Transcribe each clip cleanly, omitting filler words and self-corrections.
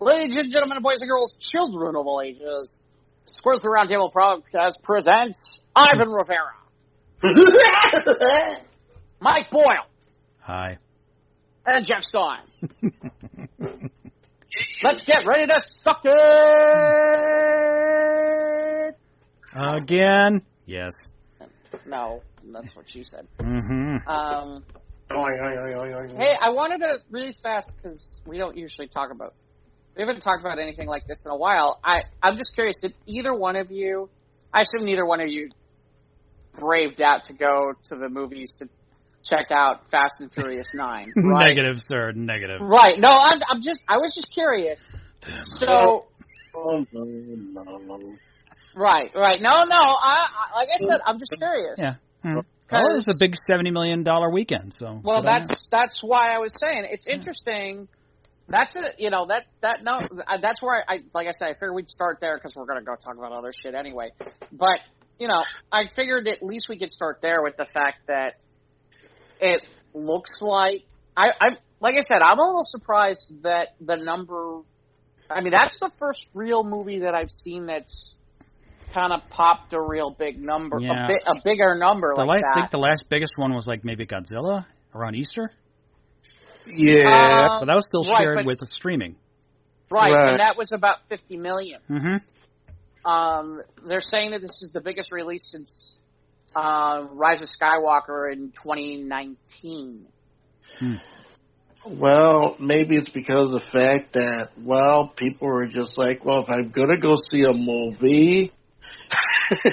Ladies and gentlemen, boys and girls, children of all ages, Squares the Roundtable podcast presents Ivan Rivera, Mike Boyle, hi, and Jeff Stein. Let's get ready to suck it! Again? Yes. No, that's what she said. Mm-hmm. Hey, I wanted to really fast, because we don't usually talk about, we haven't talked about anything like this in a while. I'm just curious, did either one of you, I assume neither one of you braved out to go to the movies to check out Fast and Furious 9, right? Negative, sir, negative. Right, no, I was just curious. So, right, no, like I said, I'm just curious. Yeah. Well, it was a big $70 million weekend, so. Well, that's why I was saying it's interesting. That's it, that's where I like I said, I figured we'd start there because we're gonna go talk about other shit anyway. But I figured at least we could start there with the fact that it looks like I like I said, I'm a little surprised that the number. I mean, that's the first real movie that I've seen that's kind of popped a real big number, yeah. a bigger number like that. I think the last biggest one was like maybe Godzilla around Easter. Yeah. But that was still shared with the streaming. Right, and that was about 50 million. Mm-hmm. They're saying that this is the biggest release since Rise of Skywalker in 2019. Well, maybe it's because of the fact that, people are just like, if I'm going to go see a movie, I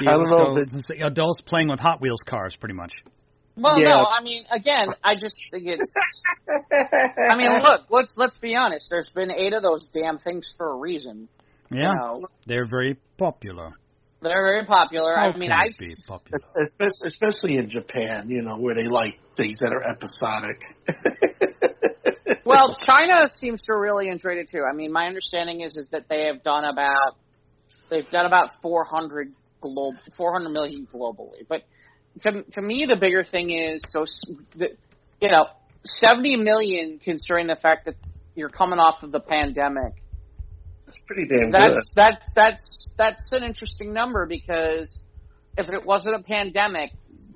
don't know. Adults playing with Hot Wheels cars, pretty much. Well, yeah. No, I mean, again, I just think it's. I mean, look, let's be honest. There's been 8 of those damn things for a reason. Yeah, they're very popular. They're very popular. How I mean, can it be popular? Especially in Japan, where they like things that are episodic. Well, China seems to really enjoy it too. I mean, my understanding is that they have done about 400 million globally, but. To me, the bigger thing is 70 million, considering the fact that you're coming off of the pandemic. That's pretty damn good. That's an interesting number, because if it wasn't a pandemic,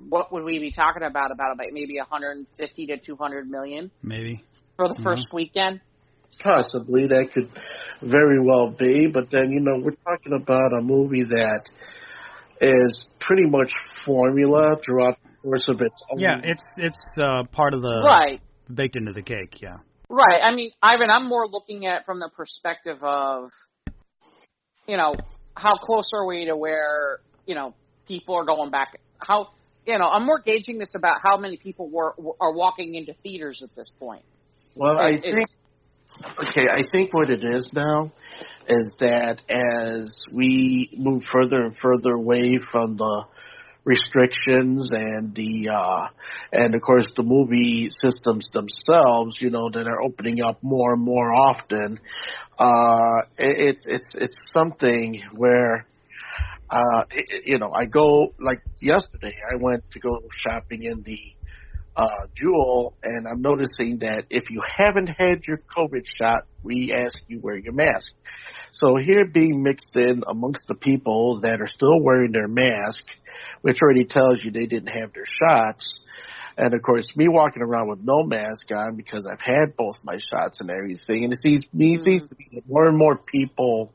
what would we be talking about? About maybe 150 to 200 million, maybe for the first weekend. Possibly, that could very well be. But then we're talking about a movie that is pretty much formula throughout the course of its own. Yeah, it's part of the baked into the cake. Yeah, right. I mean, Ivan, I'm more looking at it from the perspective of, how close are we to where people are going back? How I'm more gauging this about how many people are walking into theaters at this point. Well, I think what it is now is that as we move further and further away from the restrictions and of course the movie systems themselves, that are opening up more and more often, it's something where I go, like yesterday I went to go shopping in the Jewel, and I'm noticing that if you haven't had your COVID shot, we ask you wear your mask. So here being mixed in amongst the people that are still wearing their mask, which already tells you they didn't have their shots. And of course, me walking around with no mask on because I've had both my shots and everything. And it seems to be that more and more people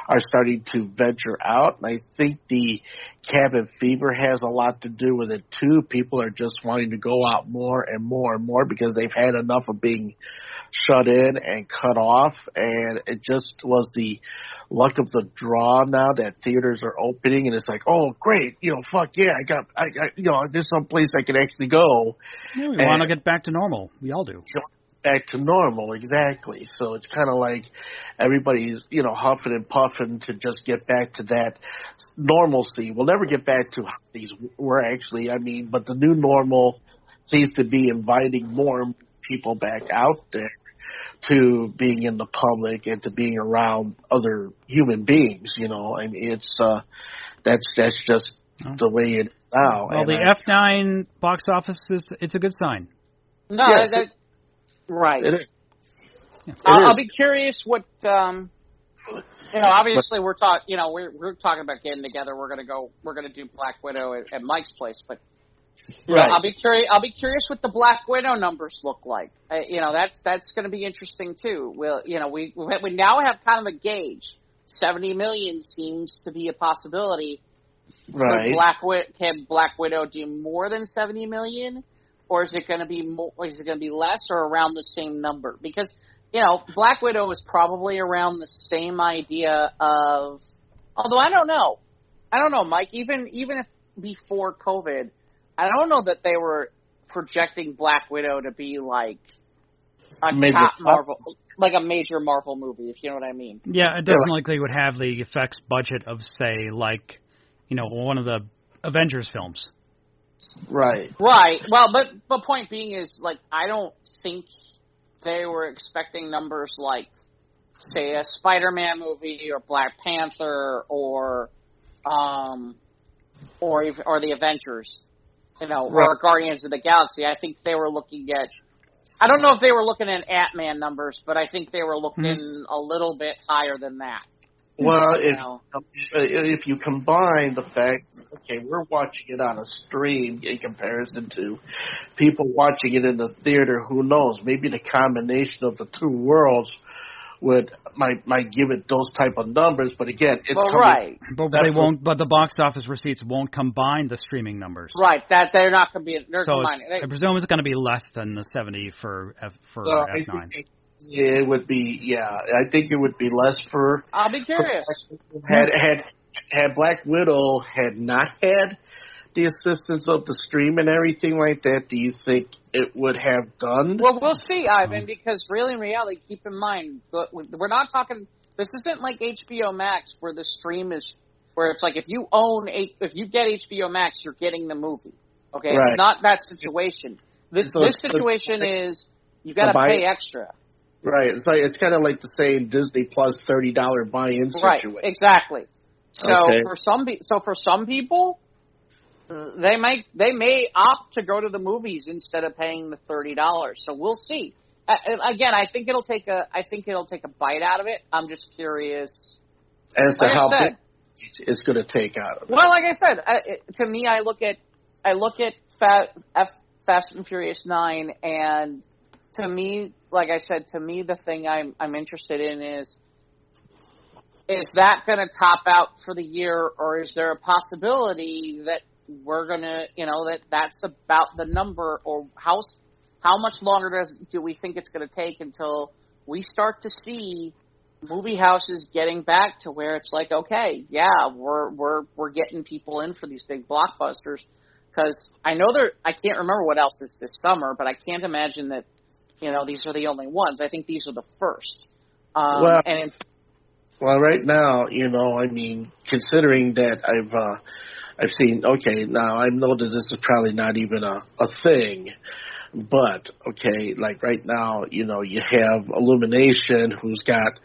are starting to venture out. And I think the cabin fever has a lot to do with it too. People are just wanting to go out more and more and more because they've had enough of being shut in and cut off. And it just was the luck of the draw now that theaters are opening, and it's like, oh great, fuck yeah, I got there's some place I can actually go. Yeah, we want to get back to normal. We all do. Back to normal, exactly. So it's kind of like everybody's, huffing and puffing to just get back to that normalcy. We'll never get back to how these were actually, but the new normal seems to be inviting more people back out there to being in the public and to being around other human beings, it's, that's just the way it is now. Well, the F9 box office it's a good sign. No, yes, right. It is. I'll be curious what. Obviously we're talking about getting together. We're gonna do Black Widow at Mike's place, but right. I'll be curious what the Black Widow numbers look like. That's going to be interesting too. We now have kind of a gauge. 70 million seems to be a possibility. Right. Can Black Widow do more than 70 million, or is it going to be more? Or is it going to be less, or around the same number? Because Black Widow is probably around the same idea of. Although I don't know, Mike. Even if before COVID, I don't know that they were projecting Black Widow to be like a top Marvel, like a major Marvel movie, if you know what I mean. Yeah, it doesn't like they would have the effects budget of, say, like, one of the Avengers films. Right. Right. Well, but point being is, like, I don't think they were expecting numbers like, say, a Spider-Man movie or Black Panther or the Avengers. Or Guardians of the Galaxy. I think they were looking at. I don't know if they were looking at Ant-Man numbers, but I think they were looking a little bit higher than that. Well, if you combine the fact, we're watching it on a stream in comparison to people watching it in the theater. Who knows? Maybe the combination of the two worlds might give it those type of numbers, but again, it's right. But they won't. But the box office receipts won't combine the streaming numbers. Right. That they're not going to be. They're combining. I presume it's going to be less than the 70 for F9. It would be. Yeah, I think it would be less for. I'll be curious. Had Black Widow had not had the assistance of the stream and everything like that, do you think it would have done? Well, we'll see, Ivan, because really in reality, keep in mind, we're not talking, this isn't like HBO Max where the stream is, where it's like if you get HBO Max, you're getting the movie. Okay? Right. It's not that situation. This situation is, you gotta pay extra. Right. It's kind of like the same Disney Plus $30 buy-in situation. Right, exactly. So for some people, they may opt to go to the movies instead of paying the $30. So we'll see. Again, I think it'll take a bite out of it. I'm just curious as to how big it's going to take out of it. Well, like I said, to me, I look at Fast and Furious 9, and to me, like I said, the thing I'm interested in is that going to top out for the year, or is there a possibility that we're going to, that's about the number, or how much longer do we think it's going to take until we start to see movie houses getting back to where it's like, okay, yeah, we're getting people in for these big blockbusters, because I know I can't remember what else is this summer, but I can't imagine that, these are the only ones. I think these are the first. Well, right now, considering that I've seen, now I know that this is probably not even a thing, but, like right now, you have Illumination, who's got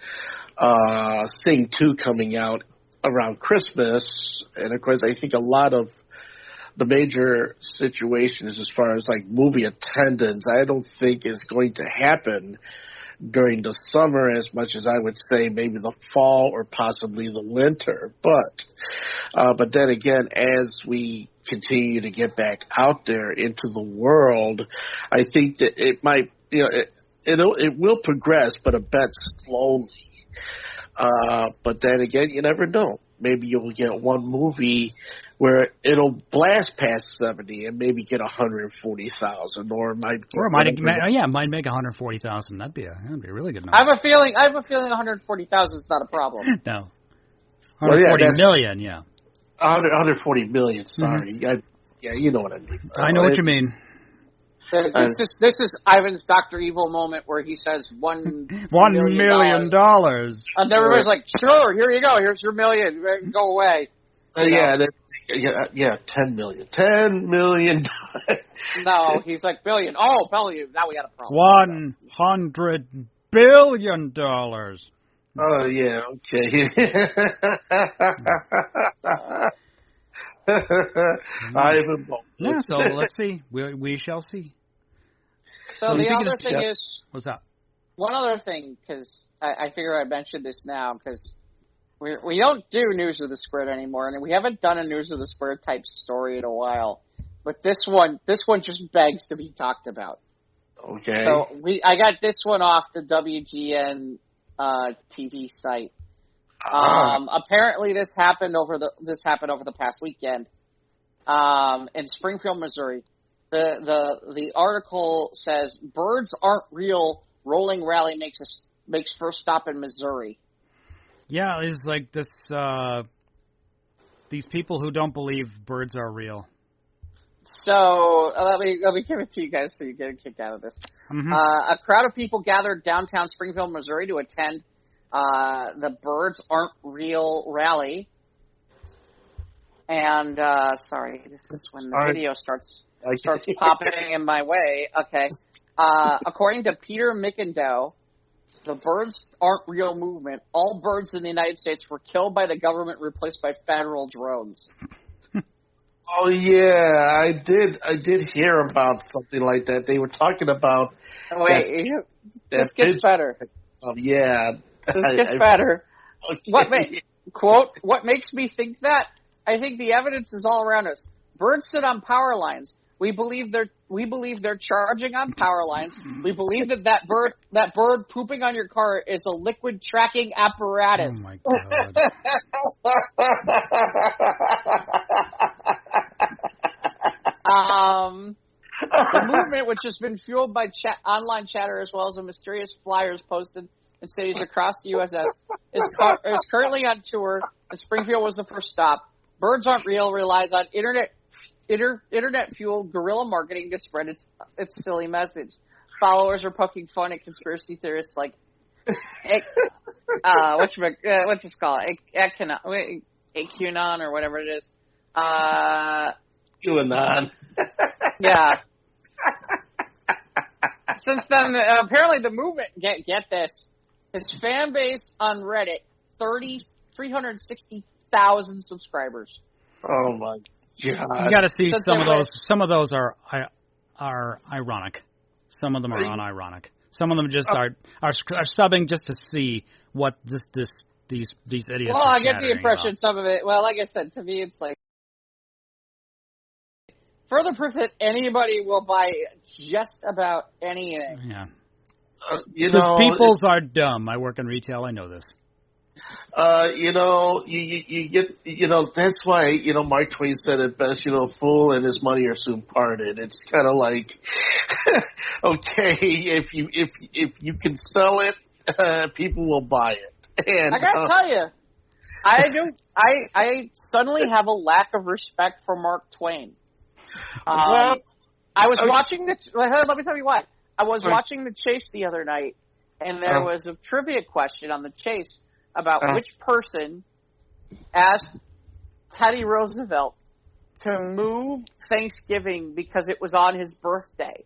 Sing 2 coming out around Christmas, and of course I think a lot of the major situations as far as like movie attendance, I don't think is going to happen during the summer as much as I would say maybe the fall or possibly the winter. But then again, as we continue to get back out there into the world, I think that it might, it will progress, but a bit slowly. But then again, you never know. Maybe you'll get one movie where it'll blast past 70 and maybe get 140,000, or it might make 140,000. That'd be a really good number. I have a feeling 140,000 is not a problem. No, 140 million. Yeah, 140 million. Sorry, you know what I mean. I know what you mean. This is Ivan's Dr. Evil moment where he says $1 million. And everybody's like, sure, here you go. Here's your million. Go away. 10 million. $10 million. No, he's like billion. Oh, billion. Now we got a problem. $100 billion. Oh, yeah, okay. So let's see. We shall see. So the other thing is... What's that? one other thing, because I figure I mentioned this now, because we don't do News of the Squared anymore, and we haven't done a News of the Squared type story in a while. But this one just begs to be talked about. Okay. So I got this one off the WGN TV site. Apparently, this happened over the past weekend in Springfield, Missouri. The article says birds aren't real. Rolling rally makes first stop in Missouri. Yeah, it's like this. These people who don't believe birds are real. So let me give it to you guys so you get a kick out of this. Mm-hmm. A crowd of people gathered downtown Springfield, Missouri, to attend the Birds Aren't Real rally. And sorry, this is when the video starts popping in my way. Okay, according to Peter Mickendow, the Birds Aren't Real movement, all birds in the United States were killed by the government, replaced by federal drones. Oh yeah, I did hear about something like that. They were talking about. Oh, wait, this gets better. Yeah, this gets better. Okay. What makes me think that? I think the evidence is all around us. Birds sit on power lines. We believe they're charging on power lines. We believe that bird pooping on your car is a liquid tracking apparatus. Oh my god. The movement, which has been fueled by online chatter as well as the mysterious flyers posted in cities across the USS, is currently on tour, and Springfield was the first stop. Birds Aren't Real relies on internet-fueled guerrilla marketing to spread its silly message. Followers are poking fun at conspiracy theorists like what's this called? QAnon or whatever it is. QAnon. Yeah. Since then, apparently the movement, get this, its fan base on Reddit, 360,000 subscribers. Oh my god! You got to see some of those. Some of those are ironic. Some of them are unironic. Some of them just are subbing just to see what these idiots. Well, are I get the impression about. some of it. Well, like I said, to me, it's like further proof that anybody will buy just about anything. Yeah. Because peoples are dumb. I work in retail. I know this. You get, that's why, Mark Twain said it best, fool and his money are soon parted. It's kind of like, okay, if you can sell it, people will buy it. And I gotta tell you, I suddenly have a lack of respect for Mark Twain. I was watching let me tell you what. I was watching The Chase the other night, and there was a trivia question on The Chase about which person asked Teddy Roosevelt to move Thanksgiving because it was on his birthday.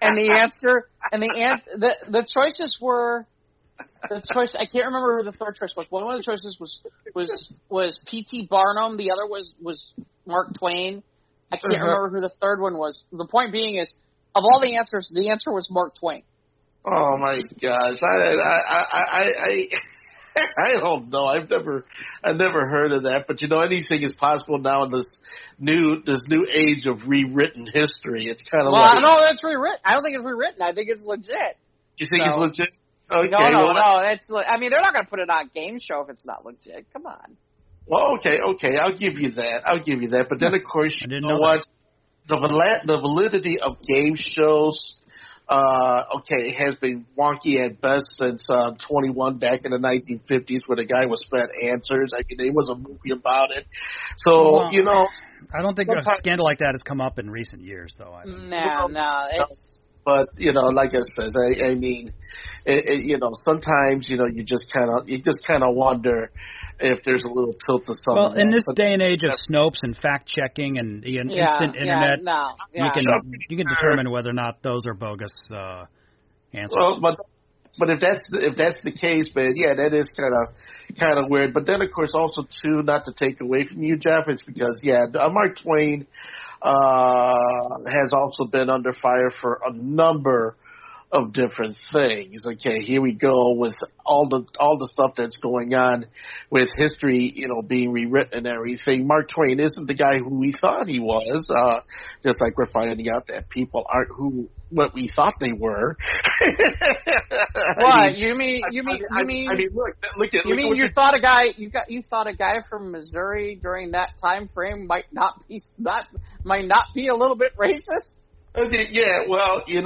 And the choices were, I can't remember who the third choice was. One of the choices was P.T. Barnum. The other was Mark Twain. I can't remember who the third one was. The point being is, of all the answers, the answer was Mark Twain. Oh my gosh! I don't know. I've never heard of that. But anything is possible now in this new age of rewritten history. It's kind of like, no, that's rewritten. I don't think it's rewritten. I think it's legit. You think it's legit? Okay. No. It's. I mean, they're not going to put it on a game show if it's not legit. Come on. Well, okay. I'll give you that. But then, of course, you know what? The validity of game shows. It has been wonky at best since 21 back in the 1950s, where the guy was fed answers. I mean, there was a movie about it. So I don't think a scandal like that has come up in recent years, though. No. But like I said, I mean, sometimes you just kind of wonder if there's a little tilt to something. Well, in this day and age of Snopes and fact checking and the instant internet, you can determine whether or not those are bogus answers. Well, but if that's the case, man, yeah, that is kind of weird. But then, of course, also too, not to take away from you, Jeff, it's because Mark Twain has also been under fire for a number of different things. Okay, here we go with all the stuff that's going on with history, being rewritten and everything. Mark Twain isn't the guy who we thought he was. Just like we're finding out that people aren't what we thought they were. What? You mean you thought a guy from Missouri during that time frame might not be a little bit racist? Yeah, well, he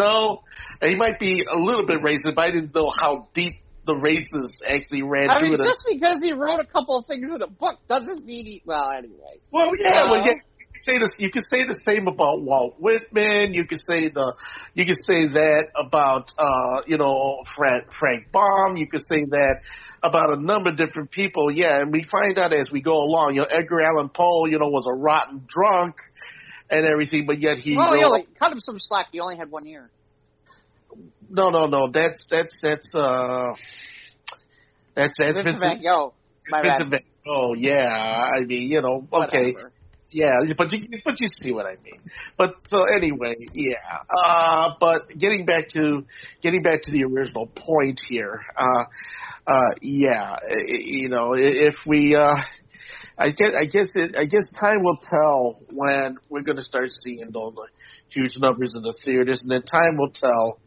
might be a little bit racist, but I didn't know how deep the racists actually ran through it. Just because he wrote a couple of things in a book doesn't mean anyway. Well, yeah, you could say the same about Walt Whitman. You could say that about Frank Baum. You could say that about a number of different people. Yeah, and we find out as we go along. Edgar Allan Poe, was a rotten drunk and everything, but yet he cut him some slack. He only had 1 year. No. That's Vincent Van Gogh. Vincent Van Gogh. Yeah, I mean, okay. Whatever. Yeah, but you see what I mean. But so anyway, yeah. But getting back to the original point here. If we, I guess time will tell when we're going to start seeing those huge numbers in the theaters, and then time will tell,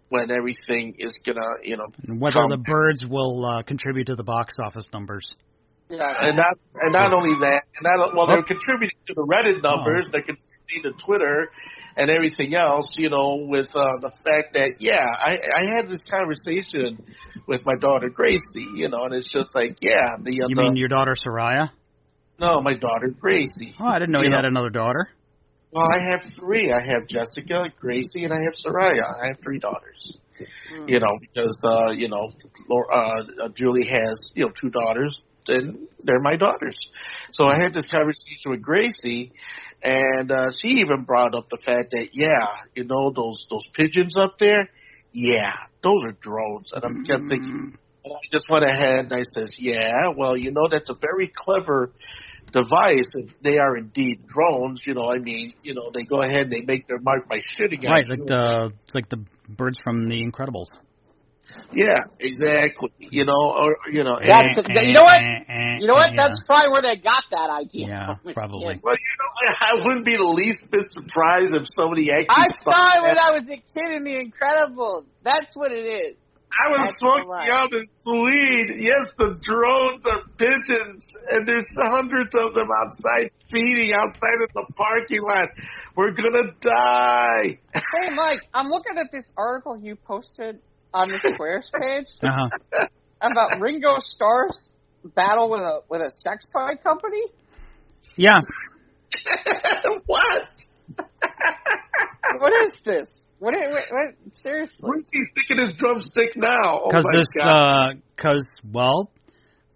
when everything is gonna, and whether the birds will contribute to the box office numbers. Yeah, and not only that, they're contributing to the Reddit numbers, they're contributing to Twitter and everything else, with the fact that, I had this conversation with my daughter Gracie, and it's just like, You mean your daughter Soraya? No, my daughter Gracie. Oh, I didn't know you had another daughter. Well, I have 3. I have Jessica, Gracie, and I have Soraya. I have 3 daughters. Because Julie has 2 daughters. And they're my daughters. So I had this conversation with Gracie, and she even brought up the fact that, those pigeons up there, those are drones. And I kept thinking, I just went ahead and I says, that's a very clever device. If they are indeed drones, they go ahead and they make their mark by shooting at you. Right, it's like the birds from The Incredibles. Yeah, exactly. That's you know what? That's probably where they got that idea. Yeah, probably. Well, I wouldn't be the least bit surprised if somebody actually. I saw it when I was a kid in The Incredibles. That's what it is. I was smoking out in Sweden. Yes, the drones are pigeons, and there's hundreds of them outside feeding outside of the parking lot. We're gonna die. Hey, Mike, I'm looking at this article you posted on the Squares page about Ringo Starr's battle with a sex toy company. Yeah. What? What is this? What seriously? Where's he sticking his drumstick now? Because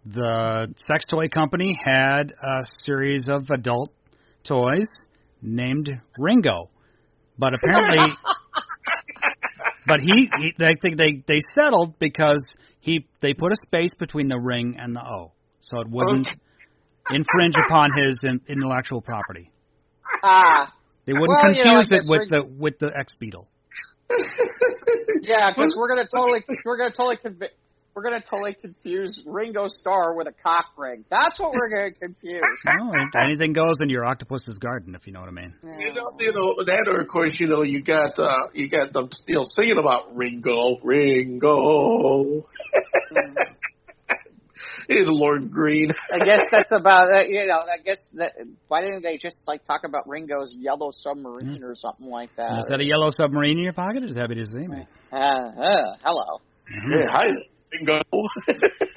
the sex toy company had a series of adult toys named Ringo, but apparently. But they settled because they put a space between the ring and the O, so it wouldn't infringe upon his intellectual property. They wouldn't confuse it with the X Beetle. Yeah, because we're gonna totally confuse Ringo Starr with a cock ring. That's what we're gonna confuse. Oh, anything goes in your octopus's garden, if you know what I mean. Yeah. That, or of course, you got them singing about Ringo. It's Lord Green. I guess that's about why didn't they just talk about Ringo's yellow submarine or something like that? Is that a yellow submarine in your pocket? Just happy to see me. Hello. Yeah, hi. Ringo.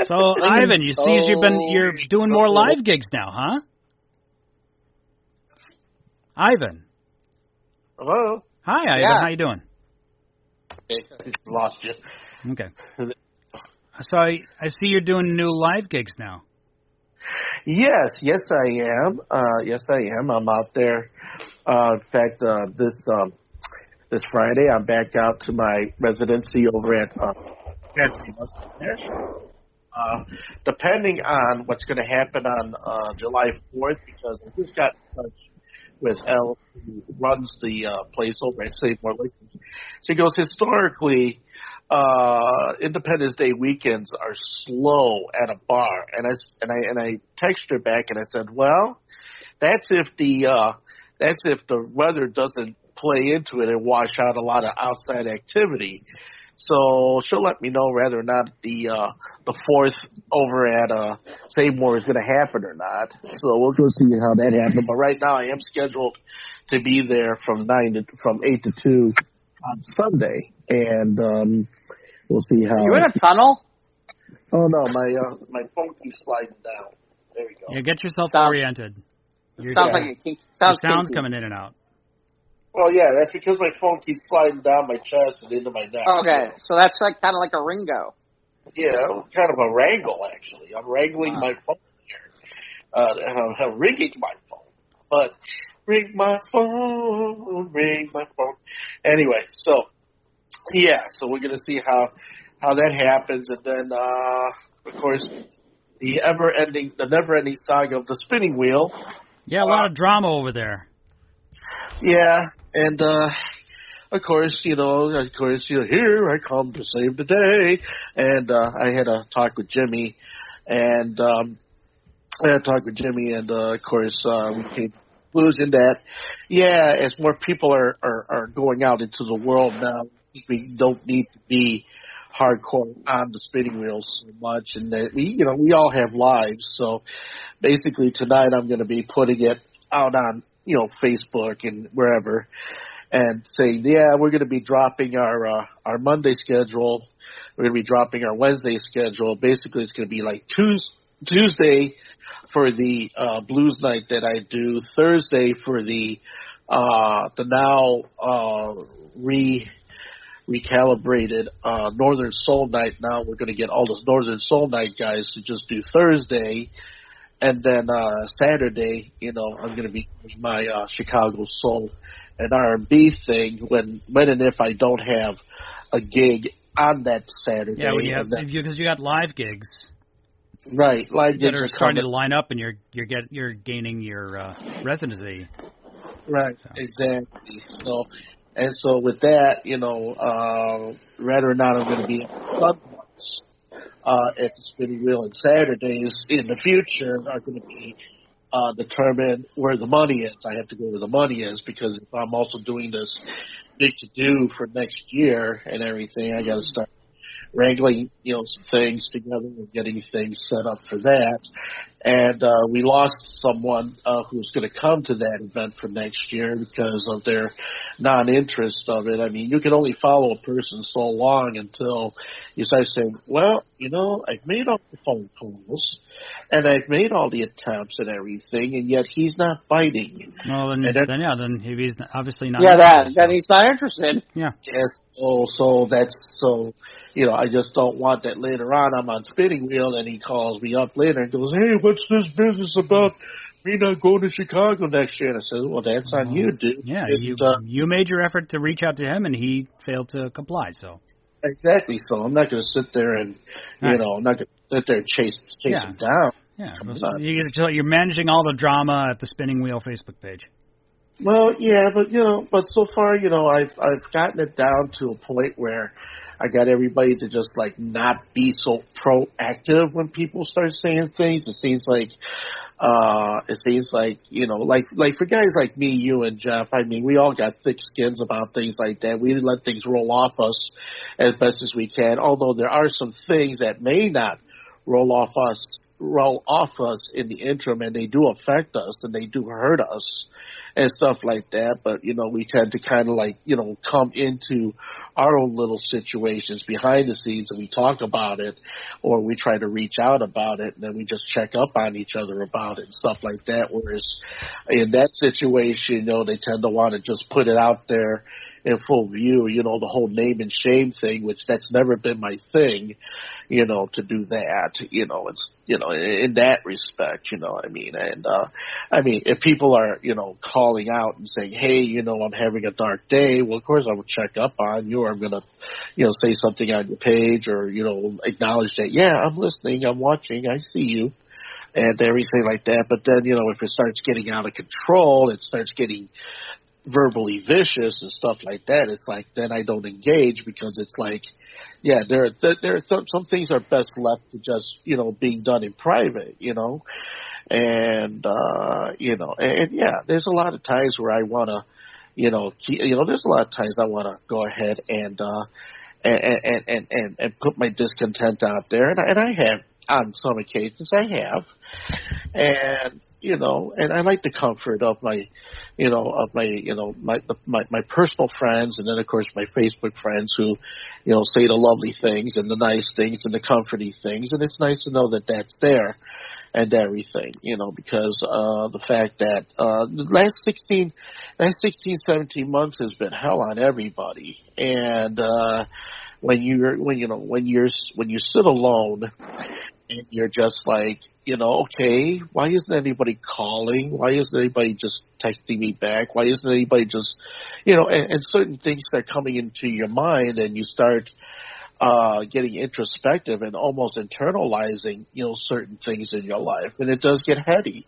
So Ivan, you're doing more live gigs now, huh? Ivan. Hello. Hi, Ivan. Yeah. How you doing? Lost you. Okay. So I see you're doing new live gigs now. Yes, I am. I'm out there. In fact, this Friday, I'm back out to my residency over at depending on what's going to happen on July 4th, because I just got in touch with Elle, who runs the place over at Save More Liquor. She goes, historically, Independence Day weekends are slow at a bar, and I texted her back and I said, well, that's if the weather doesn't play into it and wash out a lot of outside activity. So she'll let me know whether or not the 4th over at Save More is going to happen or not. So we'll go see how that happens. But right now I am scheduled to be there from 8 to 2 on Sunday, and we'll see how. Are you in a tunnel? Oh no, my phone keeps sliding down. There we go. Yeah, get yourself oriented. Sounds like it sounds coming in and out. Well, yeah, that's because my phone keeps sliding down my chest and into my neck. Okay, so that's like kind of like a Ringo. Yeah, kind of a wrangle, actually. I'm wrangling my phone here. I'm ringing my phone. But, ring my phone. Anyway, so, yeah, so we're going to see how that happens. And then, of course, the never-ending saga of the spinning wheel. Yeah, a lot of drama over there. Yeah, and of course, here I come to save the day. And I had a talk with Jimmy, and of course, we came conclusion that, yeah, as more people are going out into the world now, we don't need to be hardcore on the spinning wheels so much, and that we all have lives. So basically tonight I'm going to be putting it out on Facebook and wherever, and saying, yeah, we're going to be dropping our Monday schedule. We're going to be dropping our Wednesday schedule. Basically, it's going to be like Tuesday for the blues night that I do, Thursday for the now recalibrated Northern Soul Night. Now we're going to get all the Northern Soul Night guys to just do Thursday. And then Saturday, I'm going to be doing my Chicago Soul and R&B thing when and if I don't have a gig on that Saturday. Yeah, because you got live gigs. Right, live gigs are starting to line up, and you're gaining your residency. Right, so. Exactly. So with that, whether or not I'm going to be at the spinning wheel on Saturdays in the future are going to be determine where the money is. I have to go where the money is, because if I'm also doing this big to do for next year and everything, I got to start wrangling, some things together and getting things set up for that. And we lost someone who's going to come to that event for next year because of their non-interest of it. I mean, you can only follow a person so long until you start saying, well, I've made all the phone calls and I've made all the attempts and everything, and yet he's not biting. Well, then he's obviously not. Yeah, then he's not interested. Yeah. Yes. I just don't want that later on I'm on spinning wheel and he calls me up later and goes, hey, what's this business about me not going to Chicago next year? And I said, well, that's on you, dude. Yeah, you made your effort to reach out to him and he failed to comply, so. Exactly, so I'm not going to sit there and, I'm not going to sit there and chase him down. Yeah, you're managing all the drama at the Spinning Wheel Facebook page. Well, yeah, but so far, I've gotten it down to a point where I got everybody to just not be so proactive when people start saying things. It seems like for guys like me, you and Jeff, I mean, we all got thick skins about things like that. We let things roll off us as best as we can, although there are some things that may not roll off us in the interim, and they do affect us and they do hurt us and stuff like that. But, we tend to kind of come into our own little situations behind the scenes and we talk about it, or we try to reach out about it, and then we just check up on each other about it and stuff like that. Whereas in that situation, they tend to want to just put it out there in full view, the whole name and shame thing, which that's never been my thing, to do that, it's, in that respect, I mean, and, if people are, calling out and saying, hey, I'm having a dark day, well, of course I will check up on you, or I'm going to, say something on your page, or, acknowledge that, yeah, I'm listening, I'm watching, I see you. and everything like that. But then, if it starts getting out of control, it starts getting verbally vicious and stuff like that, it's like, then I don't engage, because it's like, yeah, some things are best left to just, being done in private, and, and yeah, there's a lot of times where I want to, there's a lot of times I want to go ahead and put my discontent out there. And I have, on some occasions I have, and, and I like the comfort of my, my personal friends, and then of course my Facebook friends who, say the lovely things and the nice things and the comforting things. And it's nice to know that that's there and everything, because, the fact that, the last 16, 17 months has been hell on everybody. And, when you sit alone, and you're just like, okay, why isn't anybody calling? Why isn't anybody just texting me back? Why isn't anybody just, and certain things start coming into your mind, and you start getting introspective and almost internalizing, certain things in your life, and it does get heady.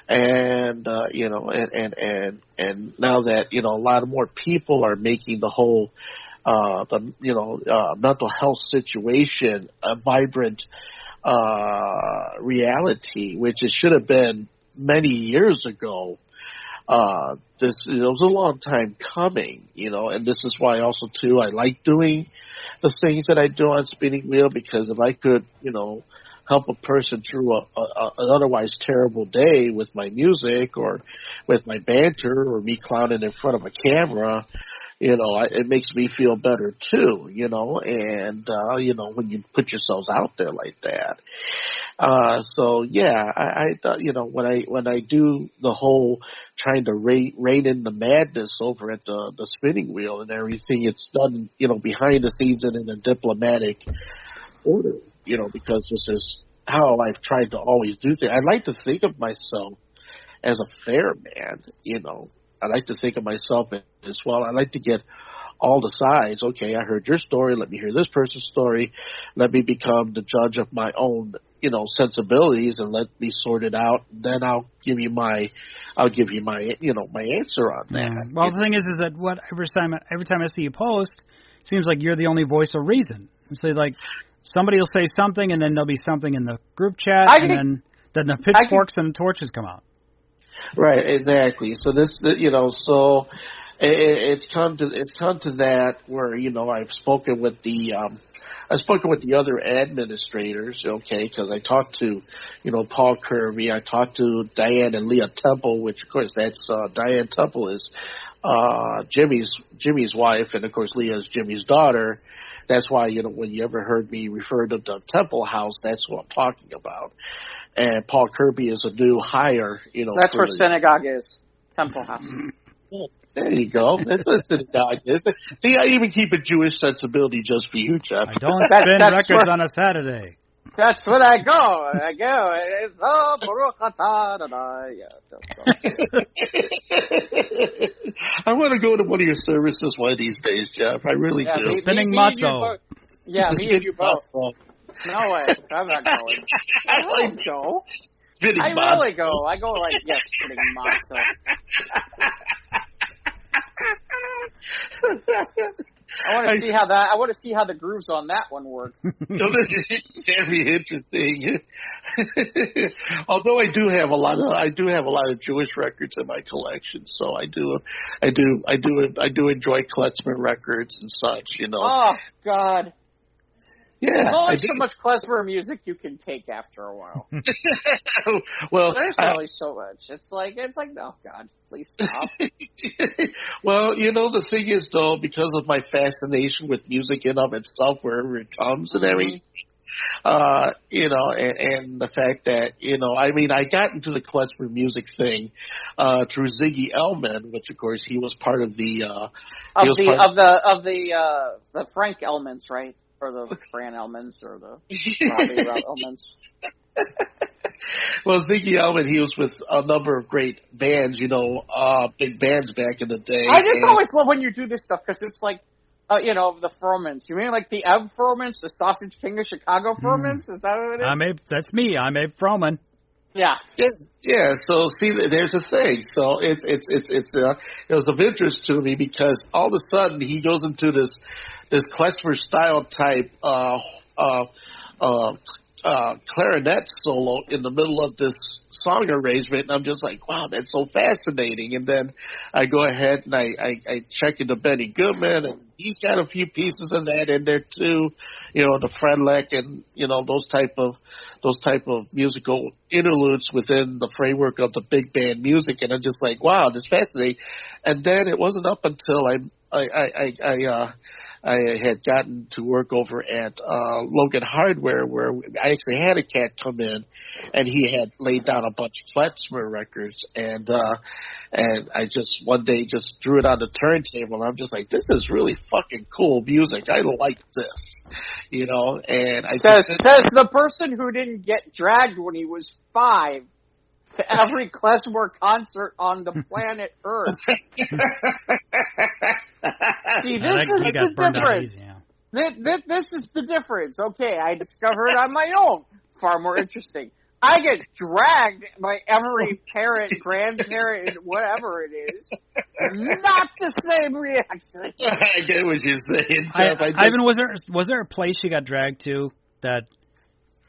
And and now that a lot of more people are making the whole mental health situation a vibrant reality, which it should have been many years ago. It was a long time coming, and this is why also too I like doing the things that I do on Spinning Wheel, because if I could, help a person through an otherwise terrible day with my music or with my banter or me clowning in front of a camera, it makes me feel better too, and, when you put yourselves out there like that. So yeah, I when I do the whole trying to rein in the madness over at the Spinning Wheel and everything, it's done, behind the scenes and in a diplomatic order, because this is how I've tried to always do things. I like to think of myself as a fair man, I like to think of myself as well. I like to get all the sides. Okay, I heard your story. Let me hear this person's story. Let me become the judge of my own, sensibilities, and let me sort it out. Then I'll give you my my answer on that. Yeah. Well, the thing is that every time I see you post, it seems like you're the only voice of reason. It's like somebody will say something, and then there'll be something in the group chat, and then the pitchforks and the torches come out. Right, exactly. So so it's come to that where I've spoken with the other administrators, okay, because I talked to Paul Kirby, I talked to Diane and Leah Temple, which of course that's Diane Temple is Jimmy's wife, and of course Leah is Jimmy's daughter. That's why when you ever heard me refer to the Temple House, that's what I'm talking about. And Paul Kirby is a new hire, That's where synagogue is. Temple House. There you go. That's what synagogue is. See, I even keep a Jewish sensibility just for you, Jeff. I don't spin records on a Saturday. That's where I go. It's Baruch atah Adonai. I want to go to one of your services one of these days, Jeff. I really do. Spinning matzo. Yeah, me and you both. No way. I'm not going. I really go. I really go. I go spinning matzo. I want to see how the grooves on that one work. Very interesting. Although I do have a lot of Jewish records in my collection, so I do enjoy Kletzmer records and such, Oh God. Yeah, there's only so much klezmer music you can take after a while. Well, there's really so much. It's like, oh God, please stop. Well, the thing is though, because of my fascination with music in of itself, wherever it comes and everything, and the fact that, I got into the klezmer music thing, through Ziggy Elman, which of course he was part of the, the Frank Elmans, right? Or the Fran Elmans, or the Robbie Elmans. Well, Ziggy Elman, he was with a number of great bands, big bands back in the day. I just always love when you do this stuff, because it's like, the Furmans. You mean like the Ev Furmans, the Sausage King of Chicago Furmans? Is that what it is? That's me. I'm Abe Froman. Yeah. Yeah. So see, there's a thing. So it was of interest to me because all of a sudden he goes into this klezmer style type clarinet solo in the middle of this song arrangement, and I'm just like, wow, that's so fascinating. And then I go ahead and I check into Benny Goodman, and he's got a few pieces of that in there too, the Fredleck and those type of musical interludes within the framework of the big band music. And I'm just like, wow, this is fascinating. And then it wasn't up until I had gotten to work over at Logan Hardware, where I actually had a cat come in, and he had laid down a bunch of klezmer records, and I just one day just threw it on the turntable, and I'm just like, this is really fucking cool music. I like this, And I says the person who didn't get dragged when he was 5 to every klezmer concert on the planet Earth. See, this is the difference. This is the difference. Okay, I discovered it on my own. Far more interesting. I get dragged by every parent, grandparent, whatever it is. Not the same reaction. I get what you're saying, Jeff. Ivan, was there a place you got dragged to that,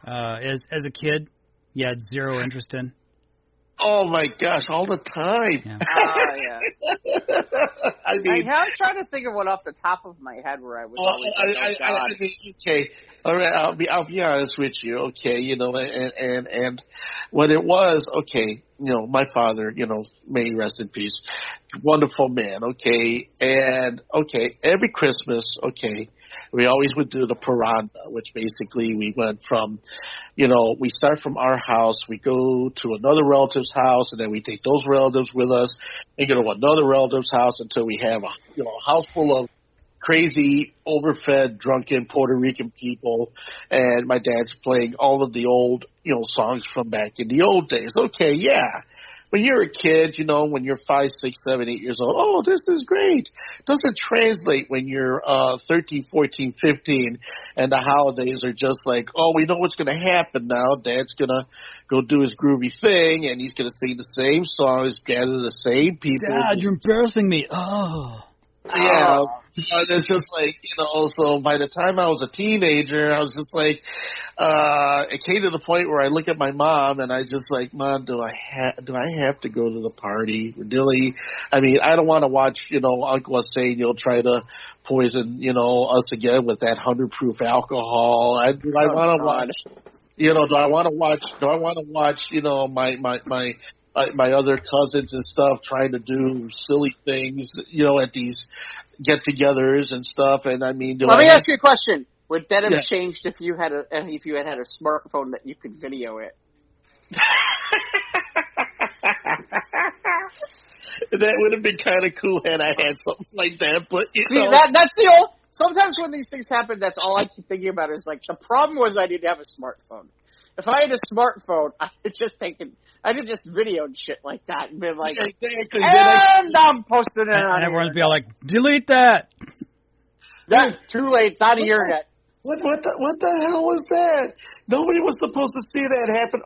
as a kid, you had zero interest in? Oh my gosh, all the time. Yeah. Yeah. I'm trying to think of one off the top of my head where I was always okay. All right, I'll be honest with you, okay, and what it was, okay, my father, may he rest in peace, wonderful man, okay, and okay, every Christmas, okay, we always would do the paranda, which basically we went from, we start from our house, we go to another relative's house, and then we take those relatives with us and go to another relative's house until we have a house full of crazy, overfed, drunken Puerto Rican people, and my dad's playing all of the old, songs from back in the old days. Okay, yeah. When you're a kid, when you're 5, 6, 7, 8 years old, oh, this is great. Doesn't translate when you're 13, 14, 15, and the holidays are just like, oh, we know what's going to happen now. Dad's going to go do his groovy thing, and he's going to sing the same songs, gather the same people. Dad, you're embarrassing me. Oh. Yeah, it's just like, so by the time I was a teenager, I was just like, it came to the point where I look at my mom and I just like, Mom, do I have to go to the party? Really? I mean, I don't want to watch, Uncle Arsenio try to poison, us again with that 100 proof alcohol. Do I want to watch, my other cousins and stuff trying to do silly things, at these get-togethers and stuff. And I mean, let me ask you a question: would that have changed if you had a smartphone that you could video it? That would have been kind of cool had I had something like that. But that's the old. Sometimes when these things happen, that's all I keep thinking about is like the problem was I didn't have a smartphone. If I had a smartphone, I could just videoed shit like that and been like, exactly. And I'm posting it on. And everyone's be all like, delete that. That's too late. It's out of your net. What the hell was that? Nobody was supposed to see that happen.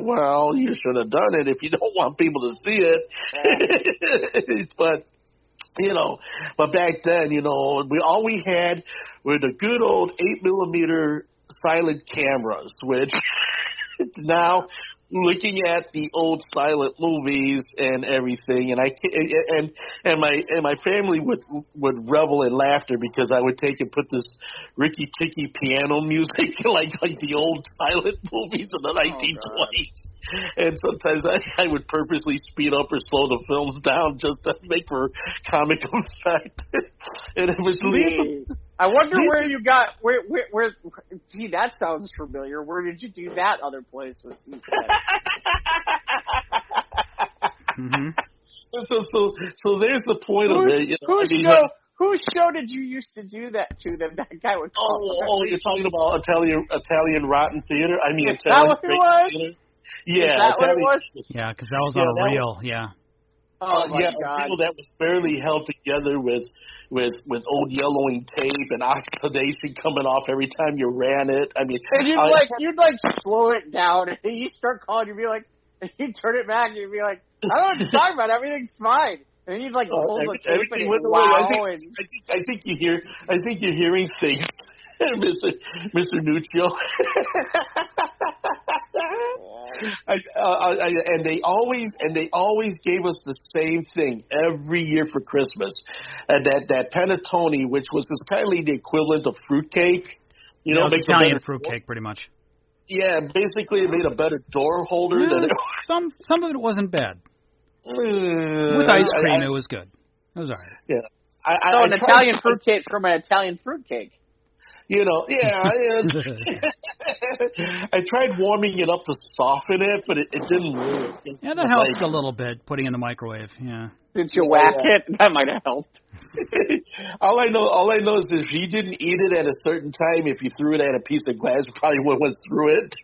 Well, you should have done it if you don't want people to see it. But back then, we had were the good old 8mm silent cameras, which now looking at the old silent movies and everything, and my family would revel in laughter because I would take and put this Ricky Ticky piano music like the old silent movies of the 1920s. And sometimes I would purposely speed up or slow the films down just to make for comic effect. And it was I wonder where you got where. Gee, that sounds familiar. Where did you do that? Other places. Mm-hmm. So there's the point of it. Whose show did you used to do that to? That guy would. Oh, you're talking about Italian Rotten Theater? I mean, Is that what it was? Theater? Yeah, is that Italian, what it was? Yeah, because that was on a reel. Yeah. Oh my God. A deal that was barely held together with old yellowing tape and oxidation coming off every time you ran it. I mean, and you'd slow it down, and you start calling, you'd be like, and you'd turn it back, and you'd be like, I don't know what you're talking about. Everything's fine. And then you'd like pull the tape and wow. I think you're hearing things, Mr. Nuccio. And they always gave us the same thing every year for Christmas, and that panettone, which was kind of the equivalent of fruitcake. You know, makes Italian fruitcake, pretty much. Yeah, basically it made a better door holder than it. Some of it wasn't bad. With ice cream, it was good. It was all right. Yeah. An Italian fruitcake from an Italian fruitcake. You know, yeah. I tried warming it up to soften it, but it didn't work. Yeah, that helped a little bit, putting it in the microwave, yeah. Did you whack it? That might have helped. All I know is if you didn't eat it at a certain time, if you threw it at a piece of glass, you probably would have went through it.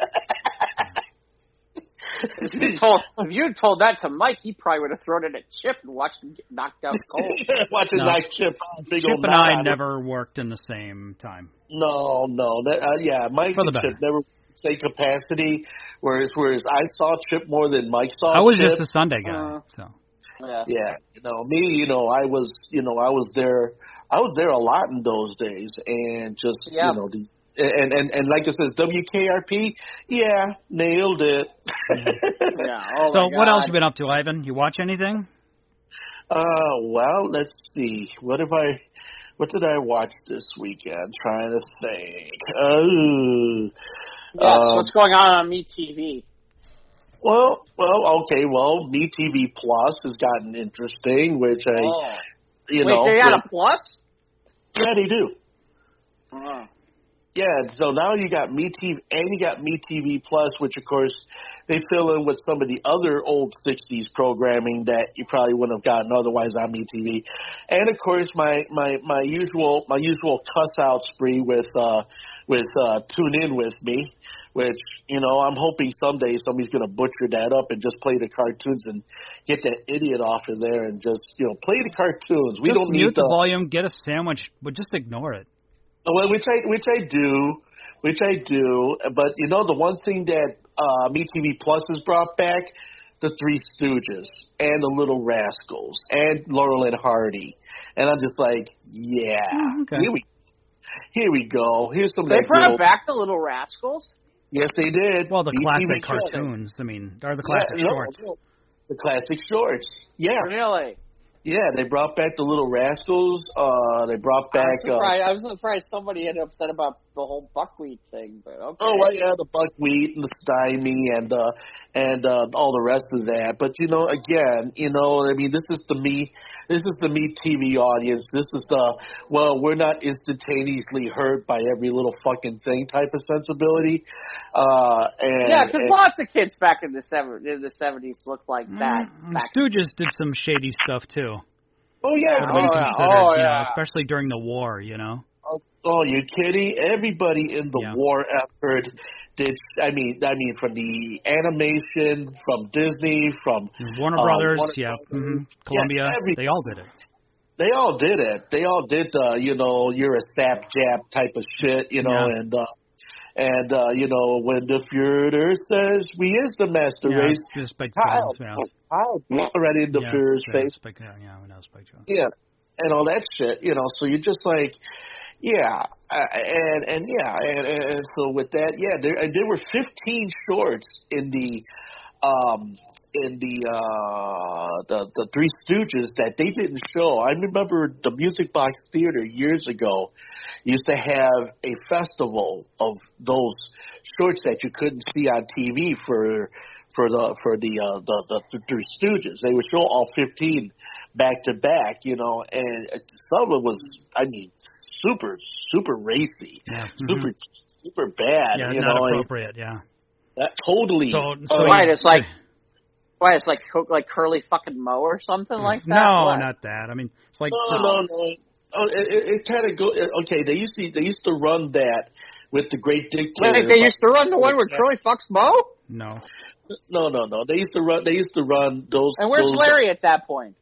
If you had told that to Mike, he probably would have thrown it at Chip and watched him get knocked out cold. Watch it knock Chip. Chip and I never worked in the same time. No. Mike and Chip never same capacity. Whereas I saw Chip more than Mike saw Chip. I was just a Sunday guy, so. Yeah, me, I was there a lot in those days, and just and like I said, WKRP, nailed it. Yeah. So what else you been up to, Ivan? You watch anything? Well, let's see. What did I watch this weekend? Trying to think. What's going on MeTV? Well, okay. Well, MeTV Plus has gotten interesting, which Wait, they got a plus? Yeah, they do. Oh. Yeah, so now you got MeTV and you got MeTV Plus, which of course they fill in with some of the other old '60s programming that you probably wouldn't have gotten otherwise on MeTV, and of course my usual cuss out spree with Tune In With Me, which I'm hoping someday somebody's going to butcher that up and just play the cartoons and get that idiot off of there and just play the cartoons. We don't need the volume, get a sandwich, but just ignore it. Well, which I do, but the one thing that MeTV Plus has brought back, the Three Stooges and the Little Rascals and Laurel and Hardy, and I'm just like, okay. Here we go. Here's some. They brought back the Little Rascals. Yes, they did. Well, the classic cartoons. I mean, or the classic shorts. No. The classic shorts. Yeah. Really? Yeah, they brought back the Little Rascals. They brought back. I was surprised somebody had upset about the whole buckwheat thing, but okay. Oh, well, yeah, the buckwheat and the stymie and all the rest of that. But again, I mean, this is the MeTV audience. This is we're not instantaneously hurt by every little fucking thing type of sensibility. Because lots of kids back in the 70s looked like that. Stooges did some shady stuff too. Oh yeah, especially during the war. Oh, you're kidding! Everybody in the war effort did. I mean, from the animation, from Disney, from Warner Brothers, Columbia, they all did it. They all did it. They all did. You're a sap jab type of shit. And when the Führer says we is the master race, I'll right in the Führer's face. Yeah, and all that shit. So you're just like, and so with that, there were 15 shorts in the Three Stooges that they didn't show. I remember the Music Box Theater years ago used to have a festival of those shorts that you couldn't see on TV for the Three Stooges. They would show all 15 back to back, and some of it was, I mean, super racy, super bad, not appropriate, totally. So right, it's like Curly fucking Moe or something like that? No, not that. I mean, it's like... No. It kind of go. Okay, they used to run that with the Great Dictator. Wait, they used to run the one where Curly fucks Moe? No. They used to run those. And where's Larry at that point?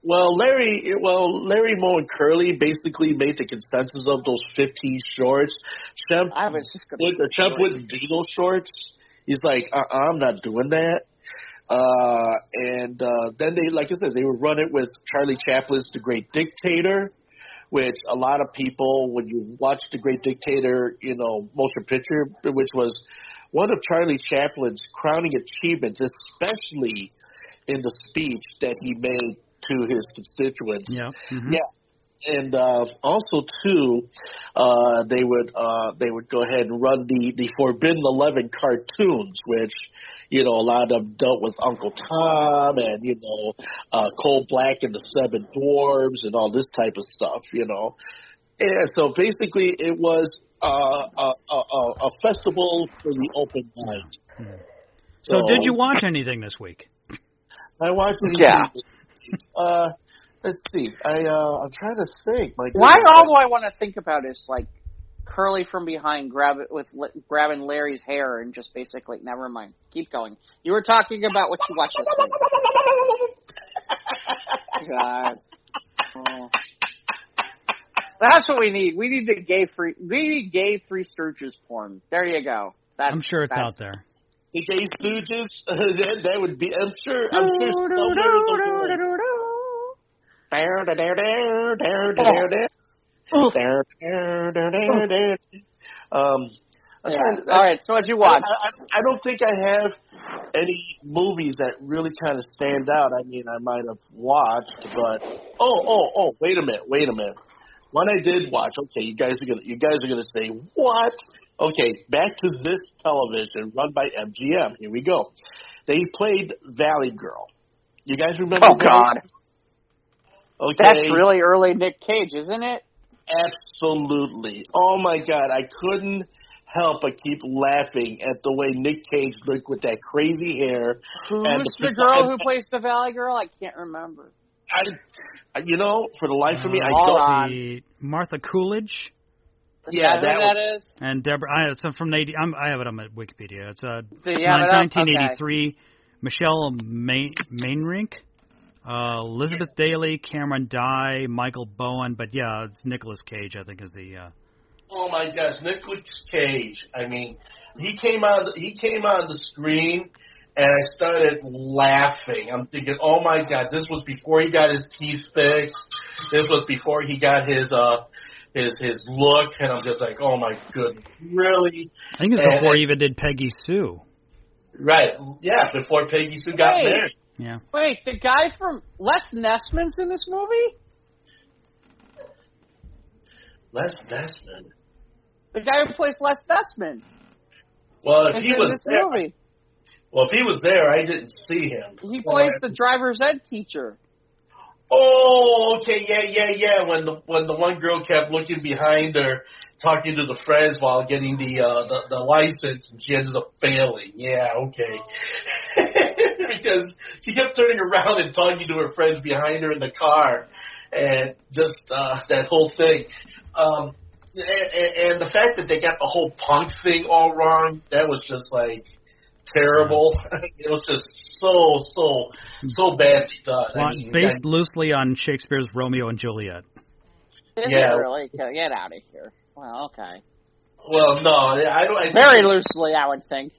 Well, Larry, Moe, and Curly basically made the consensus of those 15 shorts. Shemp wouldn't do those shorts. He's like, I'm not doing that. And then they, like I said, they would run it with Charlie Chaplin's The Great Dictator, which a lot of people, when you watch The Great Dictator, motion picture, which was one of Charlie Chaplin's crowning achievements, especially in the speech that he made to his constituents. Yeah. Mm-hmm. Yeah. And also too, they would go ahead and run the Forbidden 11 cartoons, which a lot of them dealt with Uncle Tom and Cold Black and the Seven Dwarves and all this type of stuff. And so basically, it was a festival for the open mind. Hmm. So, did you watch anything this week? I watched anything. Yeah. Let's see. I'm trying to think. Why all I want to think about is like Curly from behind grabbing Larry's hair and just basically never mind. Keep going. You were talking about what you watched this week. God. Oh. That's what we need. We need the gay Three Stooges porn. There you go. I'm sure it's out there. The Gay Stooges. That would be. I'm sure. Somewhere in the world. All right, so what'd you watch? I don't think I have any movies that really kind of stand out. I mean, I might have watched, but wait a minute. One I did watch. Okay, you guys are gonna say what? Okay, back to This Television, run by MGM. Here we go. They played Valley Girl. You guys remember? Oh God. Okay. That's really early Nick Cage, isn't it? Absolutely. Oh my God, I couldn't help but keep laughing at the way Nick Cage looked with that crazy hair. Who's the girl who plays the Valley Girl? I can't remember. For the life of me, I don't. Martha Coolidge. Yeah, that is. And Deborah. It's from the. I have it on my Wikipedia. It's 1983. Okay. Michelle Mainrink. Elizabeth Daly, Cameron Dye, Michael Bowen, but yeah, it's Nicolas Cage, I think, is the. Oh my gosh, Nicolas Cage! I mean, he came on the screen, and I started laughing. I'm thinking, oh my God, this was before he got his teeth fixed. This was before he got his look, and I'm just like, oh my goodness, really? I think it was before he even did Peggy Sue. Right? Yeah, before Peggy Sue got married. Yeah. Wait, the guy from Les Nessman's in this movie? Les Nessman? The guy who plays Les Nessman. Well, if he was there, movie. Well, if he was there, I didn't see him. He plays the driver's ed teacher. Oh, okay, yeah. When the one girl kept looking behind her, talking to the friends while getting the license, and she ends up failing. Yeah, okay. Because she kept turning around and talking to her friends behind her in the car, and just that whole thing. And the fact that they got the whole punk thing all wrong, that was just like terrible. It was just so badly done. Based loosely on Shakespeare's Romeo and Juliet. Is it really? Get out of here. Well, okay. Well, no, I don't. Very loosely, I would think.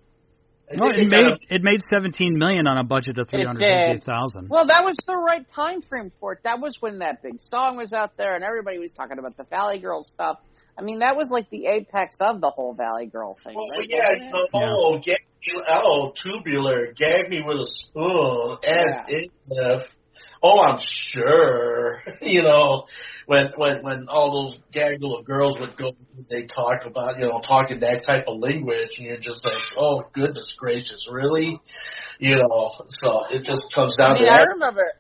No, it made $17 million on a budget of $350,000. Well, that was the right time frame for it. That was when that big song was out there, and everybody was talking about the Valley Girl stuff. I mean, that was like the apex of the whole Valley Girl thing. Oh, right? Yeah. Tubular, gag me with a spoon, as if. Oh, I'm sure. When all those gag little girls would go, they talk about, talking that type of language, and you're just like, oh, goodness gracious, really? So it just comes down to that.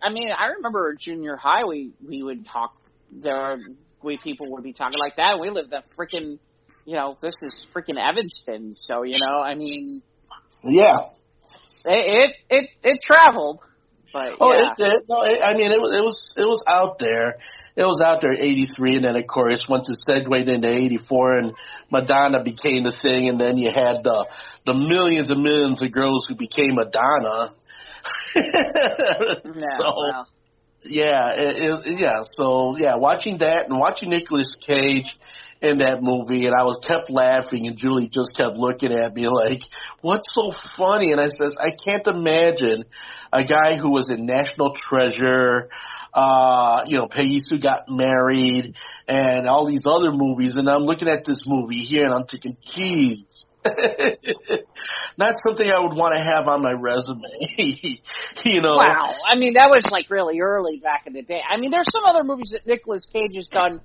I remember junior high, we would talk, people would be talking like that, and we lived that freaking, this is freaking Evanston, so, Yeah. It traveled. But, it did. No, it was out there. It was out there in 83, and then, of course, once it segued into 84, and Madonna became the thing, and then you had the millions and millions of girls who became Madonna. Watching that and watching Nicolas Cage in that movie, and I kept laughing, and Julie just kept looking at me like, "What's so funny?" And I says, "I can't imagine a guy who was in National Treasure, Peggy Sue Got Married, and all these other movies, and I'm looking at this movie here, and I'm thinking, geez." Not something I would want to have on my resume, Wow. I mean, that was like really early back in the day. I mean, there's some other movies that Nicolas Cage has done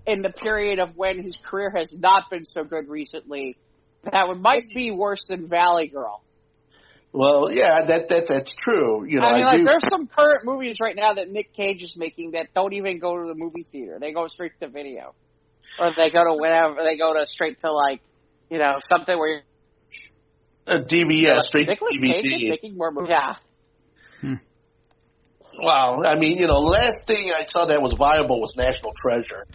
in the period of when his career has not been so good recently that might be worse than Valley Girl. Well, yeah, that's true. There's some current movies right now that Nick Cage is making that don't even go to the movie theater. They go straight to video. Or they go to whatever. They go to straight to something where DVD, straight to DVD. Nicolas Cage is making more movies. Yeah. Wow. I mean, last thing I saw that was viable was National Treasure,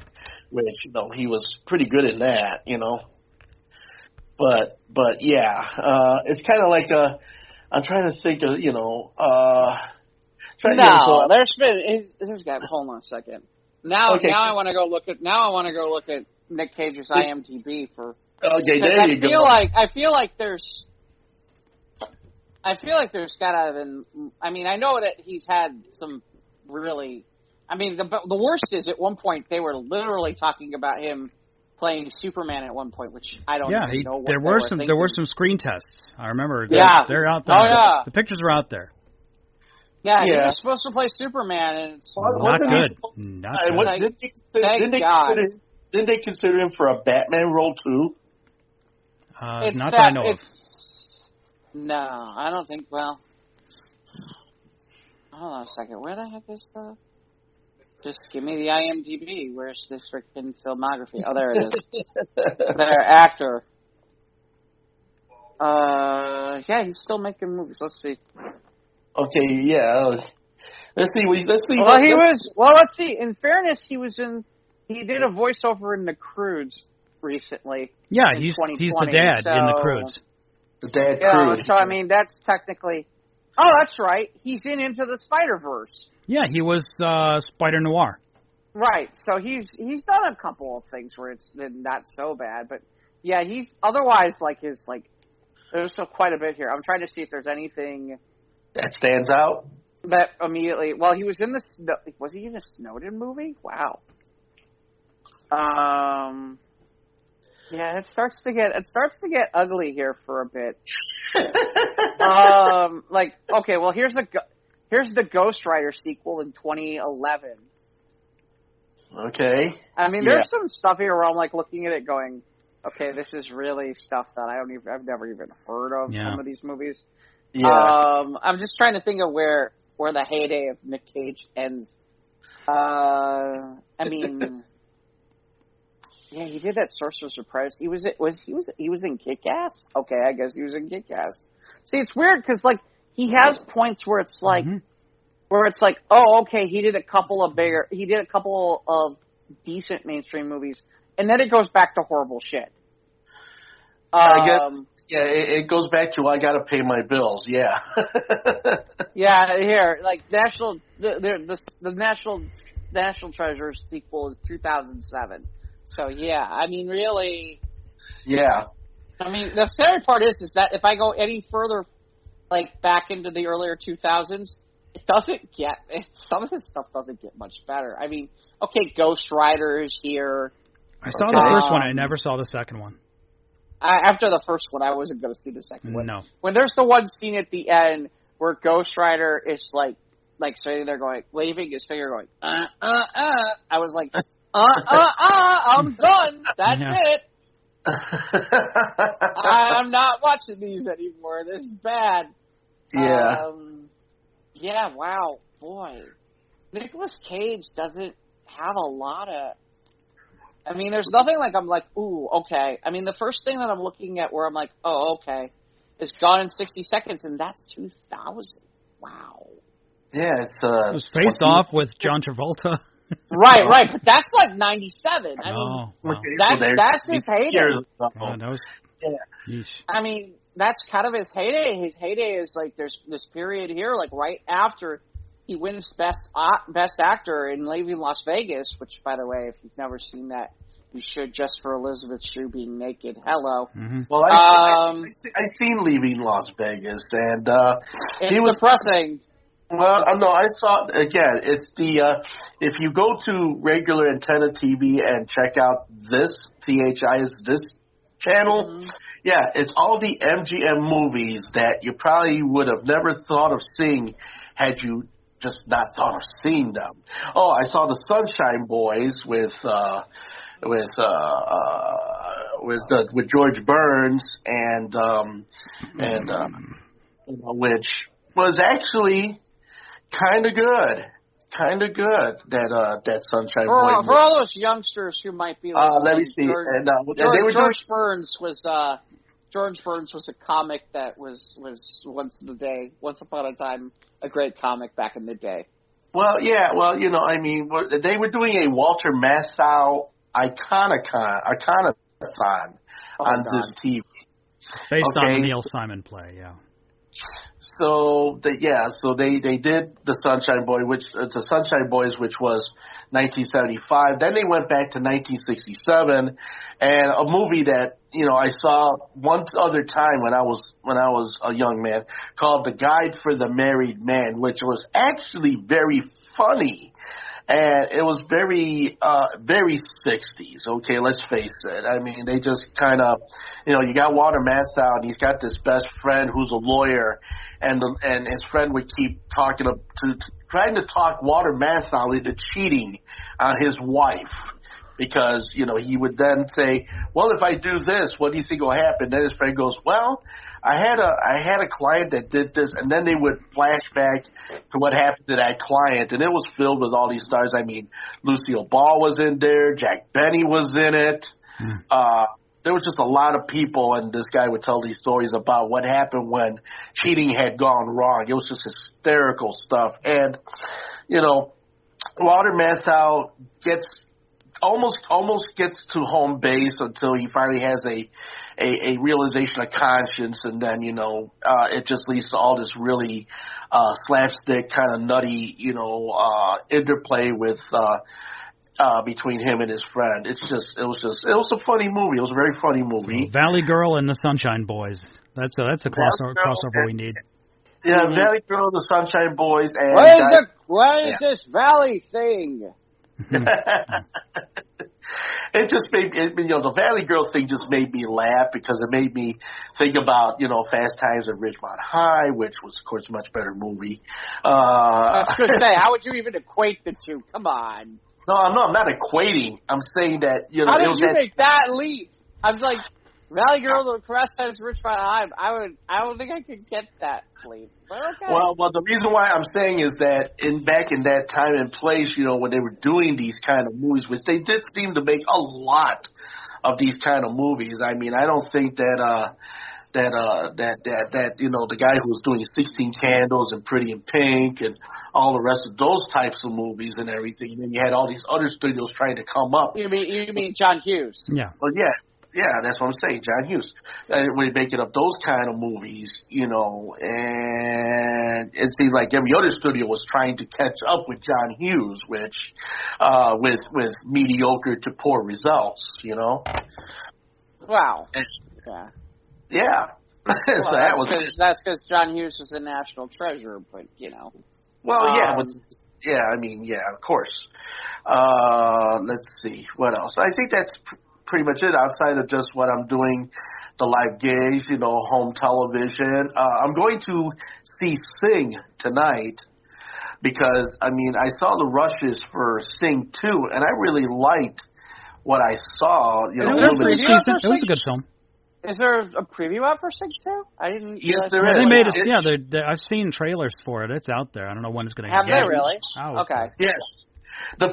which, he was pretty good in that, But yeah, it's kind of like I'm trying to think of, hold on a second. Now I want to go look at Nick Cage's IMDb for. Okay, there you go. I feel like there's gotta been. I mean, I know that he's had some really. I mean, the worst is at one point they were literally talking about him playing Superman at one point, which I don't even know what there were some screen tests. I remember. They're out there. Oh yeah, the pictures are out there. Yeah, he was supposed to play Superman, and it's not good. Not good. Didn't they consider him for a Batman role too? Not that I know of. No, I don't think. Well, hold on a second. Where the heck is the? Just give me the IMDb. Where's the freaking filmography? Oh, there it is. Their actor. Yeah, he's still making movies. Let's see. Okay, yeah. Let's see. Well, let's see. In fairness, he did a voiceover in The Croods recently. Yeah, he's the dad in The Croods. The dad Croods. So I mean, that's technically. Oh, that's right. He's in Into the Spider-Verse. Yeah, he was Spider Noir. Right. So he's done a couple of things where it's been not so bad, but yeah, he's otherwise there's still quite a bit here. I'm trying to see if there's anything that stands out. That immediately. Well, he was in was he in a Snowden movie? Wow. Yeah, it starts to get ugly here for a bit. Okay, well here's the Ghost Rider sequel in 2011. Okay. I mean, there's some stuff here where I'm looking at it going, okay, this is really stuff that I've never even heard of. Some of these movies. Yeah. I'm just trying to think of where the heyday of Nick Cage ends. I mean. Yeah, he did that Sorcerer's Apprentice. He was in Kick-Ass? Okay, I guess he was in Kick-Ass. See, it's weird because he has points where it's oh, okay, he did a couple of decent mainstream movies, and then it goes back to horrible shit. I guess it goes back to I got to pay my bills. Yeah. Yeah, here the National Treasure sequel is 2007. So, yeah, I mean, really... Yeah. I mean, the scary part is that if I go any further, back into the earlier 2000s, it doesn't get... Some of this stuff doesn't get much better. I mean, okay, Ghost Rider is here. I saw the first one. I never saw the second one. After the first one, I wasn't going to see the second one. No. When there's the one scene at the end where Ghost Rider is, sitting there going, waving his finger going, I was like... I'm done. That's it. I'm not watching these anymore. This is bad. Yeah. Yeah, wow. Boy. Nicolas Cage doesn't have a lot of... I mean, there's nothing ooh, okay. I mean, the first thing that I'm looking at where I'm like, oh, okay, is Gone in 60 Seconds, and that's 2000. Wow. Yeah, it's... It was Faced Off with John Travolta. Right, but that's 97. I mean, wow. that's his heyday. I mean, that's kind of his heyday. His heyday is there's this period here, right after he wins Best Actor in Leaving Las Vegas, which, by the way, if you've never seen that, You should, just for Elizabeth Shue being naked. Hello. Mm-hmm. Well, I seen Leaving Las Vegas, and it's depressing. Well, no, I saw again. It's the if you go to regular antenna TV and check out this THI's this channel, yeah, it's all the MGM movies that you probably would have never thought of seeing had you just not thought of seeing them. Oh, I saw the Sunshine Boys with George Burns and which was actually kind of good. That Sunshine Boy. For all those youngsters who might be listening, let me see. George Burns was a comic that was once upon a time a great comic back in the day. Well, yeah. Well, I mean, they were doing a Walter Matthau iconathon on this TV. Based on the Neil Simon play, yeah. So they did the Sunshine Boys, which was 1975. Then they went back to 1967, and a movie that I saw one other time when I was a young man, called The Guide for the Married Man, which was actually very funny. And it was very 60s. Okay, let's face it. I mean, they just kind of, you got Walter Matthau, and he's got this best friend who's a lawyer, and his friend would keep trying to talk Walter Matthau into cheating on his wife. Because, he would then say, well, if I do this, what do you think will happen? Then his friend goes, well, I had a client that did this, and then they would flash back to what happened to that client, and it was filled with all these stars. I mean, Lucille Ball was in there, Jack Benny was in it. There was just a lot of people, and this guy would tell these stories about what happened when cheating had gone wrong. It was just hysterical stuff. And, Walter Matthau almost gets to home base until he finally has a realization of conscience, and then it just leads to all this really slapstick kind of nutty interplay with between him and his friend. It was a funny movie. It was a very funny movie. So, Valley Girl and the Sunshine Boys. That's a crossover we need. Yeah, Valley Girl and the Sunshine Boys. And what is this Valley thing? It just made the Valley Girl thing just made me laugh because it made me think about Fast Times at Ridgemont High, which was of course a much better movie. I was going to say, how would you even equate the two? Come on. No, I'm not equating. I'm saying that how did you make that leap? I'm like, Valley Girl to Fast Times at Ridgemont High. I don't think I could get that leap. Okay. Well, the reason why I'm saying is that back in that time and place, when they were doing these kind of movies, which they did seem to make a lot of these kind of movies. I mean, I don't think that the guy who was doing 16 Candles and Pretty in Pink and all the rest of those types of movies and everything. And then you had all these other studios trying to come up. You mean John Hughes? Yeah. Well, yeah. Yeah, that's what I'm saying, John Hughes. We're making up those kind of movies, and it seems like every other studio was trying to catch up with John Hughes, which, with mediocre to poor results, Wow. Yeah. Well, So that's because John Hughes was a national treasure, but Well, yeah, of course. Let's see, what else? I think that's pretty much it outside of just what I'm doing, the live gigs, home television. I'm going to see Sing tonight because, I saw the rushes for Sing 2, and I really liked what I saw. It was a good film. Is there a preview out for Sing 2? I didn't. Yes, there is. They made it. I've seen trailers for it. It's out there. I don't know when it's going to happen. Have they really? Oh, okay. Yes. The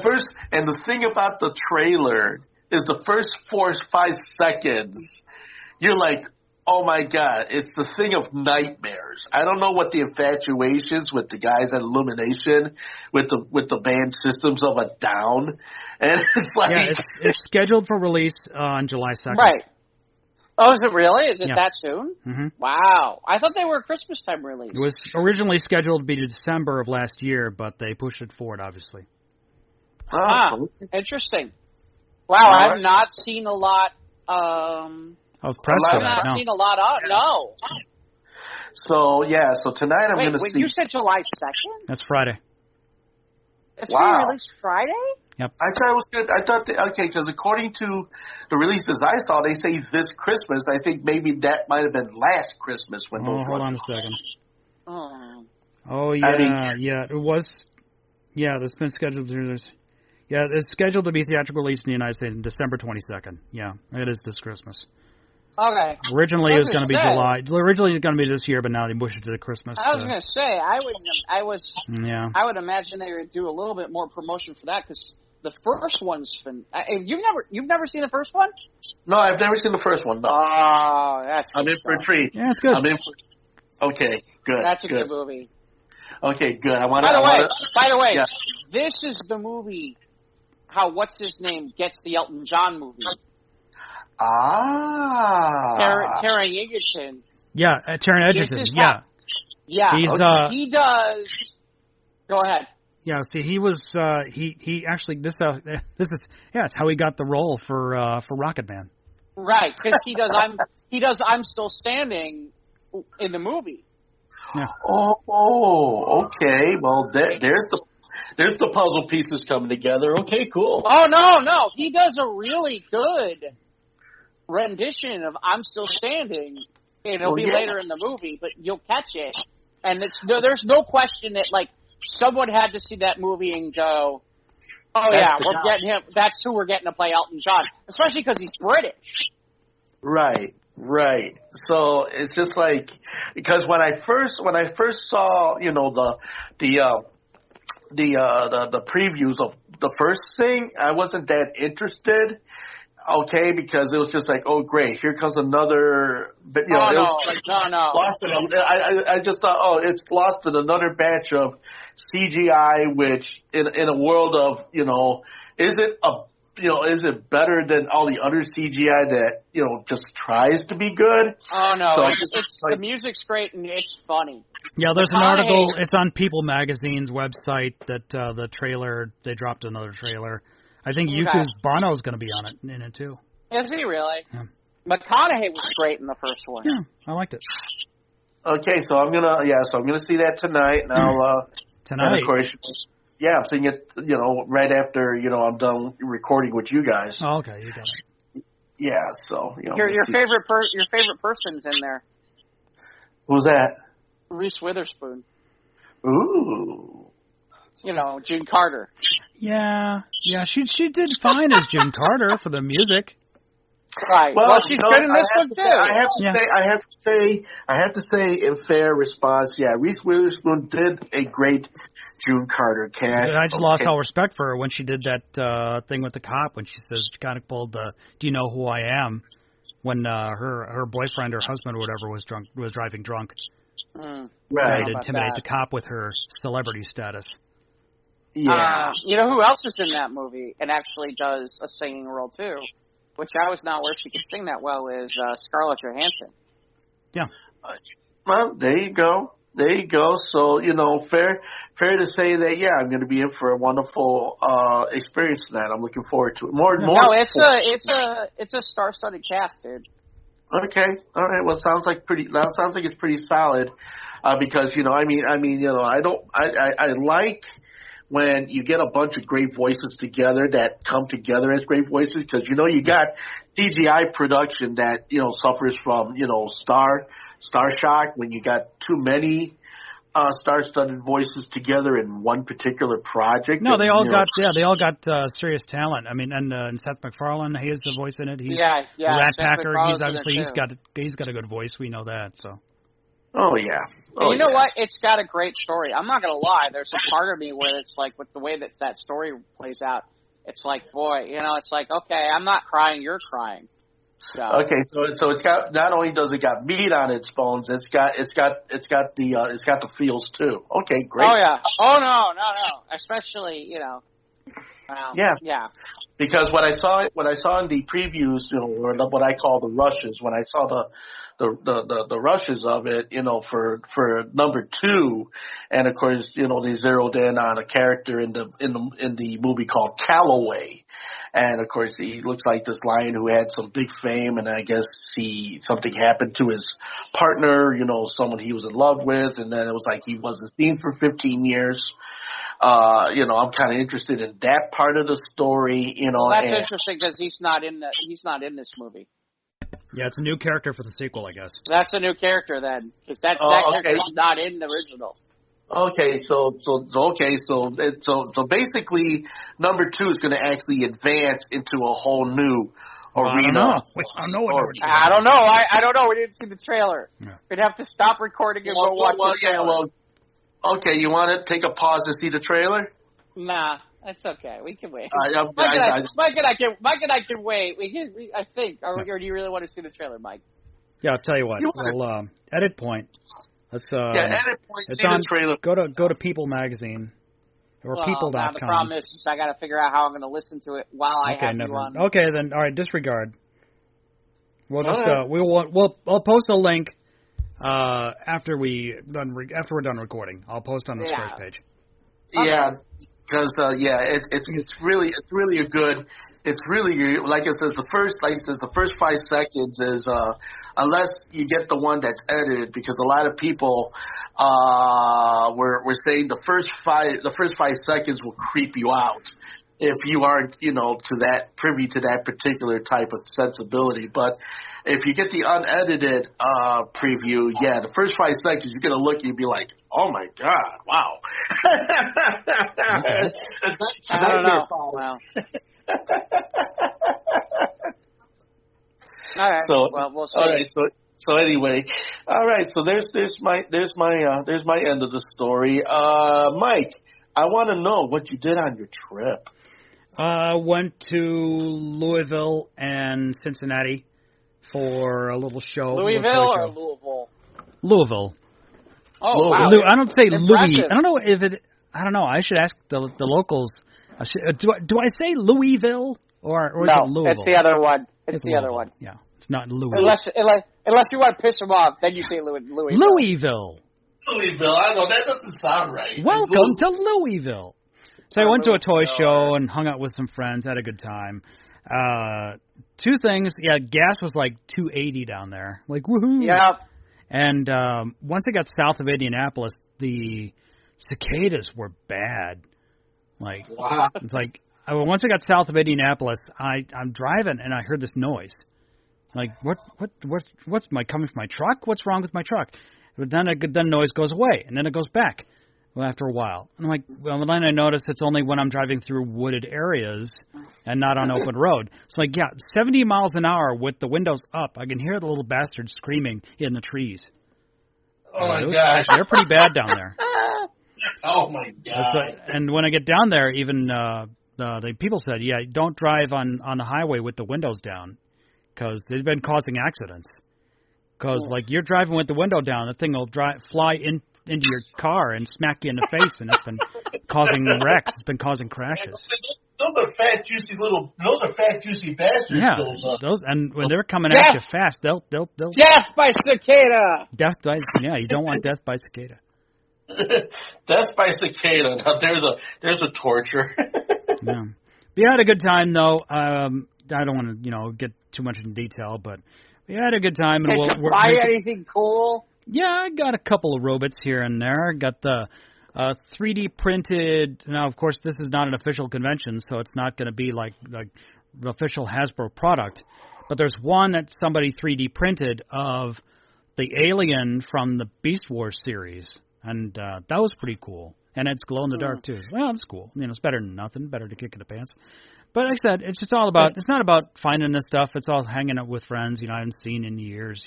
thing about the trailer is the first 4 or 5 seconds, you're like, oh my God, it's the thing of nightmares. I don't know what the infatuation is with the guys at Illumination, with the band Systems of a Down. And it's like. Yeah, it's scheduled for release on July 2nd. Right. Oh, is it really? Is it that soon? Mm-hmm. Wow. I thought they were a Christmas time release. It was originally scheduled to be December of last year, but they pushed it forward, obviously. Interesting. Wow, I have not seen a lot. I was pressed for that. I've not seen a lot of. No. So tonight I'm going to see. You said July 2nd? That's Friday. It's being released Friday? Yep. I thought it was good. Because according to the releases I saw, they say this Christmas. I think maybe that might have been last Christmas when those. Hold on a second. Oh yeah, it was. Yeah, it's been scheduled. Yeah, it's scheduled to be theatrical release in the United States on December 22nd. Yeah, it is this Christmas. Okay. Originally it was going to be July. Originally it was going to be this year, but now they pushed it to Christmas. I was going to say I would imagine they would do a little bit more promotion for that because the first one's been. You've never seen the first one? No, I've never seen the first one. No. Oh, that's. I'm in for a treat. Yeah, it's good. Okay, good. That's a good movie. Okay, good. By the way, this is the movie. How what's his name gets the Elton John movie. Taron Egerton. Yeah, Taron Egerton. Yeah. He does. Go ahead. Yeah, see, he was he actually this is it's how he got the role for Rocket Man. Right, because he does I'm Still Standing in the movie. Yeah. Oh, okay. Well, there's the puzzle pieces coming together. Okay, cool. Oh no, he does a really good rendition of "I'm Still Standing." It'll be later in the movie, but you'll catch it. And there's no question that like someone had to see that movie and go, "Oh yeah, we're getting him. That's who we're getting to play Elton John," especially because he's British. Right. So it's just like because when I first saw the previews of the first thing, I wasn't that interested. Okay, because it was just like, oh great, here comes another. No. I just thought, it's lost in another batch of CGI, which in a world of is it better than all the other CGI that just tries to be good? Oh no, so the music's great and it's funny. Yeah, there's an article. It's on People Magazine's website that the trailer they dropped another trailer. I think YouTube's Bono's going to be on it in it too. Is he really? Yeah. McConaughey was great in the first one. Yeah, I liked it. Okay, so I'm gonna see that tonight. Now tonight, and of course, I'm seeing it. Right after I'm done recording with you guys. Oh, okay, you got it. Yeah, so your favorite person's in there. Who's that? Reese Witherspoon. Ooh. June Carter. Yeah, she did fine as June Carter for the music. Right. Well, she's good in this one too. I have to say, in fair response, Reese Witherspoon did a great June Carter cast. I just lost all respect for her when she did that thing with the cop when she says she kind of pulled the "Do you know who I am?" when her boyfriend or husband or whatever was driving drunk. Right. To intimidate the cop with her celebrity status. Yeah. You know who else is in that movie and actually does a singing role too, which I was not aware she could sing that well, is Scarlett Johansson. Yeah. Well, there you go. So, fair to say that, I'm going to be in for a wonderful experience tonight. I'm looking forward to it. More. No, it's a star-studded cast, dude. Okay. All right. Well, sounds like it's pretty solid, because, I like when you get a bunch of great voices together that come together as great voices, because, you got CGI production that, suffers from, star shock when you got too many star-studded voices together in one particular project. No, they all got serious talent. I mean, and Seth MacFarlane, he has a voice in it. He's Rat Packer. He's got a good voice. We know that. So. Oh yeah. You know what? It's got a great story. I'm not gonna lie. There's a part of me where it's like, with the way that story plays out, it's like, boy, it's like, okay, I'm not crying, you're crying. So. Okay, so it's got, not only does it got meat on its bones, it's got the feels too. Okay, great. Oh yeah. Oh no. Especially, Yeah. Because what I saw in the previews, or what I call the rushes, when I saw the rushes of it, for number 2, and of course, they zeroed in on a character in the movie called Calloway. And of course, he looks like this lion who had some big fame, and I guess something happened to his partner, someone he was in love with, and then it was like he wasn't seen for 15 years. I'm kind of interested in that part of the story, Well, that's interesting because he's not in this movie. Yeah, it's a new character for the sequel, I guess. That's a new character then, because that character's not in the original. Okay, so basically, number 2 is going to actually advance into a whole new arena. I don't know. I don't know. I don't know. We didn't see the trailer. Yeah. We'd have to stop recording and go watch the trailer. Okay, you want to take a pause to see the trailer? Nah, that's okay. We can wait. Mike and I can wait. I think. Or do you really want to see the trailer, Mike? Yeah, I'll tell you what. Well, Edit Point. Let's. Edit Point. See the trailer. Go to People Magazine or People.com. Now the problem is I got to figure out how I'm going to listen to it while I have you on. Okay, then. All right, disregard. We'll just we'll post a link. After we're done recording, I'll post on the Square page. Yeah, because it's really a good. It's really, like it says, the first 5 seconds is unless you get the one that's edited, because a lot of people were saying the first 5 seconds will creep you out if you aren't privy to that particular type of sensibility. But if you get the unedited preview, the first 5 seconds you're gonna look and you'll be like, "Oh my god, wow!" Okay. I don't know. Wow. All right. So, well, we'll see. All right. So anyway, all right. So there's my end of the story. Mike, I want to know what you did on your trip. Went to Louisville and Cincinnati for a little show. Louisville or Louisville? Louisville. Oh, wow. I don't say Impressive. Louis. I don't know if it. I don't know. I should ask the locals. Do I say Louisville or is no, it Louisville? It's the other one. It's the other one. Yeah, it's not Louisville. Unless you want to piss them off, then you say Louisville. Louisville. I know that doesn't sound right. Welcome to Louisville. So I went to a toy show and hung out with some friends. Had a good time. 2 things. Yeah, gas was like $2.80 down there. Like woohoo. Yeah. And once I got south of Indianapolis, the cicadas were bad. Like wow. It's like once I got south of Indianapolis, I'm driving and I heard this noise. Like what's coming from my truck? What's wrong with my truck? But then the noise goes away and then it goes back. Well, after a while, and I'm like, well, then I notice it's only when I'm driving through wooded areas and not on open road. So like, 70 miles an hour with the windows up, I can hear the little bastards screaming in the trees. Oh my gosh, they're pretty bad down there. Oh my god! And when I get down there, even the people said, don't drive on the highway with the windows down, because they've been causing accidents. Because like you're driving with the window down, the thing will fly into your car and smack you in the face, and it's been causing wrecks. It's been causing crashes. Those are fat, juicy bastards. Yeah, those, and when they're coming at you fast, they'll death by cicada. You don't want death by cicada. Death by cicada. Now there's a torture. Yeah. We had a good time though. I don't want to get too much in detail, but we had a good time. And Did you buy anything cool? Yeah, I got a couple of robots here and there. Got the 3D printed. Now, of course, this is not an official convention, so it's not going to be like the official Hasbro product. But there's one that somebody 3D printed of the alien from the Beast Wars series, and that was pretty cool. And it's glow in the dark too. Well, it's cool. It's better than nothing. Better to kick in the pants. But like I said, it's just all about. It's not about finding this stuff. It's all hanging out with friends. I haven't seen in years.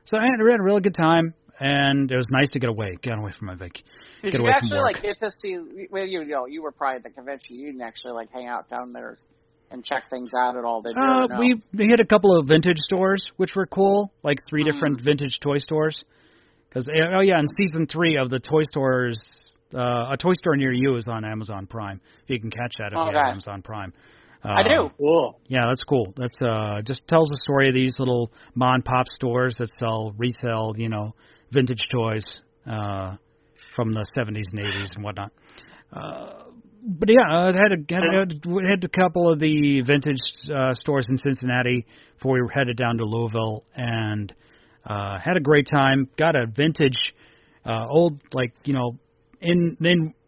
So I had a really good time, and it was nice to get away from my vac. Did you actually get to see? Well, you were probably at the convention. You didn't actually hang out down there and check things out at all, did you? No? We hit a couple of vintage stores, which were cool, like 3 different vintage toy stores. Because in season 3 of the toy stores, a toy store near you is on Amazon Prime. You can catch that if you have Amazon Prime. I do. Cool. Yeah, that's cool. That's just tells the story of these little mom and pop stores that resell, vintage toys from the 70s and 80s and whatnot. But yeah, I had a couple of the vintage stores in Cincinnati before we headed down to Louisville, and had a great time. Got a vintage, old, like, you know, in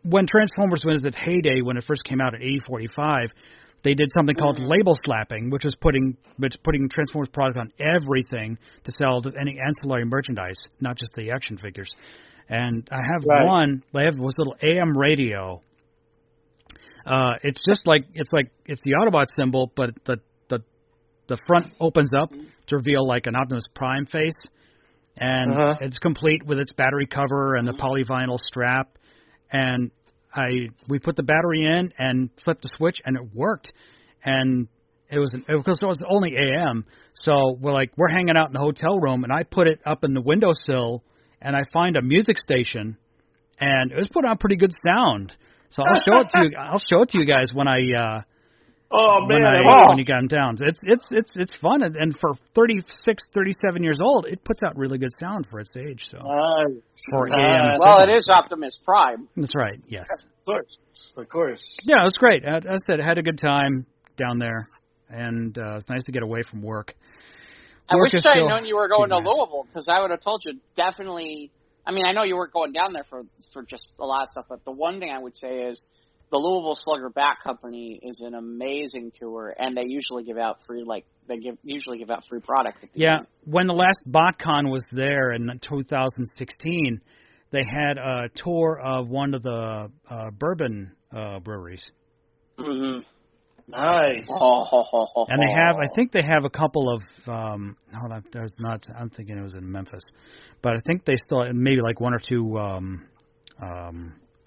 when Transformers was its heyday, when it first came out at 8045, they did something called label slapping, which was putting Transformers product on everything to sell any ancillary merchandise, not just the action figures. And I have one. I have this little AM radio. It's just like it's the Autobot symbol, but the front opens up to reveal like an Optimus Prime face, and it's complete with its battery cover and the polyvinyl strap. And we put the battery in and flipped the switch, and it worked. And because it was only AM, so we're hanging out in the hotel room, and I put it up in the windowsill, and I find a music station, and it was putting out pretty good sound. So I'll show it to you. I'll show it to you guys when when you get them down. It's fun, and for 36, 37 years old, it puts out really good sound for its age. So for AM, well, it is Optimus Prime. That's right. Yes, of course. Yeah, it was great. As I said, I had a good time down there, and it's nice to get away from work. I wish I had known you were going to Louisville, because I would have told you definitely. I mean, I know you weren't going down there for just a lot of stuff, but the one thing I would say is the Louisville Slugger Bat Company is an amazing tour, and they usually give out free product. Yeah, when the last BotCon was there in 2016, they had a tour of one of the bourbon breweries. Mm-hmm. Nice. And I think they have a couple of, I'm thinking it was in Memphis, but I think they still, maybe like one or two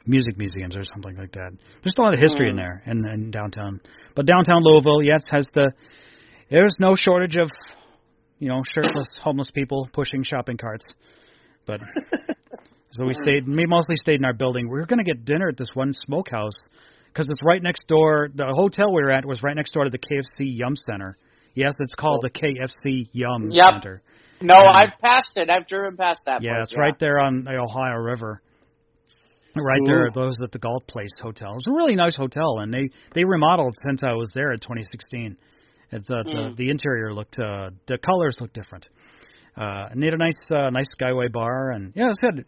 music museums or something like that. There's a lot of history in there, in downtown. But downtown Louisville, yes, there's no shortage of, you know, shirtless, homeless people pushing shopping carts. But, so we mostly stayed in our building. We were going to get dinner at this one smokehouse, because it's right next door. The hotel we were at was right next door to the KFC Yum Center. Yes, it's called the KFC Yum Center. No, I've passed it. I've driven past that place. It's right there on the Ohio River. Right there, those at the Golf Place Hotel. It's a really nice hotel, and they remodeled since I was there in 2016. It's the interior looked, the colors looked different. And they had a nice Skyway bar, and yeah, it was good.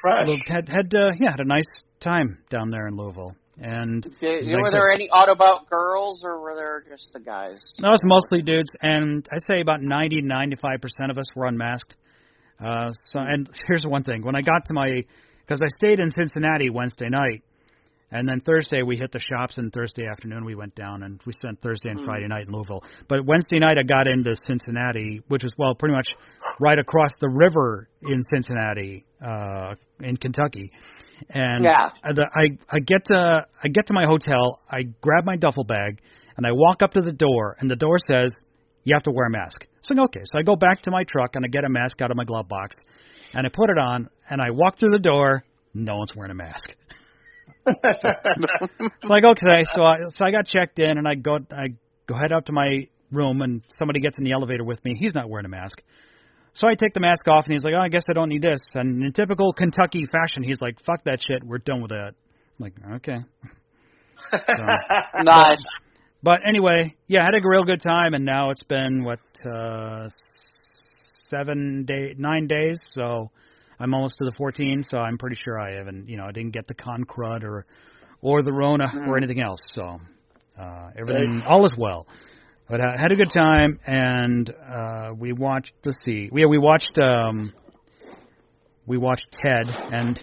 Fresh. Had a nice time down there in Louisville. And were there any Autobot girls, or were there just the guys? No, it was mostly dudes, and I say about 90-95% of us were unmasked. And here's one thing: when I got to because I stayed in Cincinnati Wednesday night, and then Thursday we hit the shops, and Thursday afternoon we went down, and we spent Thursday and Friday night in Louisville. But Wednesday night I got into Cincinnati, which is pretty much right across the river in Cincinnati, in Kentucky. And I get to my hotel, I grab my duffel bag, and I walk up to the door, and the door says, "You have to wear a mask." So okay, so I go back to my truck and I get a mask out of my glove box, and I put it on, and I walk through the door. No one's wearing a mask. So I go today. So I got checked in, and I go head up to my room, and somebody gets in the elevator with me. He's not wearing a mask. So I take the mask off, and he's like, "Oh, I guess I don't need this." And in typical Kentucky fashion, he's like, "Fuck that shit. We're done with that." I'm like, okay. So, nice. But anyway, yeah, I had a real good time, and now it's been 9 days, so I'm almost to the 14. So I'm pretty sure I haven't, I didn't get the con crud or the Rona or anything else. So everything, all is well. But I had a good time, and we watched. Let's see, we watched Ted, and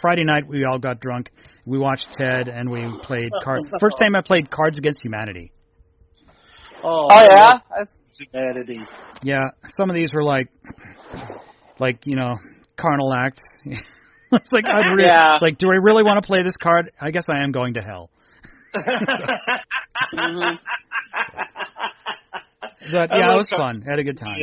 Friday night we all got drunk. We watched Ted, and we played cards. First time I played Cards Against Humanity. Oh yeah, that's humanity. Yeah, some of these were like carnal acts. It's like, it's like, do I really want to play this card? I guess I am going to hell. But yeah, it was fun. I had a good time.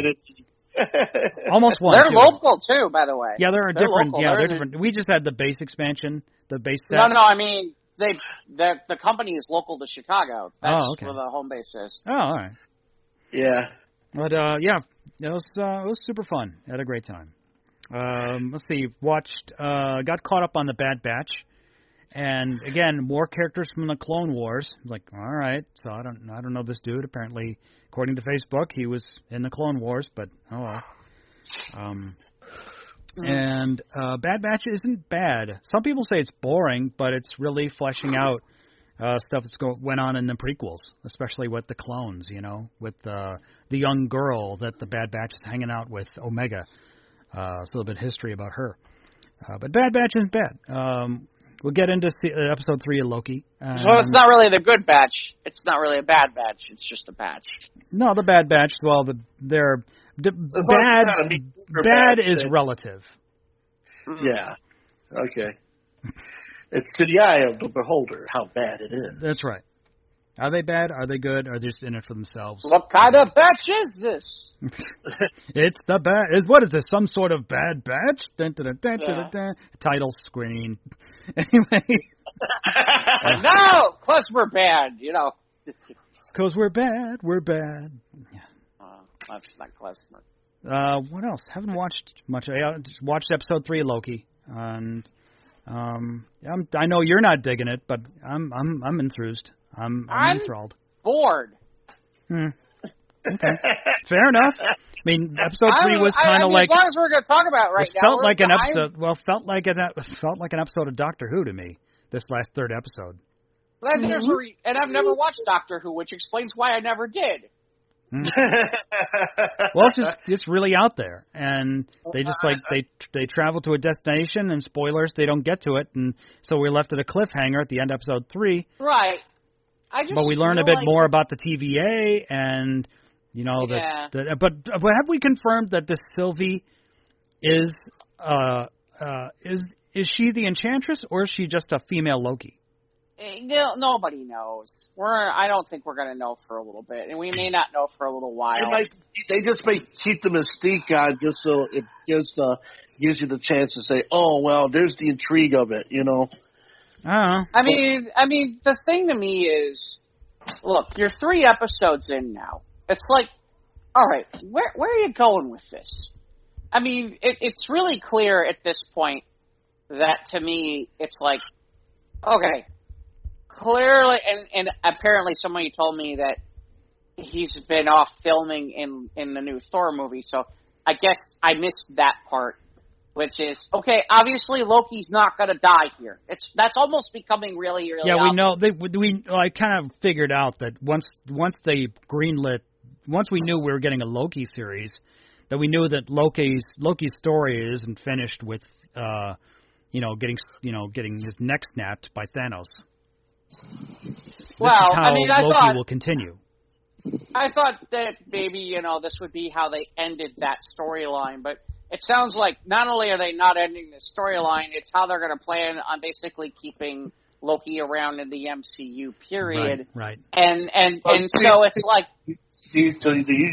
Almost won. They're local too, by the way. Yeah, they're different. Local. They're different. We just had the base expansion, the base set. No. I mean, the company is local to Chicago. That's where the home base is. Oh, all right. Yeah. But yeah, it was super fun. I had a great time. Let's see. Got caught up on the Bad Batch. And again, more characters from the Clone Wars. Like, all right, so I don't know this dude. Apparently, according to Facebook, he was in the Clone Wars, but oh well. And Bad Batch isn't bad. Some people say it's boring, but it's really fleshing out stuff that's went on in the prequels, especially with the clones, with the young girl that the Bad Batch is hanging out with, Omega. So a little bit of history about her. But Bad Batch isn't bad. We'll get into episode 3 of Loki. Well, it's not really the good batch. It's not really a bad batch. It's just a batch. No, the Bad Batch, well, bad is relative. Yeah. Okay. It's to the eye of the beholder how bad it is. That's right. Are they bad? Are they good? Are they just in it for themselves? What kind of batch is this? It's the bad. What is this? Some sort of bad batch? Dun, dun, dun, dun, dun, dun. Title screen. Anyway. No, because we're bad, Because we're bad. We're bad. That's not klezmer. What else? Haven't watched much. I watched episode 3 of Loki, and I know you're not digging it, but I'm enthused. I'm enthralled. Bored. Okay, fair enough. I mean, episode 3 was kind of like. As long as we're going to talk about it right now. Felt like an episode. Well, felt like an episode of Doctor Who to me. This last third episode. Well, and I've never watched Doctor Who, which explains why I never did. Well, it's really out there, and they just they travel to a destination, and spoilers, they don't get to it, and so we're left at a cliffhanger at the end of episode 3. Right. But we learn a bit more about the TVA, and but have we confirmed that this Sylvie is she the Enchantress, or is she just a female Loki? Nobody knows. I don't think we're going to know for a little bit, and we may not know for a little while. They just may keep the mystique on just so it gives you the chance to say, "Oh, well, there's the intrigue of it," I mean, the thing to me is, look, you're 3 episodes in now. It's like, all right, where are you going with this? I mean, it's really clear at this point that to me, it's like, okay. Clearly, and apparently somebody told me that he's been off filming in the new Thor movie, so I guess I missed that part, which is, okay, obviously Loki's not going to die here. That's almost becoming really, really obvious. We know. I kind of figured out that once they greenlit, once we knew we were getting a Loki series, that we knew that Loki's story isn't finished with, getting his neck snapped by Thanos. Well, Loki thought will continue. I thought that maybe, this would be how they ended that storyline, but it sounds like not only are they not ending the storyline, it's how they're going to plan on basically keeping Loki around in the MCU, period. Right. And so it's like... Do you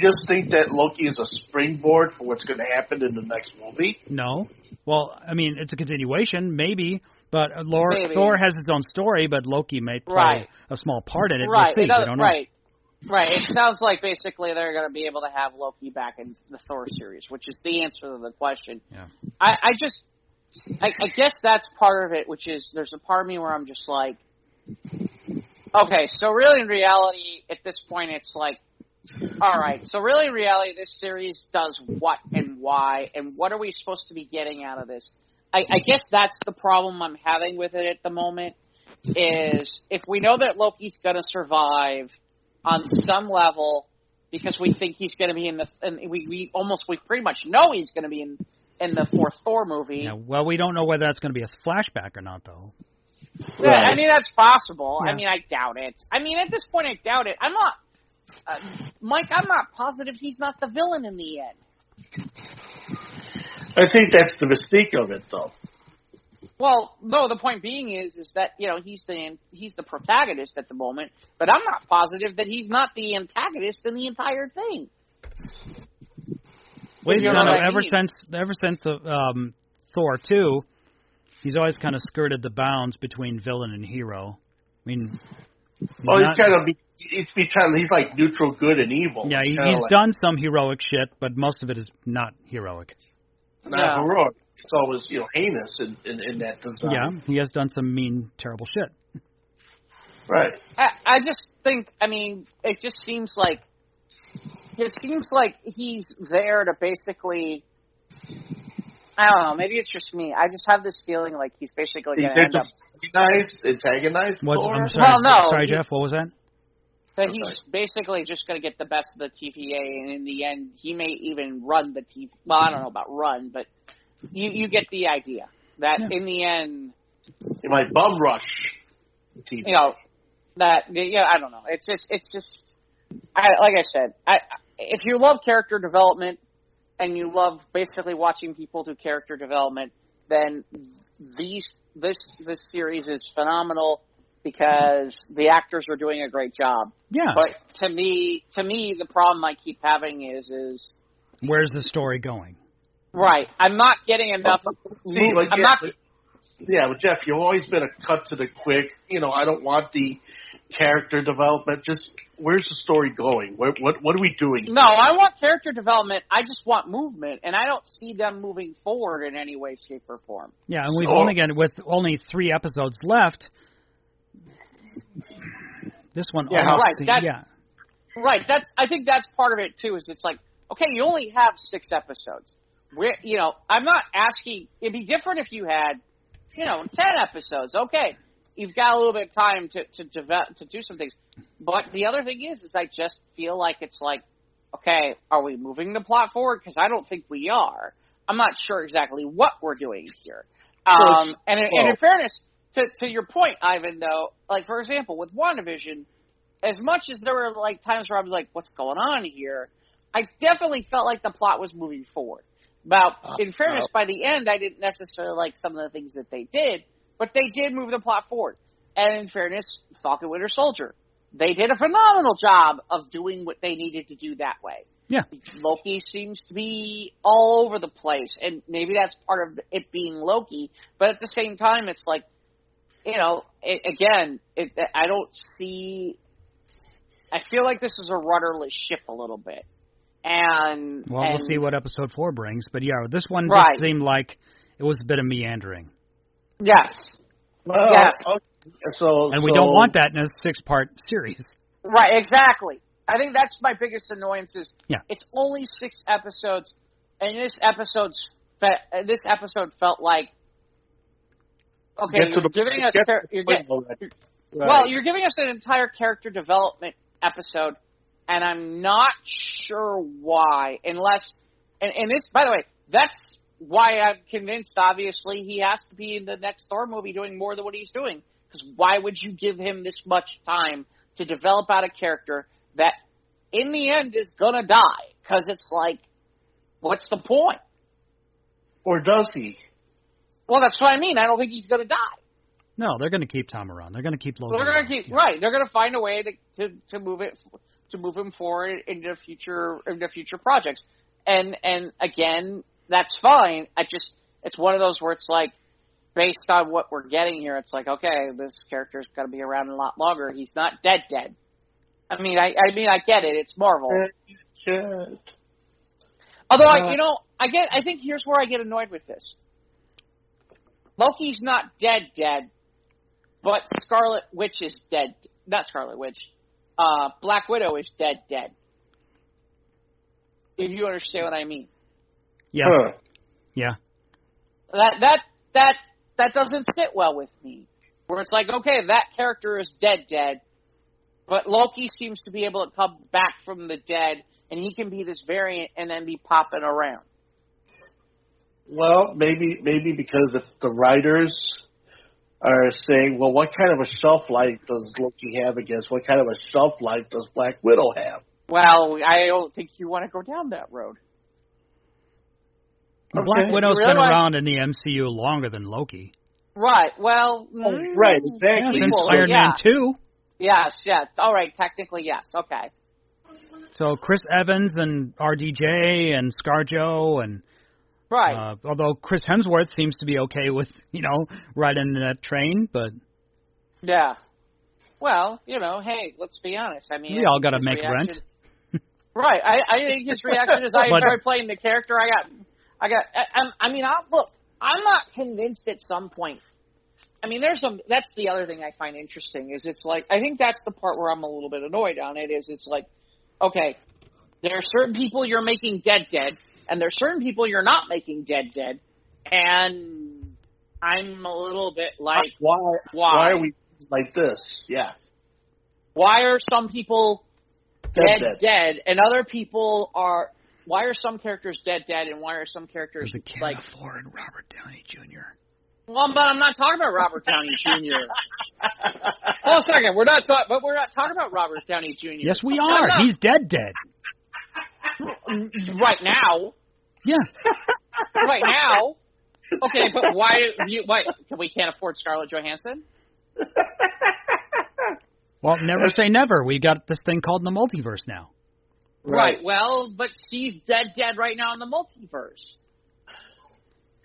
just think that Loki is a springboard for what's going to happen in the next movie? No. Well, I mean, it's a continuation, maybe... But Thor has his own story, but Loki may play a small part in it. Right. We'll see. We don't know. Right. It sounds like basically they're going to be able to have Loki back in the Thor series, which is the answer to the question. Yeah. I guess that's part of it, which is there's a part of me where I'm just like, okay, so really in reality, at this point, it's like, all right, so really in reality, this series does what and why, and what are we supposed to be getting out of this? I guess that's the problem I'm having with it at the moment, is if we know that Loki's going to survive on some level because we think he's going to be we pretty much know he's going to be in the 4th Thor movie. Yeah, well, we don't know whether that's going to be a flashback or not, though. Yeah, I mean, that's possible. Yeah. I mean, I doubt it. I mean, at this point, I doubt it. I'm not, Mike, I'm not positive he's not the villain in the end. I think that's the mystique of it, though. Well, no, the point being is that, he's the protagonist at the moment, but I'm not positive that he's not the antagonist in the entire thing. Wait, ever since Thor 2, he's always kind of skirted the bounds between villain and hero. I mean, he's like neutral good and evil. Yeah, he's done some heroic shit, but most of it is not heroic. Not heroic. it's always heinous in that design. Yeah, he has done some mean, terrible shit. Right. I just think, it just seems like he's there to basically, I don't know, maybe it's just me. I just have this feeling like he's basically going to end up antagonize Thor? I'm sorry, well, no. Sorry, Jeff, what was that? That he's basically just going to get the best of the TVA, and in the end, he may even run the TVA. Well, I don't know about run, but you get the idea. That in the end... He might bum rush the TV. I don't know. It's just like I said, if you love character development and you love basically watching people do character development, then this series is phenomenal because the actors are doing a great job. Yeah. But to me, the problem I keep having is where's the story going? Right. I'm not getting enough. But Jeff, you've always been a cut to the quick. I don't want the character development. Just where's the story going? What are we doing? No, I want character development. I just want movement, and I don't see them moving forward in any way, shape, or form. Yeah, and with only 3 episodes left. This one, right. I think that's part of it too. Is it's like, okay, you only have 6 episodes. I'm not asking. It'd be different if you had, 10 episodes. Okay, you've got a little bit of time to do some things. But the other thing is I just feel like it's like, okay, are we moving the plot forward? Because I don't think we are. I'm not sure exactly what we're doing here. And in fairness, to your point, Ivan, though, like, for example, with WandaVision, as much as there were, like, times where I was like, what's going on here, I definitely felt like the plot was moving forward. In fairness, by the end, I didn't necessarily like some of the things that they did, but they did move the plot forward. And in fairness, Falcon Winter Soldier, they did a phenomenal job of doing what they needed to do that way. Yeah. Loki seems to be all over the place, and maybe that's part of it being Loki, but at the same time, it's like, I don't see. I feel like this is a rudderless ship a little bit, we'll see what episode 4 brings. But yeah, this one just seemed like it was a bit of meandering. Yes. Well, yes. Okay, we don't want that in a 6-part series. Right. Exactly. I think that's my biggest annoyance. It's only 6 episodes, and this episode felt like. Okay, you're giving us an entire character development episode, and I'm not sure why, unless, and this, by the way, that's why I'm convinced, obviously, he has to be in the next Thor movie doing more than what he's doing, because why would you give him this much time to develop out a character that, in the end, is gonna die? Because it's like, what's the point? Or does he? Well, that's what I mean. I don't think he's going to die. No, they're going to keep Tom around. They're going to keep Loki. They're going to keep right. They're going to find a way to move him forward into future projects. And again, that's fine. It's one of those where it's like, based on what we're getting here, it's like, okay, this character's going to be around a lot longer. He's not dead. I mean, I get it. It's Marvel. Although I think here's where I get annoyed with this. Loki's not dead, but Scarlet Witch is dead. Not Scarlet Witch. Black Widow is dead. If you understand what I mean. Yeah. Yeah. That doesn't sit well with me. Where it's like, okay, that character is dead, but Loki seems to be able to come back from the dead, and he can be this variant and then be popping around. Well, maybe because if the writers are saying, well, what kind of a shelf life does Loki have against what kind of a shelf life does Black Widow have? Well, I don't think you want to go down that road. Okay. Black Widow's been around in the MCU longer than Loki. Right, well... right, exactly. Since Iron Man 2. Yes. All right, technically, yes. Okay. So Chris Evans and RDJ and ScarJo and... Right. Although Chris Hemsworth seems to be okay with, riding that train, but... Yeah. Well, hey, let's be honest. I mean... We all got to make rent. Right. I think his reaction is I enjoy playing the character. Look, I'm not convinced at some point. I mean, that's the other thing I find interesting is it's like, I think that's the part where I'm a little bit annoyed on it is it's like, okay, there are certain people you're making dead, and there are certain people you're not making dead. And I'm a little bit like, why are we like this? Yeah. Why are some people dead, and other people are? Why are some characters dead, and why are some characters they can't afford Robert Downey Jr. Well, but I'm not talking about Robert Downey Jr. Hold a second, we're not talking about Robert Downey Jr. Yes, we are. He's dead. Right now. Yeah. Right now. Okay, but why we can't afford Scarlett Johansson? Well, never say never. We got this thing called the multiverse now. Right. Well, but she's dead right now in the multiverse.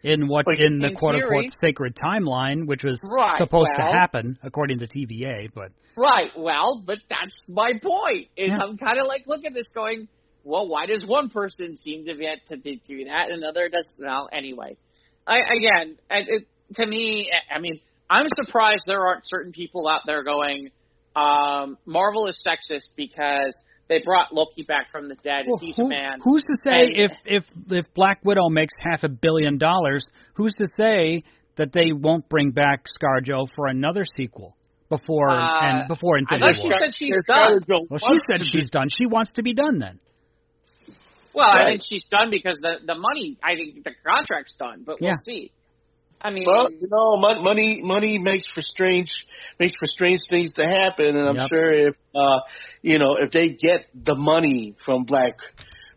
In the quote-unquote sacred timeline, which was supposed to happen, according to TVA, but... Right, well, but that's my point. I'm kind of like looking at this going, well, why does one person seem to get to do that and another does... Well, anyway. To me, I mean, I'm surprised there aren't certain people out there going, Marvel is sexist because they brought Loki back from the dead. Well, he's a man. Who's to say if Black Widow makes $500 million, who's to say that they won't bring back ScarJo for another sequel before Infinity War? She said she's done. Well, she said she's done. She wants to be done then. Well, I think she's done because the money. I think the contract's done, but we'll see. I mean, money makes for strange things to happen, and I'm sure if they get the money from Black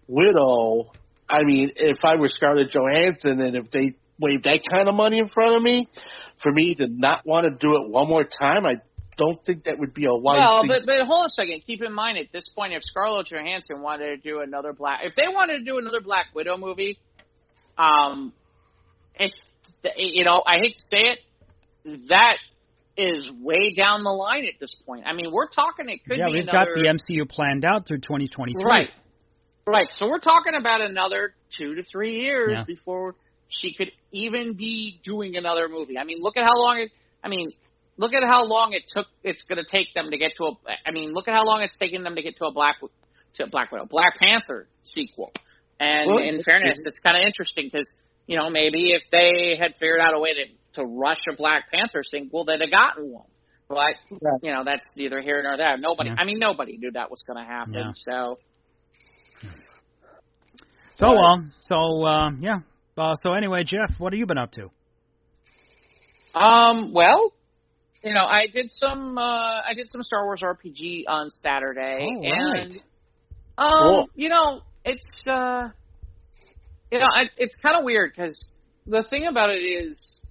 Widow, I mean, if I were Scarlett Johansson and if they waved that kind of money in front of me, for me to not want to do it one more time, I don't think that would be a wise thing. Well, but hold on a second. Keep in mind at this point, if Scarlett Johansson wanted to do another if they wanted to do another Black Widow movie, I hate to say it, that is way down the line at this point. I mean, we're talking it could be we've got the MCU planned out through 2023. Right. So we're talking about another 2 to 3 years before she could even be doing another movie. I mean, look at how long it's going to take them to get to look at how long it's taken them to get to a Black Widow, Black Panther sequel. And in fairness, it's kind of interesting because, maybe if they had figured out a way to rush a Black Panther sequel, they'd have gotten one. But, that's neither here nor there. Nobody knew that was going to happen. Yeah. So anyway, Jeff, what have you been up to? Well, I did some Star Wars RPG on Saturday, and it's kind of weird because the thing about it is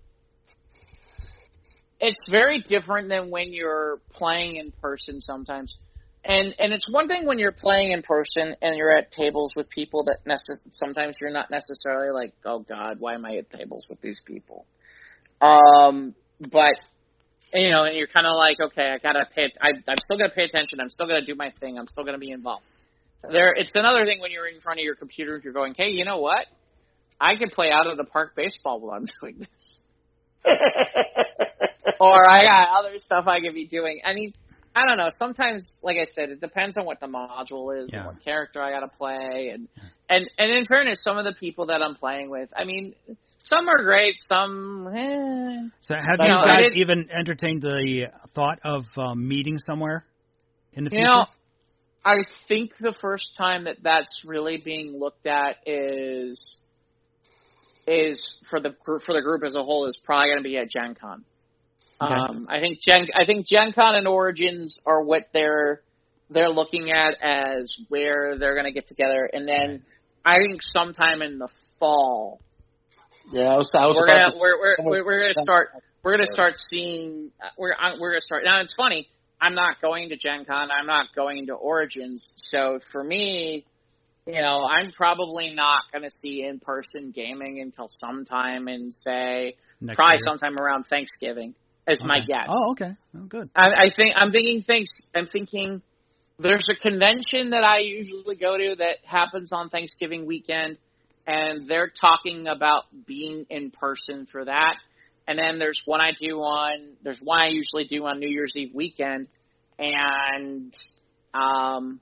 it's very different than when you're playing in person sometimes. And it's one thing when you're playing in person and you're at tables with people that sometimes you're not necessarily like, oh God, why am I at tables with these people? But and you're kind of like, okay, I'm still gonna pay attention. I'm still gonna do my thing. I'm still gonna be involved. It's another thing when you're in front of your computer and you're going, hey, you know what? I could play out of the park baseball while I'm doing this. Or I got other stuff I could be doing. I mean, I don't know. Sometimes, like I said, it depends on what the module is and what character I got to play. And in fairness, some of the people that I'm playing with, I mean, some are great, some. So have you guys even entertained the thought of meeting somewhere in the future? I think the first time that's really being looked at is for the group as a whole is probably going to be at Gen Con. Okay. I think Gen Con and Origins are what they're looking at as where they're going to get together, and then I think sometime in the fall. Yeah, we're going to start seeing. We're going to start now. It's funny. I'm not going to Gen Con. I'm not going to Origins. So for me, I'm probably not going to see in-person gaming until sometime in, say, sometime around Thanksgiving is my guess. Oh, okay. Oh, good. I'm thinking there's a convention that I usually go to that happens on Thanksgiving weekend, and they're talking about being in person for that. And then there's one I usually do on New Year's Eve weekend, and I'm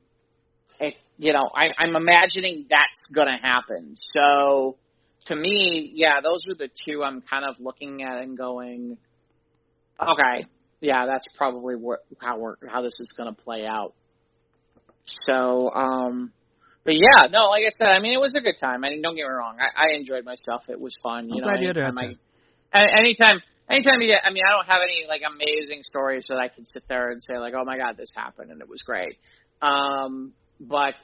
imagining that's going to happen. So to me, yeah, those are the two I'm kind of looking at and going, okay, yeah, that's probably how this is going to play out. So, but yeah, no, like I said, I mean, it was a good time. I mean, don't get me wrong, I enjoyed myself. It was fun. Anytime you get, I mean, I don't have any like amazing stories that I can sit there and say like, oh my God, this happened and it was great. But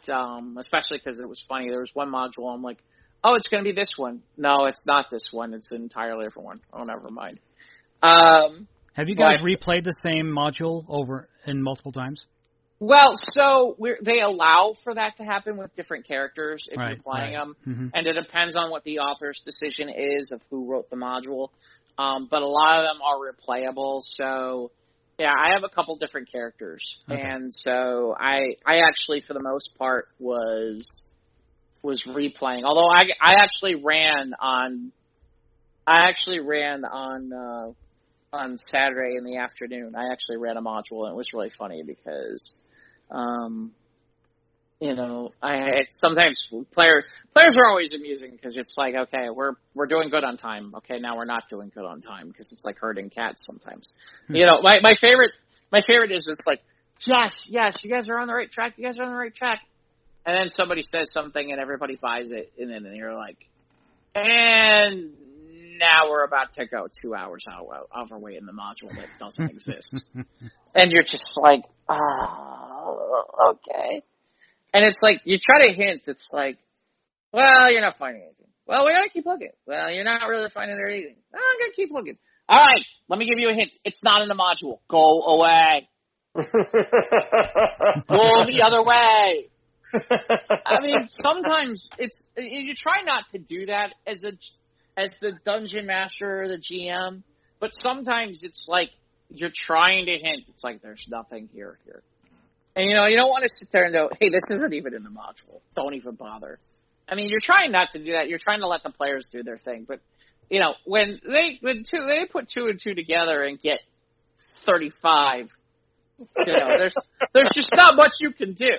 especially because it was funny. There was one module I'm like, oh, it's going to be this one. No, it's not this one. It's an entirely different one. Oh, never mind. Have you guys replayed the same module over in multiple times? Well, so they allow for that to happen with different characters if you're playing them. Mm-hmm. And it depends on what the author's decision is of who wrote the module. But a lot of them are replayable. So, yeah, I have a couple different characters. Okay. And so I actually, for the most part, was replaying. Although I actually ran on Saturday in the afternoon. I actually ran a module, and it was really funny because, sometimes players are always amusing because it's like, okay, we're doing good on time. Okay, now we're not doing good on time because it's like herding cats sometimes. My favorite is it's like, yes, you guys are on the right track. You guys are on the right track. And then somebody says something and everybody buys it, and then you're like, and now we're about to go 2 hours out of our way in the module that doesn't exist. And you're just like, oh, okay. And it's like, you try to hint, it's like, well, you're not finding anything. Well, we gotta keep looking. Well, you're not really finding anything. I'm gonna keep looking. All right, let me give you a hint. It's not in the module. Go away. Go the other way. I mean, sometimes you try not to do that as the dungeon master or the GM, but sometimes it's like you're trying to hint. It's like there's nothing here. And you don't want to sit there and go, hey, this isn't even in the module. Don't even bother. I mean, you're trying not to do that. You're trying to let the players do their thing. But when they put 2 and 2 together and get 35, there's just not much you can do.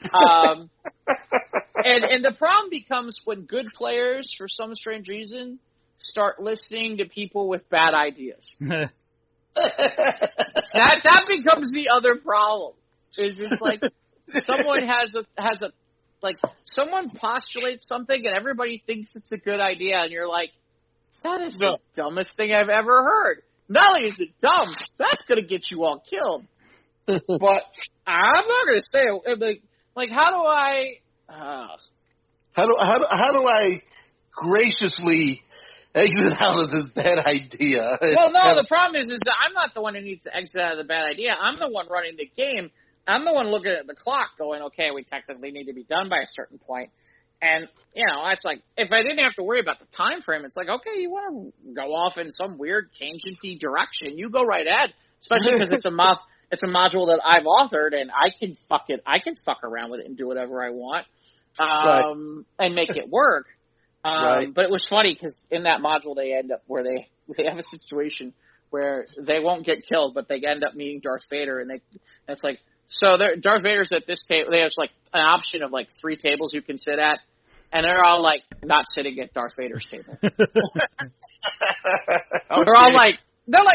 And the problem becomes when good players, for some strange reason, start listening to people with bad ideas. that becomes the other problem. It's like someone someone postulates something and everybody thinks it's a good idea, and you're like, that is the dumbest thing I've ever heard. Not only is it dumb, that's gonna get you all killed. But I'm not gonna say it. Like, how do I graciously exit out of this bad idea? Well, no, the problem is that I'm not the one who needs to exit out of the bad idea. I'm the one running the game. I'm the one looking at the clock going, okay, we technically need to be done by a certain point. And, it's like, if I didn't have to worry about the time frame, it's like, okay, you want to go off in some weird tangenty direction, you go right ahead, especially because it's a module that I've authored, and I can fuck around with it and do whatever I want, and make it work. But it was funny because in that module they end up where they have a situation where they won't get killed, but they end up meeting Darth Vader, and it's like, so Darth Vader's at this table. There's like an option of like 3 tables you can sit at, and they're all like not sitting at Darth Vader's table. Okay. They're all like, nope,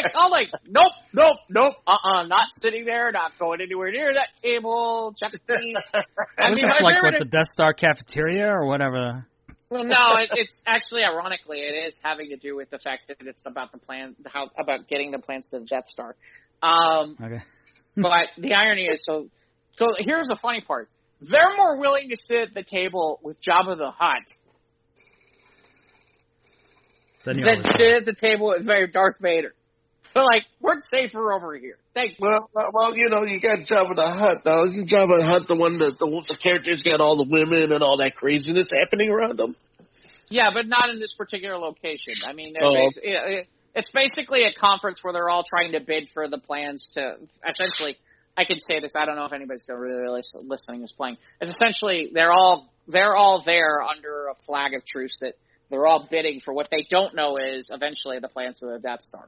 not sitting there, not going anywhere near that table. Check please. I mean, like what, the Death Star cafeteria or whatever. Well, no, it's actually, ironically, it is having to do with the fact that it's about the plan, about getting the plans to the Death Star. Okay. But the irony is, so here's the funny part. They're more willing to sit at the table with Jabba the Hutt than sit at the table with Darth Vader. They're like, we're safer over here. Thank you. Well, you got Jabba the Hutt, though. Jabba the Hutt, the one that the characters got all the women and all that craziness happening around them. Yeah, but not in this particular location. I mean, it's basically a conference where they're all trying to bid for the plans to essentially I can say this. I don't know if anybody's going to really listening is playing. It's essentially they're all there under a flag of truce that they're all bidding for. What they don't know is eventually the plans of the Death Star.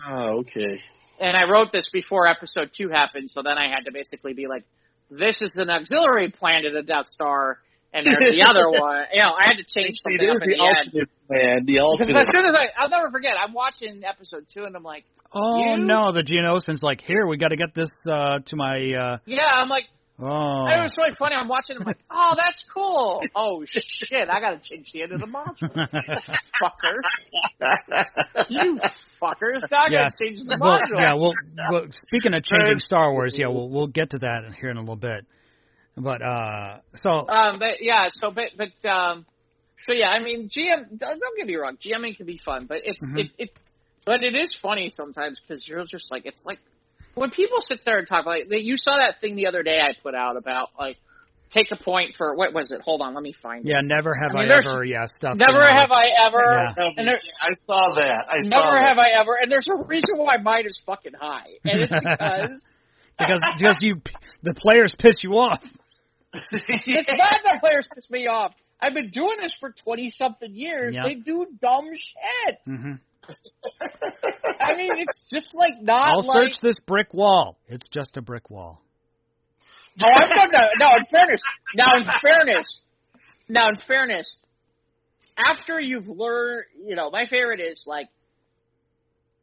Okay. And I wrote this before episode 2 happened, so then I had to basically be like, this is an auxiliary plan to the Death Star, and there's the other one. You know, I had to change something up in the end. Plan, the alternate. Because as soon as I'll never forget, I'm watching episode 2, and I'm like, oh, no, the Geonosian's like, here, we got to get this to my... Yeah, I'm like, oh. It was really funny. I'm watching, I'm like, oh, that's cool. Oh, shit, I got to change the end of the module. Fuckers. You fuckers. Now I got to change the module. Well, speaking of changing Star Wars, we'll get to that here in a little bit. But, so I mean, don't get me wrong, GMing can be fun, but but it is funny sometimes because you're just like, it's like, when people sit there and talk about, like, you saw that thing the other day I put out about, like, take a point for, what was it? Hold on, let me find it. Yeah, never have I ever, stuff. Never have I ever. Yeah. And I saw that. Never have I ever, and there's a reason why mine is fucking high. And it's because the players piss you off. It's not the players piss me off. I've been doing this for 20-something years. Yep. They do dumb shit. Mm-hmm. I mean, it's just like not. I'll search this brick wall. It's just a brick wall. Oh, I've done that. Now, in fairness, after you've learned, my favorite is like,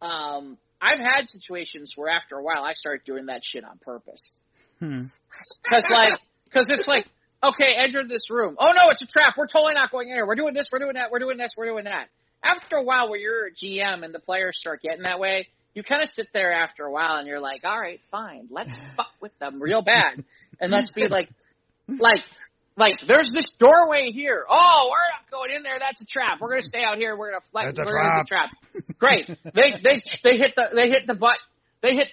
I've had situations where after a while I started doing that shit on purpose. Because it's like, okay, enter this room. Oh no, it's a trap. We're totally not going in here. We're doing this. We're doing that. We're doing this. We're doing that. After a while, where you're a GM and the players start getting that way, you kind of sit there after a while and you're like, all right, fine, let's fuck with them real bad. And let's be like, there's this doorway here. Oh, we're not going in there. That's a trap. We're going to stay out here. We're going to fight. We're going to trap. Great. They hit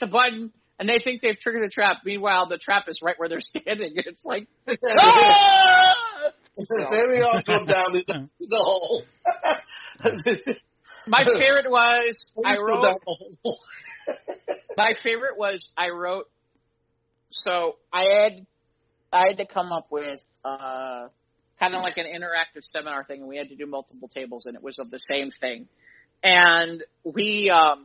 the button and they think they've triggered a trap. Meanwhile, the trap is right where they're standing. It's like, ah! Then we all go down the hole. My favorite was so I had to come up with kind of like an interactive seminar thing, and we had to do multiple tables, and it was of the same thing. And we had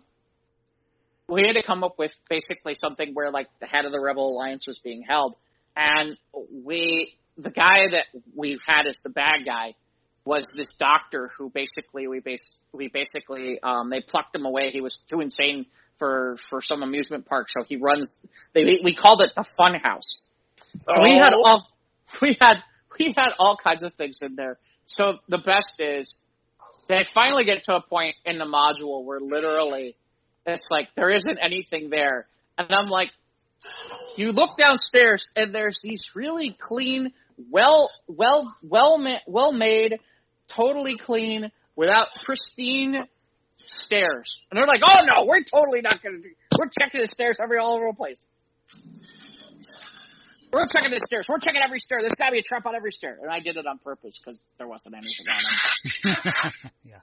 to come up with basically something where like the head of the Rebel Alliance was being held, and the guy that we had as the bad guy was this doctor who basically they plucked him away. He was too insane for some amusement park, so he runs. We called it the Fun House. Oh. We had all kinds of things in there. So the best is they finally get to a point in the module where literally it's like there isn't anything there, and I'm like, you look downstairs and there's these really clean, well made, totally clean, without pristine stairs. And they're like, oh no, we're totally not going to we're checking the stairs all over the place. We're checking the stairs. We're checking every stair. There's got to be a trap on every stair. And I did it on purpose because there wasn't anything on them. Yeah.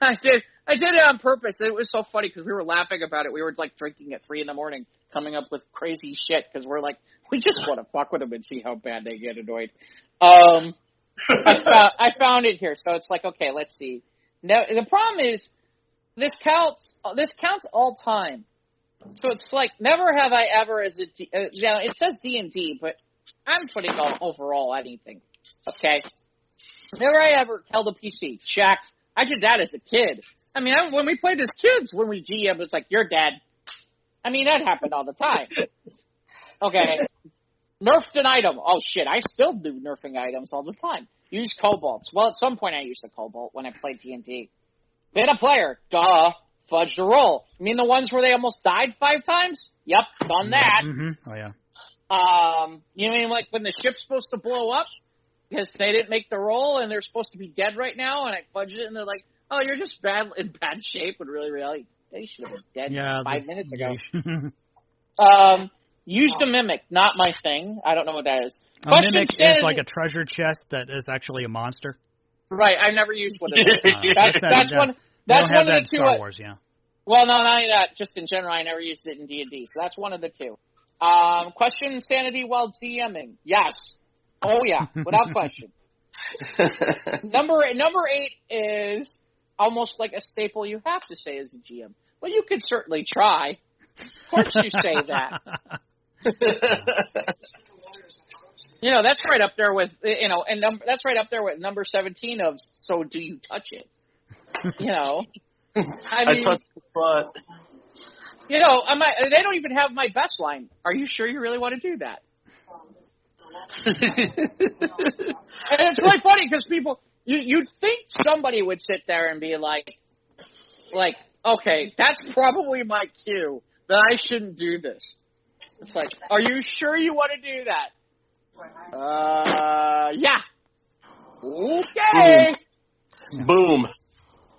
I did it on purpose. It was so funny because we were laughing about it. We were like drinking at 3 a.m, coming up with crazy shit because we're like, we just want to fuck with them and see how bad they get annoyed. I found it here. So it's like, okay, let's see. Now, the problem is this counts all time. So it's like, never have I ever it says D&D, but I'm putting on overall anything. Okay? Never I ever held a PC. Check. I did that as a kid. I mean, when we played as kids, when we GM, it's like, you're dead. I mean, that happened all the time. Okay. Nerfed an item. Oh shit, I still do nerfing items all the time. Use cobalts. Well, at some point I used a cobalt when I played D&D. Been a player. Duh. Fudged a roll. You mean the ones where they almost died 5 times? Yep, done that. Mm-hmm. Oh, yeah. You mean like when the ship's supposed to blow up because they didn't make the roll and they're supposed to be dead right now, and I fudged it and they're like, oh, you're just in bad shape, when really, they should have been dead 5 minutes ago. Use the mimic, not my thing. I don't know what that is. A mimic is like a treasure chest that is actually a monster. Right, I've never used one of those. That's one of the two. Star Wars, yeah. Well, no, not only that. Just in general, I never used it in D&D, so that's one of the two. Question insanity while GMing. Yes. Oh, yeah, without question. Number 8 is almost like a staple you have to say as a GM. Well, you could certainly try. Of course you say that. That's right up there with, and that's right up there with number 17 of, so do you touch it? I mean, touched the butt. they don't even have my best line. Are you sure you really want to do that? And it's really funny because people, you'd think somebody would sit there and be like, okay, that's probably my cue that I shouldn't do this. It's like, are you sure you want to do that? Yeah. Okay. Boom.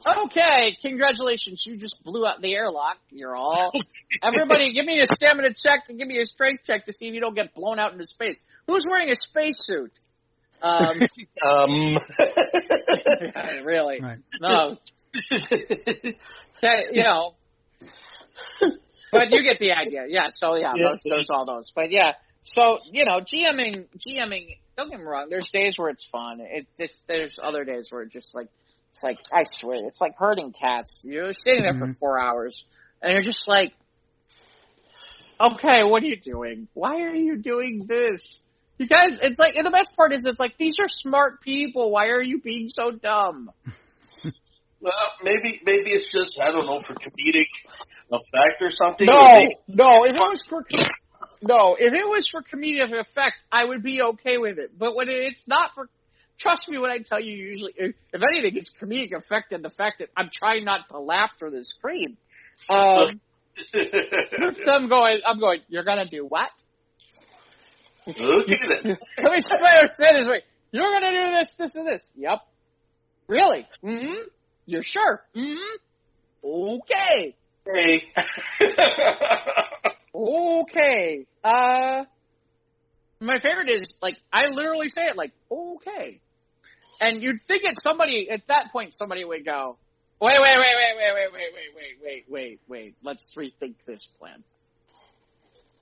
Okay, congratulations. You just blew out the airlock. Everybody give me a stamina check and give me a strength check to see if you don't get blown out into space. Who's wearing a spacesuit? Really? Right. No. But you get the idea. Yeah, so yeah, those all those. But yeah, so, GMing, don't get me wrong, there's days where it's fun. There's other days where it's like, I swear, it's like herding cats. You're sitting there for 4 hours, and you're just like, okay, what are you doing? Why are you doing this? You guys, it's like, and the best part is, it's like, these are smart people. Why are you being so dumb? Well, maybe it's just, I don't know, for comedic effect or something. No, if it was for comedic effect, I would be okay with it. But when it's not for, trust me when I tell you, usually, if anything, it's comedic effect and the fact that I'm trying not to laugh or to scream. I'm going, you're gonna do what? Look at it. Let me say this way. You're gonna do this, this, and this. Yep. Really? Mm-hmm. You're sure? Mm-hmm. Okay. Hey. Okay. My favorite is, like, I literally say it like, okay. And you'd think at that point, somebody would go, wait. Let's rethink this plan.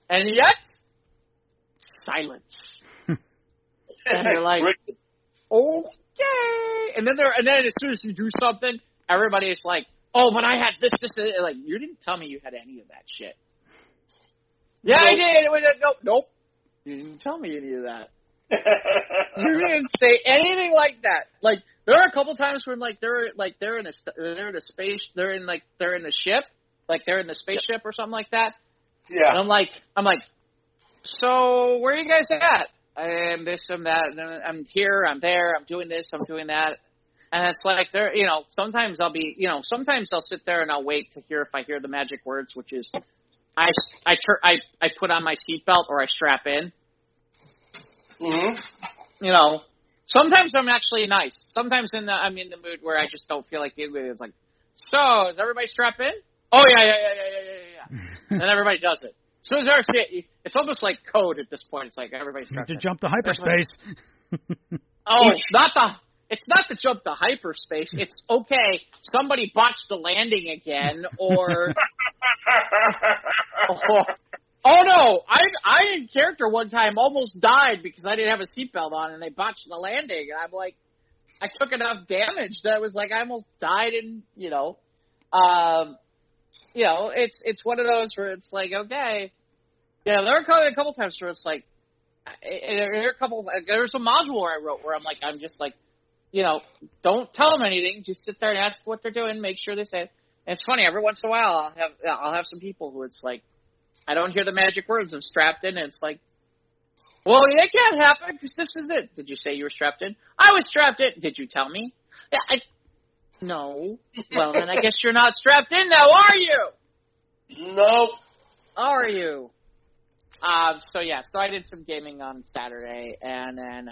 And yet, silence. And you're like, okay. And then as soon as you do something, everybody's like, oh, but I had this, like, you didn't tell me you had any of that shit. Yeah, nope. I did. Nope. You didn't tell me any of that. You didn't say anything like that. Like, there are a couple times when, like, they're in the ship, like they're in the spaceship or something like that. Yeah. And I'm like, so where are you guys at? I'm this, I'm that, and I'm here, I'm there, I'm doing this, I'm doing that. And it's like, sometimes sometimes I'll sit there and I'll wait to hear if I hear the magic words, which is, I put on my seatbelt or I strap in. Mm-hmm. Sometimes I'm actually nice. Sometimes I'm in the mood where I just don't feel like dealing with it. It's like, so is everybody strapped in? Oh yeah. And everybody does it. As soon as I see it, it's almost like code at this point. It's like everybody's strapped in. To jump to hyperspace. It's not to jump to hyperspace. It's okay. Somebody botched the landing again, or oh no! I in character one time almost died because I didn't have a seatbelt on and they botched the landing, and I'm like, I took enough damage that it was like I almost died, and it's one of those where it's like, okay, there are a couple times where it's like, there's a module where I wrote where I'm just like. Don't tell them anything. Just sit there and ask what they're doing. Make sure they say it. And it's funny. Every once in a while, I'll have some people who it's like, I don't hear the magic words. I'm strapped in, and it's like, well, it can't happen because this is it. Did you say you were strapped in? I was strapped in. Did you tell me? Yeah. No. Well, then I guess you're not strapped in now, are you? No. Are you? So I did some gaming on Saturday, and then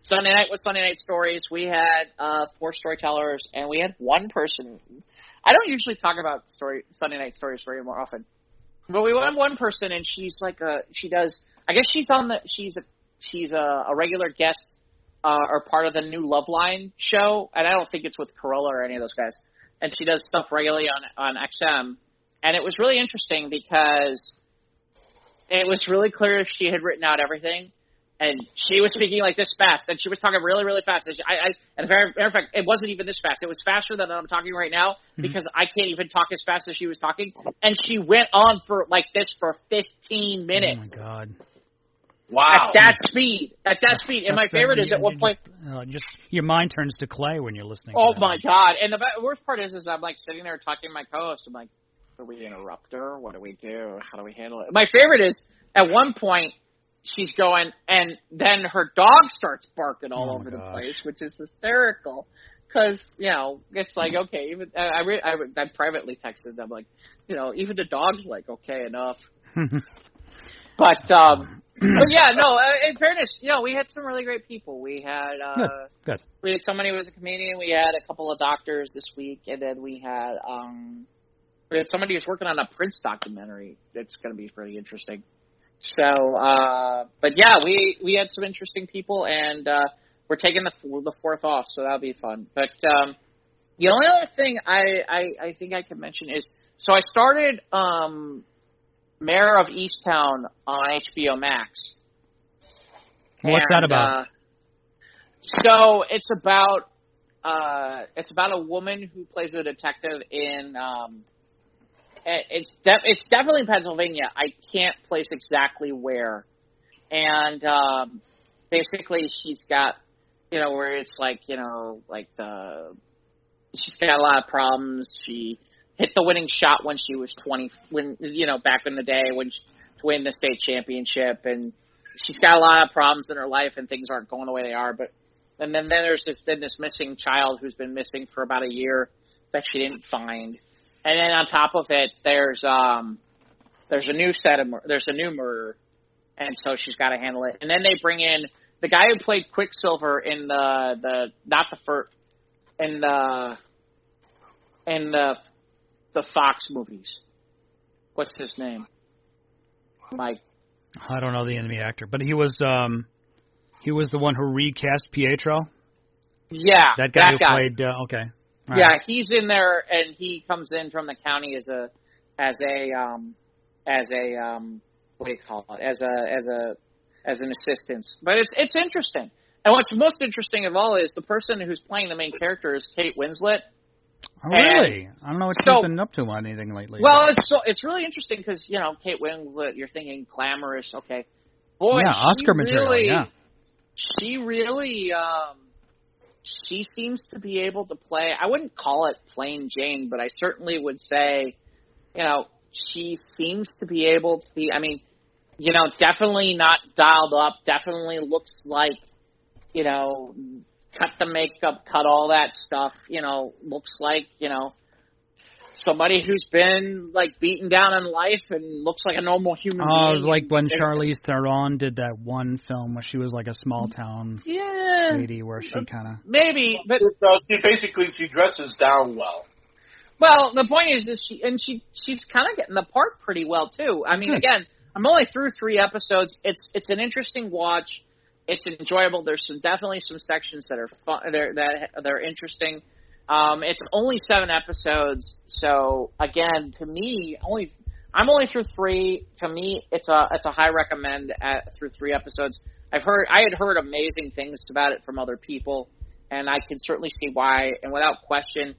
Sunday night was Sunday Night Stories. We had 4 storytellers, and we had one person. I don't usually talk about Sunday Night Stories very more often, but we had one person, and she's like she's a regular guest or part of the new Love Line show, and I don't think it's with Corolla or any of those guys. and she does stuff regularly on XM. And it was really interesting because it was really clear if she had written out everything. And she was speaking like this fast, and she was talking really, really fast. And as a matter of fact, it wasn't even this fast. It was faster than I'm talking right now because I can't even talk as fast as she was talking. And she went on for like this for 15 minutes. Oh my God! Wow! At that speed, And my favorite is at one point, just your mind turns to clay when you're listening. Oh to my God! And the worst part is I'm like sitting there talking to my co-host. I'm like, do we interrupt her? What do we do? How do we handle it? My favorite is at one point. She's going, and then her dog starts barking all over the place, which is hysterical. Because, it's like, okay, even I privately texted them, like, even the dog's like, okay, enough. But yeah, no, in fairness, we had some really great people. We had, Good. We had somebody who was a comedian. We had a couple of doctors this week, and then we had somebody who's working on a Prince documentary that's going to be pretty interesting. So, but yeah, we had some interesting people, and we're taking the 4th off, so that'll be fun. But the only other thing I think I can mention is, so I started Mayor of Easttown on HBO Max. What's that about? So it's about a woman who plays a detective in. It's definitely in Pennsylvania. I can't place exactly where. And basically she's got, where it's like, she's got a lot of problems. She hit the winning shot when she was 20, back in the day to win the state championship. And she's got a lot of problems in her life and things aren't going the way they are. And then there's this missing child who's been missing for about a year that she didn't find. And then on top of it, there's a new murder, and so she's got to handle it. And then they bring in the guy who played Quicksilver in the Fox movies. What's his name? Mike. I don't know the enemy actor, but he was the one who recast Pietro. Yeah, that guy who played. Okay. All yeah, right. he's in there, and he comes in from the county as a what do you call it? As an assistant. But it's interesting. And what's most interesting of all is the person who's playing the main character is Kate Winslet. Oh, really? I don't know what she's been up to on anything lately. Well, it's really interesting because Kate Winslet, you're thinking glamorous. Okay, boy, yeah, Oscar material. Yeah, she really. She seems to be able to play. I wouldn't call it plain Jane, but I certainly would say, she seems to be able to be. I mean, definitely not dialed up. Definitely looks like, cut the makeup, cut all that stuff. Looks like somebody who's been like beaten down in life and looks like a normal human being. Like when Charlize Theron did that one film where she was like a small town lady, where she kind of maybe, but she dresses down well. Well, the point is she's kind of getting the part pretty well too. I mean, again, I'm only through 3 episodes. It's an interesting watch. It's enjoyable. There's definitely some sections that are fun, that are interesting. It's only 7 episodes, so again, to me, I'm only through 3. To me, it's a high recommend through 3 episodes. I had heard amazing things about it from other people, and I can certainly see why. And without question,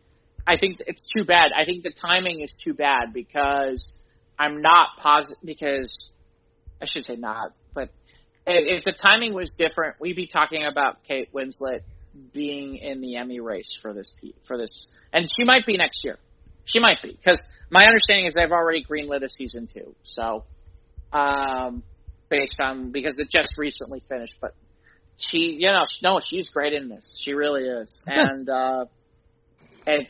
I think it's too bad. I think the timing is too bad because I'm not positive. Because I should say not, but if the timing was different, we'd be talking about Kate Winslet being in the Emmy race for this, and she might be next year. She might be, because my understanding is they've already greenlit a season 2. So, because it just recently finished, but she, she's great in this. She really is, and like I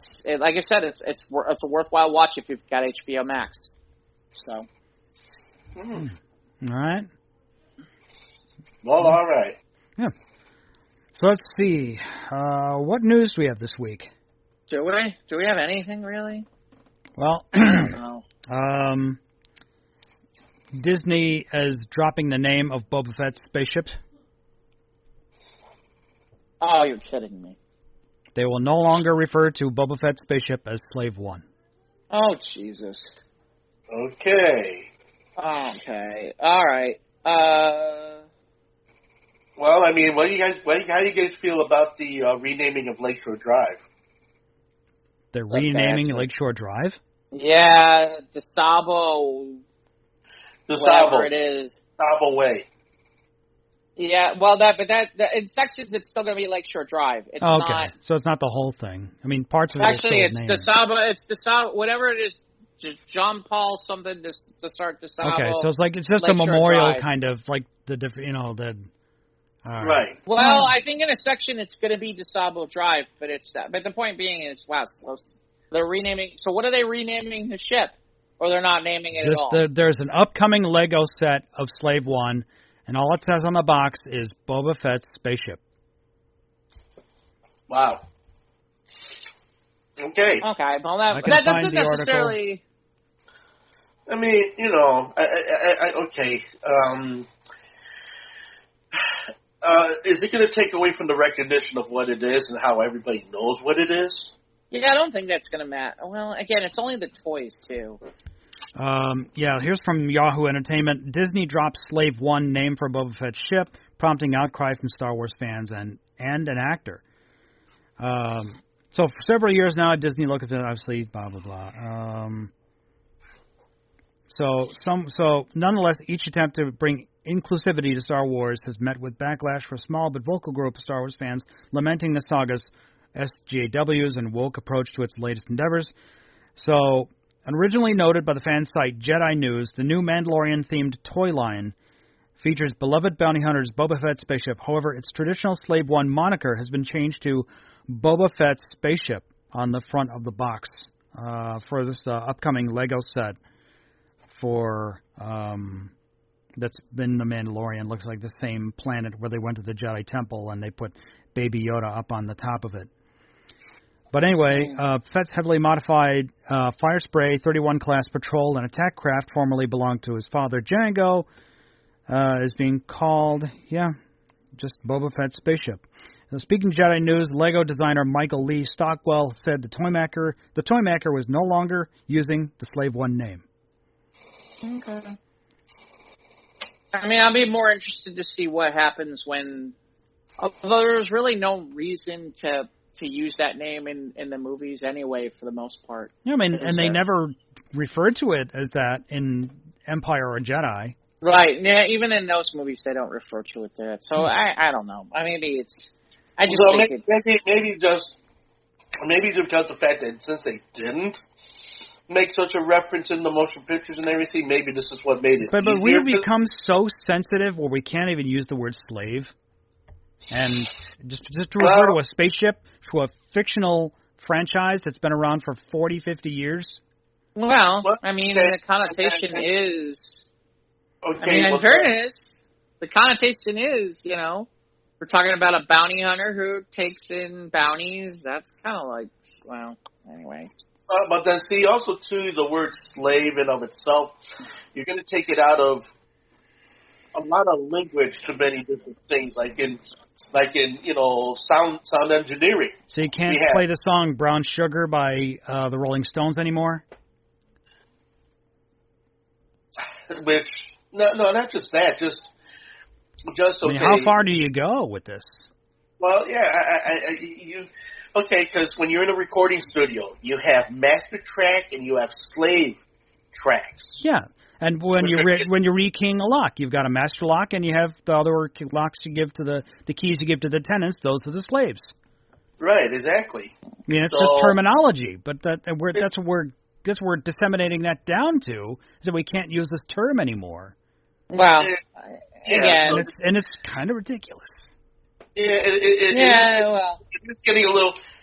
said, it's a worthwhile watch if you've got HBO Max. So, all right. Well, all right. Yeah. So let's see. What news do we have this week? Do we have anything really? Well, I don't know. Disney is dropping the name of Boba Fett's spaceship. Oh, you're kidding me. They will no longer refer to Boba Fett's spaceship as Slave One. Oh, Jesus. Okay. Okay. All right. Well, I mean, how do you guys feel about the renaming of Lakeshore Drive? They're renaming Lakeshore Drive? Yeah, DeSabo. Whatever it is. DeSabo Way. Yeah, well, in sections it's still going to be Lakeshore Drive. It's not. So it's not the whole thing. I mean, parts of it actually are still named. It's DeSabo, whatever it is. John Paul something to start DeSabo. Okay, so it's just Lakeshore a memorial Drive. kind of like the. Right. Well, I think in a section it's going to be DeSabo Drive, but the point being is, wow, so they're renaming. So what are they renaming the ship? Or they're not naming it at all? There's an upcoming Lego set of Slave One, and all it says on the box is Boba Fett's spaceship. Wow. Okay. Okay. Well, that doesn't necessarily. Article. I mean, okay. Is it going to take away from the recognition of what it is and how everybody knows what it is? Yeah, I don't think that's going to matter. Well, again, it's only the toys, too. Here's from Yahoo Entertainment. Disney drops Slave One name for Boba Fett's ship, prompting outcry from Star Wars fans and an actor. So for several years now, Disney looked at it, obviously, blah, blah, blah. So nonetheless, each attempt to bring inclusivity to Star Wars has met with backlash from a small but vocal group of Star Wars fans lamenting the saga's SJWs and woke approach to its latest endeavors. So, originally noted by the fan site Jedi News, the new Mandalorian-themed toy line features beloved bounty hunter's Boba Fett spaceship. However, its traditional Slave One moniker has been changed to Boba Fett's spaceship on the front of the box for this upcoming Lego set for that's been the Mandalorian. Looks like the same planet where they went to the Jedi Temple and they put Baby Yoda up on the top of it. But anyway, Fett's heavily modified fire spray 31 class patrol and attack craft formerly belonged to his father Jango is being called, just Boba Fett's spaceship. Now, speaking to Jedi News, Lego designer Michael Lee Stockwell said the toy maker was no longer using the Slave One name. Okay. I mean, I'll be more interested to see what happens when, although there's really no reason to use that name in the movies anyway, for the most part. Yeah, I mean, and they never referred to it as that in Empire or Jedi. Right. Yeah, even in those movies, they don't refer to it that. So I don't know. Maybe it's. Maybe just because the fact that since they didn't make such a reference in the motion pictures and everything, maybe this is what made it. But we've become so sensitive where we can't even use the word slave. And just to refer to a spaceship, to a fictional franchise that's been around for 40, 50 years. Well, I mean, the connotation is... Okay, in fairness, the connotation is, we're talking about a bounty hunter who takes in bounties. That's kind of like, well, anyway. But then see, also, too, the word slave in of itself, you're going to take it out of a lot of language to many different things, like in sound engineering. So you can't play the song Brown Sugar by the Rolling Stones anymore? Which, no, not just that, just okay. How far do you go with this? Well, yeah, because when you're in a recording studio, you have master track and you have slave tracks. Yeah, and when you're rekeying a lock, you've got a master lock, and you have the other locks you give to the keys you give to the tenants. Those are the slaves. Right, exactly. I mean, it's just terminology, but that's what we're disseminating that down to, is that we can't use this term anymore. Well, again, and it's kind of ridiculous. Yeah,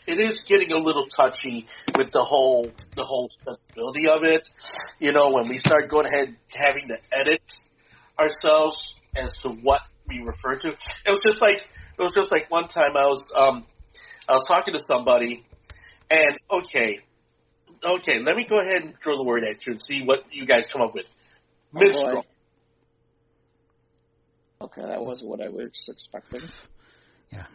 it is getting a little touchy with the whole sensibility of it. When we start going ahead having to edit ourselves as to what we refer to. It was just like one time I was talking to somebody, and okay, let me go ahead and throw the word at you and see what you guys come up with. Minstrel. Okay, that was what I was expecting. Yeah.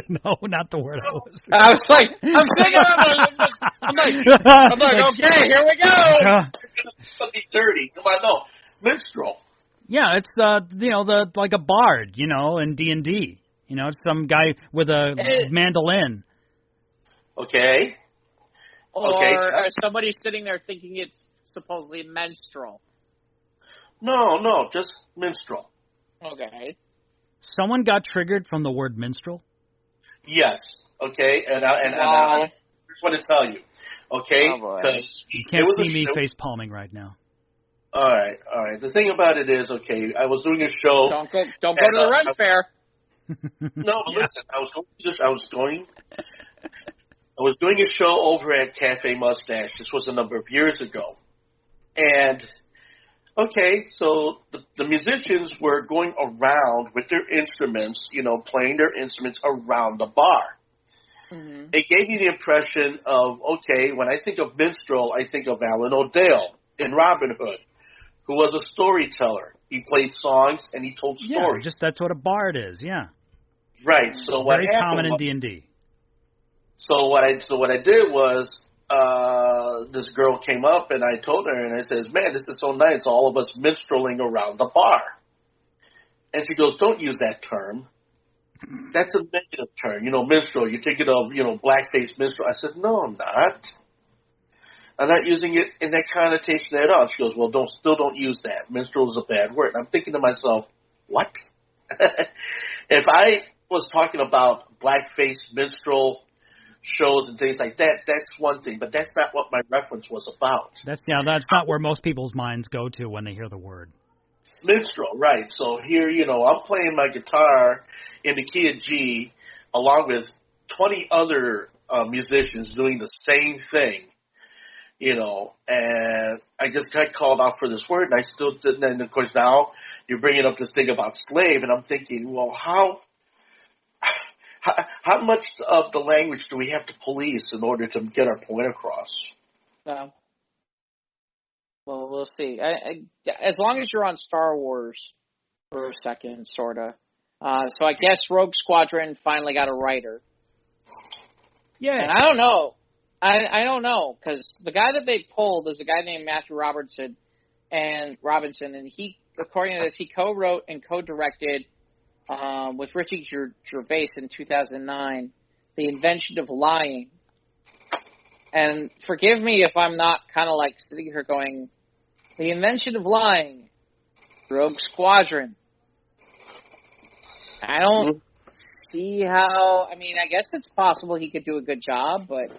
No, not the word I was. I was like, I'm singing. I'm like, okay, here we go. Something dirty. Come on, no. Minstrel. Yeah, it's like a bard, in D&D. It's some guy with a mandolin. Okay. Or somebody sitting there thinking it's supposedly menstrual. No, just minstrel. Okay. Someone got triggered from the word minstrel? Yes. Okay, and I just want to tell you. Okay, because you can't see me face palming right now. All right. The thing about it is, okay, I was doing a show. Don't go to the Ren Fair. No, but listen, I was doing a show over at Cafe Mustache. This was a number of years ago. And, okay, so the musicians were going around with their instruments, playing their instruments around the bar. Mm-hmm. It gave me the impression of, okay, when I think of minstrel, I think of Alan O'Dale in Robin Hood, who was a storyteller. He played songs and he told stories. Yeah, that's what a bard is, yeah. Right, so what happened... Very common in D&D. So what I did was, this girl came up and I told her, and I says, man, this is so nice, all of us minstreling around the bar. And she goes, don't use that term. That's a negative term. Minstrel, you're thinking of, blackface minstrel. I said, no, I'm not. I'm not using it in that connotation at all. She goes, well, still don't use that. Minstrel is a bad word. And I'm thinking to myself, what? If I was talking about blackface minstrel shows and things like that, that's one thing, but that's not what my reference was about. That's not where most people's minds go to when they hear the word. Minstrel, right. So here, I'm playing my guitar in the key of G along with 20 other musicians doing the same thing, and I just got called out for this word, and I still didn't. And of course now you're bringing up this thing about slave, and I'm thinking, well, how much of the language do we have to police in order to get our point across? Well, we'll see. As long as you're on Star Wars for a second, sort of. So I guess Rogue Squadron finally got a writer. Yeah. And I don't know. I don't know, because the guy that they pulled is a guy named Matthew Robinson, and he, according to this, he co-wrote and co-directed with Richie Gervais in 2009, The Invention of Lying. And forgive me if I'm not kind of like sitting here going, The Invention of Lying, Rogue Squadron. I don't see how, I guess it's possible he could do a good job, but...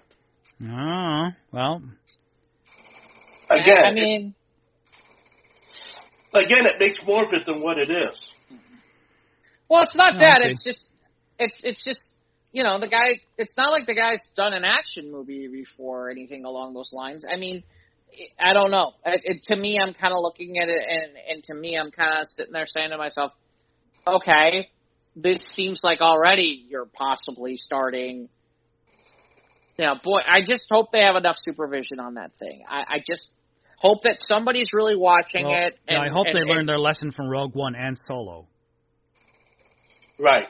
Oh, well... Again, it makes more of it than what it is. Well, it's not that. It's just, the guy, it's not like the guy's done an action movie before or anything along those lines. I don't know. To me, I'm kind of looking at it, and to me, I'm kind of sitting there saying to myself, okay, this seems like already you're possibly starting. Boy, I just hope they have enough supervision on that thing. I just hope that somebody's really watching it. And I hope they learned their lesson from Rogue One and Solo. Right.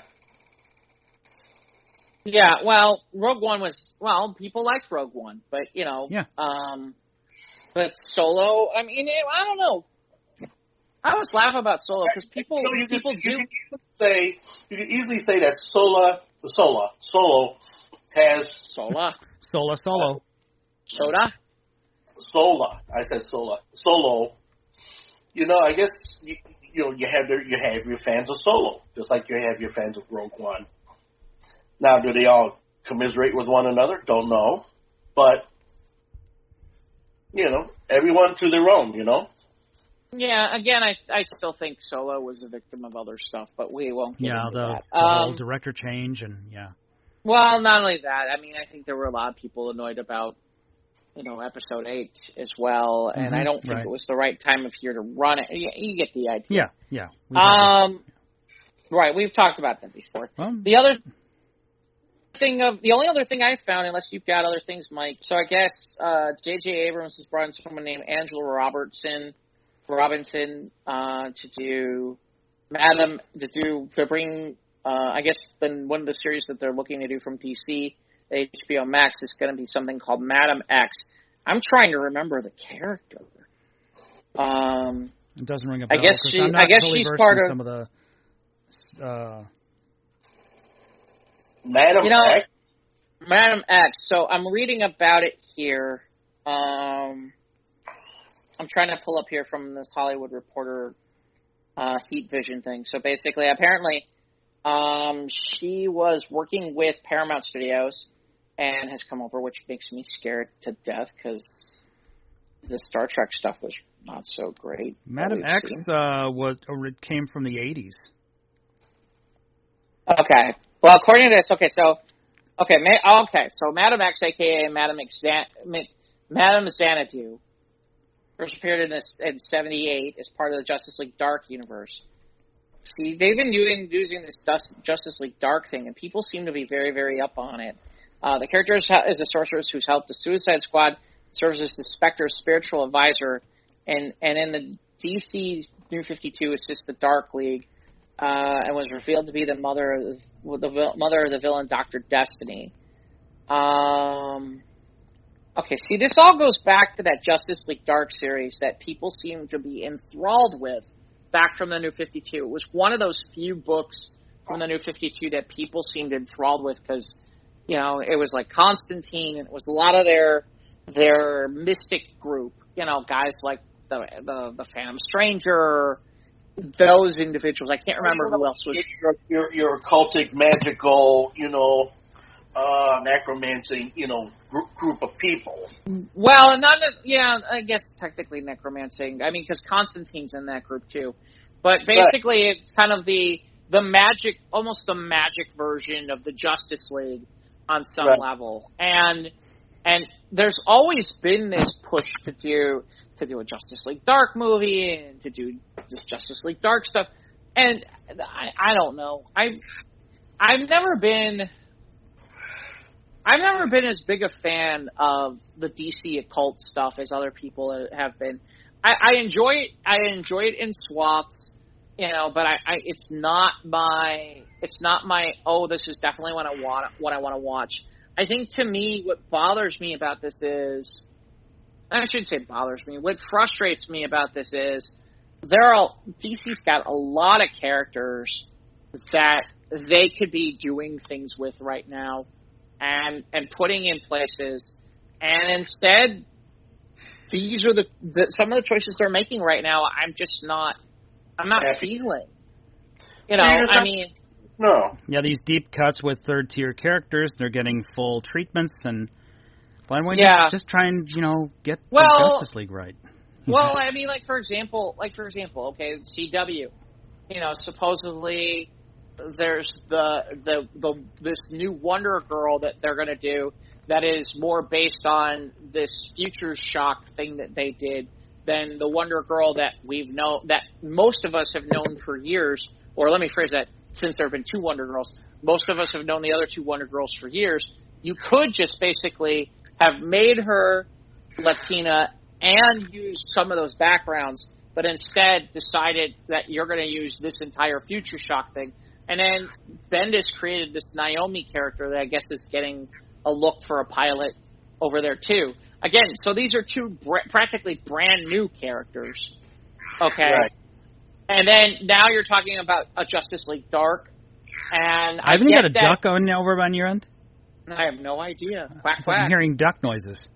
Yeah, well, Rogue One people liked Rogue One, but, Yeah. But Solo, I don't know. I always laugh about Solo because people do. You can easily say that Solo has... Sola. Soda? Sola. I said Sola. Solo. I guess, you have your fans of Solo, just like you have your fans of Rogue One. Now, do they all commiserate with one another? Don't know. But, everyone to their own, Yeah, again, I still think Solo was a victim of other stuff, but we won't get into that. The whole director change and, yeah. Well, not only that, I think there were a lot of people annoyed about, Episode 8 as well, and I don't think it was the right time of year to run it. You get the idea. Yeah. Right, we've talked about that before. The only other thing I found, unless you've got other things, Mike, so I guess J.J. Abrams has brought in someone named Angela Robinson to bring I guess then one of the series that they're looking to do from DC, HBO Max, is going to be something called Madam X. I'm trying to remember the character. It doesn't ring a bell. I guess she's part of some of the. Madam X. Madam X. So I'm reading about it here. I'm trying to pull up here from this Hollywood Reporter Heat Vision thing. So basically, apparently, she was working with Paramount Studios and has come over, which makes me scared to death because the Star Trek stuff was not so great. Madam X came from the 80s. Okay. Well, according to this, so Madam X, aka Madam Xanadu, first appeared in '78 as part of the Justice League Dark universe. See, they've been using this Justice League Dark thing, and people seem to be very, very up on it. The character is a sorceress who's helped the Suicide Squad, serves as the Spectre's spiritual advisor, and in the DC New 52 assists the Dark League, and was revealed to be the mother of the villain Dr. Destiny. Okay, see, this all goes back to that Justice League Dark series that people seem to be enthralled with back from the New 52. It was one of those few books from the New 52 that people seemed enthralled with because, it was like Constantine, and it was a lot of their mystic group, guys like the Phantom Stranger, those individuals. I can't remember who else was. Your occultic, magical, necromancy, group of people. Well, I guess technically necromancing. I mean, because Constantine's in that group too. But basically, it's kind of the magic, almost the magic version of the Justice League on some level. And there's always been this push to do a Justice League Dark movie and to do this Justice League Dark stuff. And I don't know. I've never been as big a fan of the DC occult stuff as other people have been. I enjoy it. I enjoy it in swaths, but it's not my. Oh, this is definitely what I want to watch. I think to me, what bothers me about this is, I shouldn't say bothers me. What frustrates me about this is DC's got a lot of characters that they could be doing things with right now. And putting in places, and instead, these are some of the choices they're making right now. I'm not feeling. No. Yeah, these deep cuts with third-tier characters, they're getting full treatments, and why don't we just try and get the Justice League right? Well, I mean, for example, okay, CW, supposedly. There's this new Wonder Girl that they're going to do that is more based on this Future Shock thing that they did than the Wonder Girl that that most of us have known for years. Or let me phrase that: since there have been two Wonder Girls, most of us have known the other two Wonder Girls for years. You could just basically have made her Latina and used some of those backgrounds, but instead decided that you're going to use this entire Future Shock thing. And then Bendis created this Naomi character that I guess is getting a look for a pilot over there too. Again, so these are two practically brand new characters. Okay. Right. And then now you're talking about a Justice League Dark. And haven't you got a duck over on your end? I have no idea. Quack, quack. I'm hearing duck noises.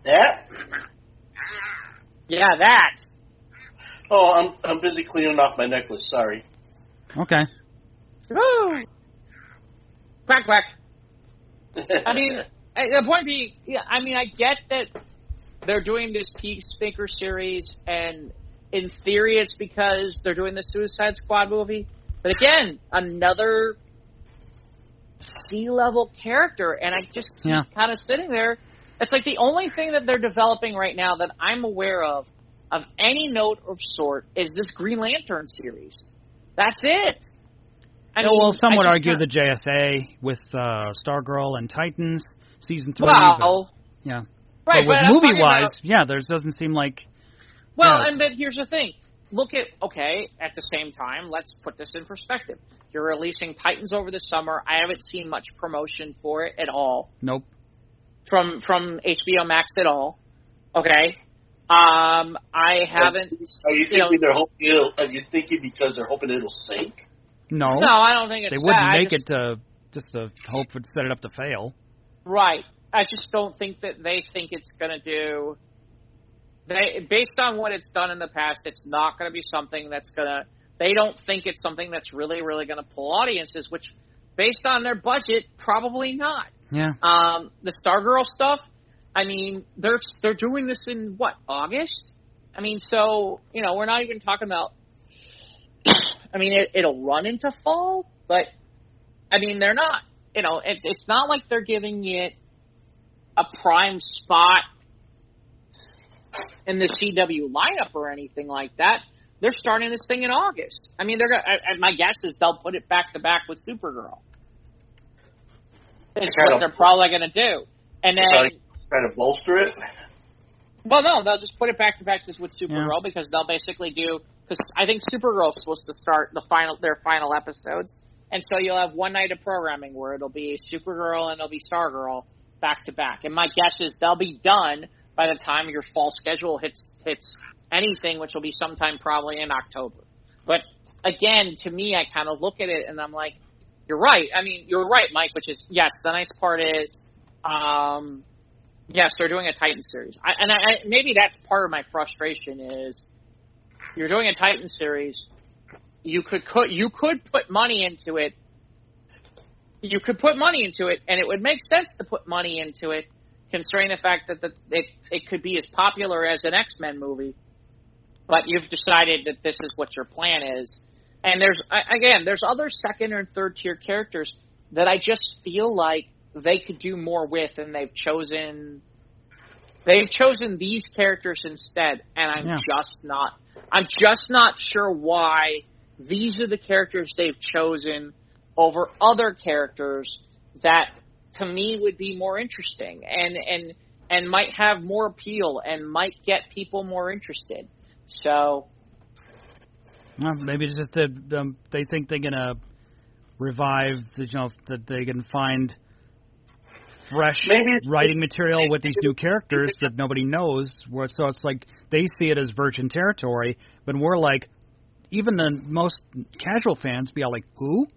That? Yeah, that. Oh, I'm busy cleaning off my necklace. Sorry. Okay. Woo! Quack, quack. I mean, the point being, I get that they're doing this Peacemaker series, and in theory it's because they're doing the Suicide Squad movie. But again, another C-level character, and I just keep kind of sitting there. It's like the only thing that they're developing right now that I'm aware of any note of sort is this Green Lantern series. That's it. Some would argue the JSA with Stargirl and Titans season 3. Well, yeah. Right, but movie-wise, there doesn't seem like... Well, and then here's the thing. look at, at the same time, let's put this in perspective. You're releasing Titans over the summer. I haven't seen much promotion for it at all. Nope. From HBO Max at all. Okay. I haven't. Are you thinking they're hoping it'll? Are you thinking because they're hoping it'll sink? No, I don't think it's. They wouldn't make it to just to hope would set it up to fail. Right. I just don't think that they think it's going to do. Based on what it's done in the past, it's not going to be something that's going to. They don't think it's something that's really, really going to pull audiences. Which, based on their budget, probably not. Yeah. The Stargirl stuff. I mean, they're doing this in August? I mean, so we're not even talking about. I mean, it'll run into fall, but I mean, they're not. It's not like they're giving it a prime spot in the CW lineup or anything like that. They're starting this thing in August. I mean, they're gonna. My guess is they'll put it back to back with Supergirl. It's what they're probably going to do, and then. Trying to bolster it? Well, no, they'll just put it back to back with Supergirl because they'll basically do because I think Supergirl's supposed to start their final episodes, and so you'll have one night of programming where it'll be Supergirl and it'll be Stargirl back to back. And my guess is they'll be done by the time your fall schedule hits anything, which will be sometime probably in October. But again, to me, I kind of look at it and I'm like, you're right. I mean, you're right, Mike. Which is yes, the nice part is. Yes, they're doing a Titan series. Maybe that's part of my frustration is you're doing a Titan series. You could put money into it. You could put money into it, and it would make sense to put money into it, considering the fact that it could be as popular as an X-Men movie. But you've decided that this is what your plan is. And there's other second or third tier characters that I just feel like they could do more with, and they've chosen these characters instead, and I'm just not sure why these are the characters they've chosen over other characters that to me would be more interesting and might have more appeal and might get people more interested. So maybe it's just that they think they're gonna revive that they can find fresh writing material with these new characters that nobody knows. So it's like they see it as virgin territory, but we're like, even the most casual fans be all like, who?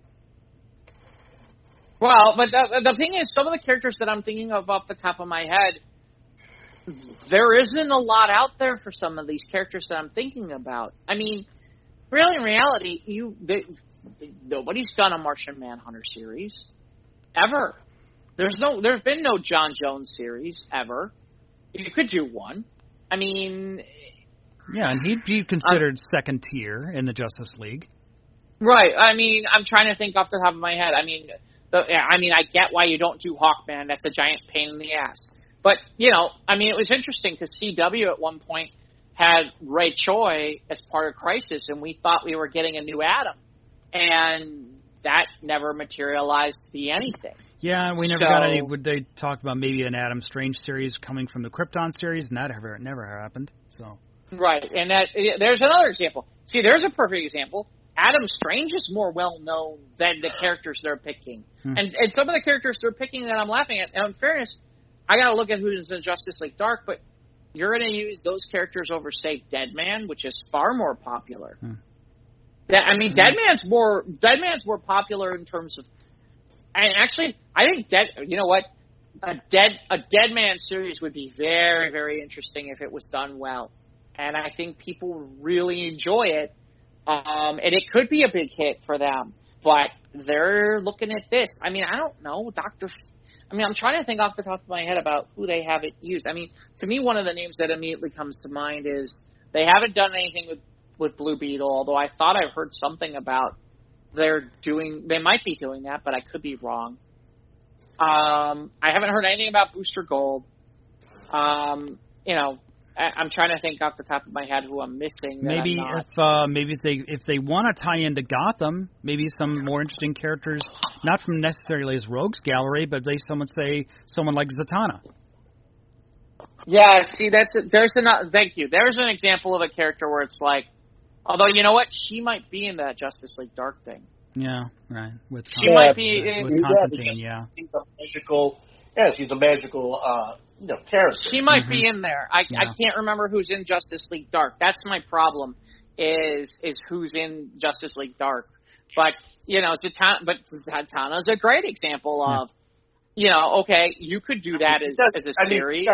Well, but the thing is, some of the characters that I'm thinking of off the top of my head, there isn't a lot out there for some of these characters that I'm thinking about. I mean, really, in reality, nobody's done a Martian Manhunter series ever. There's been no John Jones series ever. You could do one. I mean, yeah, and he'd be considered second tier in the Justice League, right? I mean, I'm trying to think off the top of my head. I mean, I get why you don't do Hawkman. That's a giant pain in the ass. But I mean, it was interesting because CW at one point had Ray Choi as part of Crisis, and we thought we were getting a new Adam, and that never materialized to be anything. Yeah, we never got any. They talked about maybe an Adam Strange series coming from the Krypton series, and that never happened. So right, and there's another example. See, there's a perfect example. Adam Strange is more well known than the characters they're picking, and some of the characters they're picking that I'm laughing at. And in fairness, I got to look at who's in Justice League Dark, but you're going to use those characters over, say, Deadman, which is far more popular. I mean, Deadman's more popular in terms of. And actually, I think a Deadman series would be very, very interesting if it was done well, and I think people would really enjoy it. And it could be a big hit for them, but they're looking at this. I mean, I don't know, I'm trying to think off the top of my head about who they haven't used. I mean, to me, one of the names that immediately comes to mind is they haven't done anything with Blue Beetle, although I thought I heard something about they might be doing that, but I could be wrong. I haven't heard anything about Booster Gold. I'm trying to think off the top of my head who I'm missing. Maybe if they want to tie into Gotham, maybe some more interesting characters, not from necessarily his Rogues Gallery, but someone like Zatanna. Yeah, see, thank you. There's an example of a character where it's like, Although, you know what? She might be in that Justice League Dark thing. Yeah, right. With might be with Constantine. Yeah, she's a magical. Yeah, she's a magical, character. She might be in there. I can't remember who's in Justice League Dark. That's my problem. Is who's in Justice League Dark? But Zatanna's a great example of. Okay, you could do that as a series.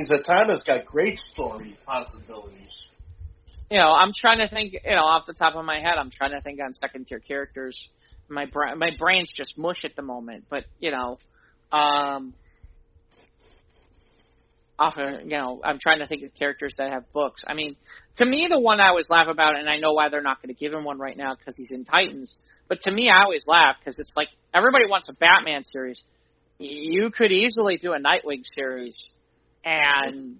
Zatanna's got great story possibilities. I'm trying to think, off the top of my head, I'm trying to think on second-tier characters. My brain's just mush at the moment, but, I'm trying to think of characters that have books. I mean, to me, the one I always laugh about, and I know why they're not going to give him one right now because he's in Titans, but to me, I always laugh because it's like everybody wants a Batman series. You could easily do a Nightwing series, and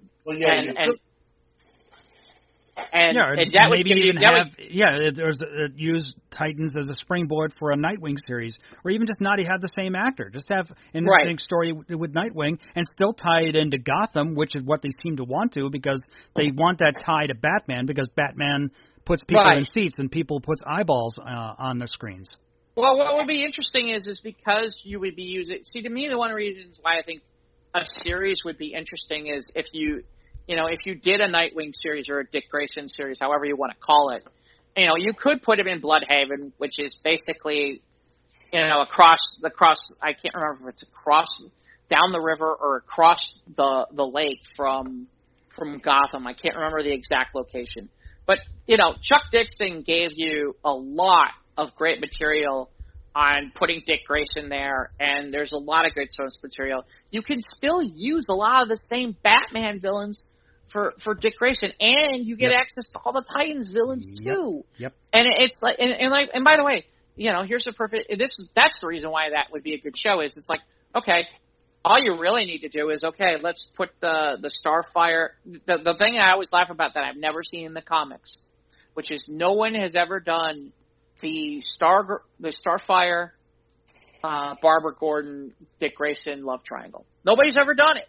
use Titans as a springboard for a Nightwing series, or even just not have the same actor, just have an interesting story with Nightwing and still tie it into Gotham, which is what they seem to want to because they want that tie to Batman because Batman puts people in seats and people puts eyeballs on their screens. Well, what would be interesting is because you would be using. See, to me, the one reason why I think a series would be interesting is if you did a Nightwing series or a Dick Grayson series, however you want to call it, you could put him in Bloodhaven, which is basically, across. I can't remember if it's across down the river or across the lake from Gotham. I can't remember the exact location, but Chuck Dixon gave you a lot of great material on putting Dick Grayson there, and there's a lot of good source material. You can still use a lot of the same Batman villains for Dick Grayson, and you get access to all the Titans villains too. Yep. And it's like, and by the way, here's the perfect. That's the reason why that would be a good show. Is it's like, okay, all you really need to do is let's put the Starfire. The thing I always laugh about that I've never seen in the comics, which is no one has ever done the Starfire, Barbara Gordon, Dick Grayson love triangle. Nobody's ever done it.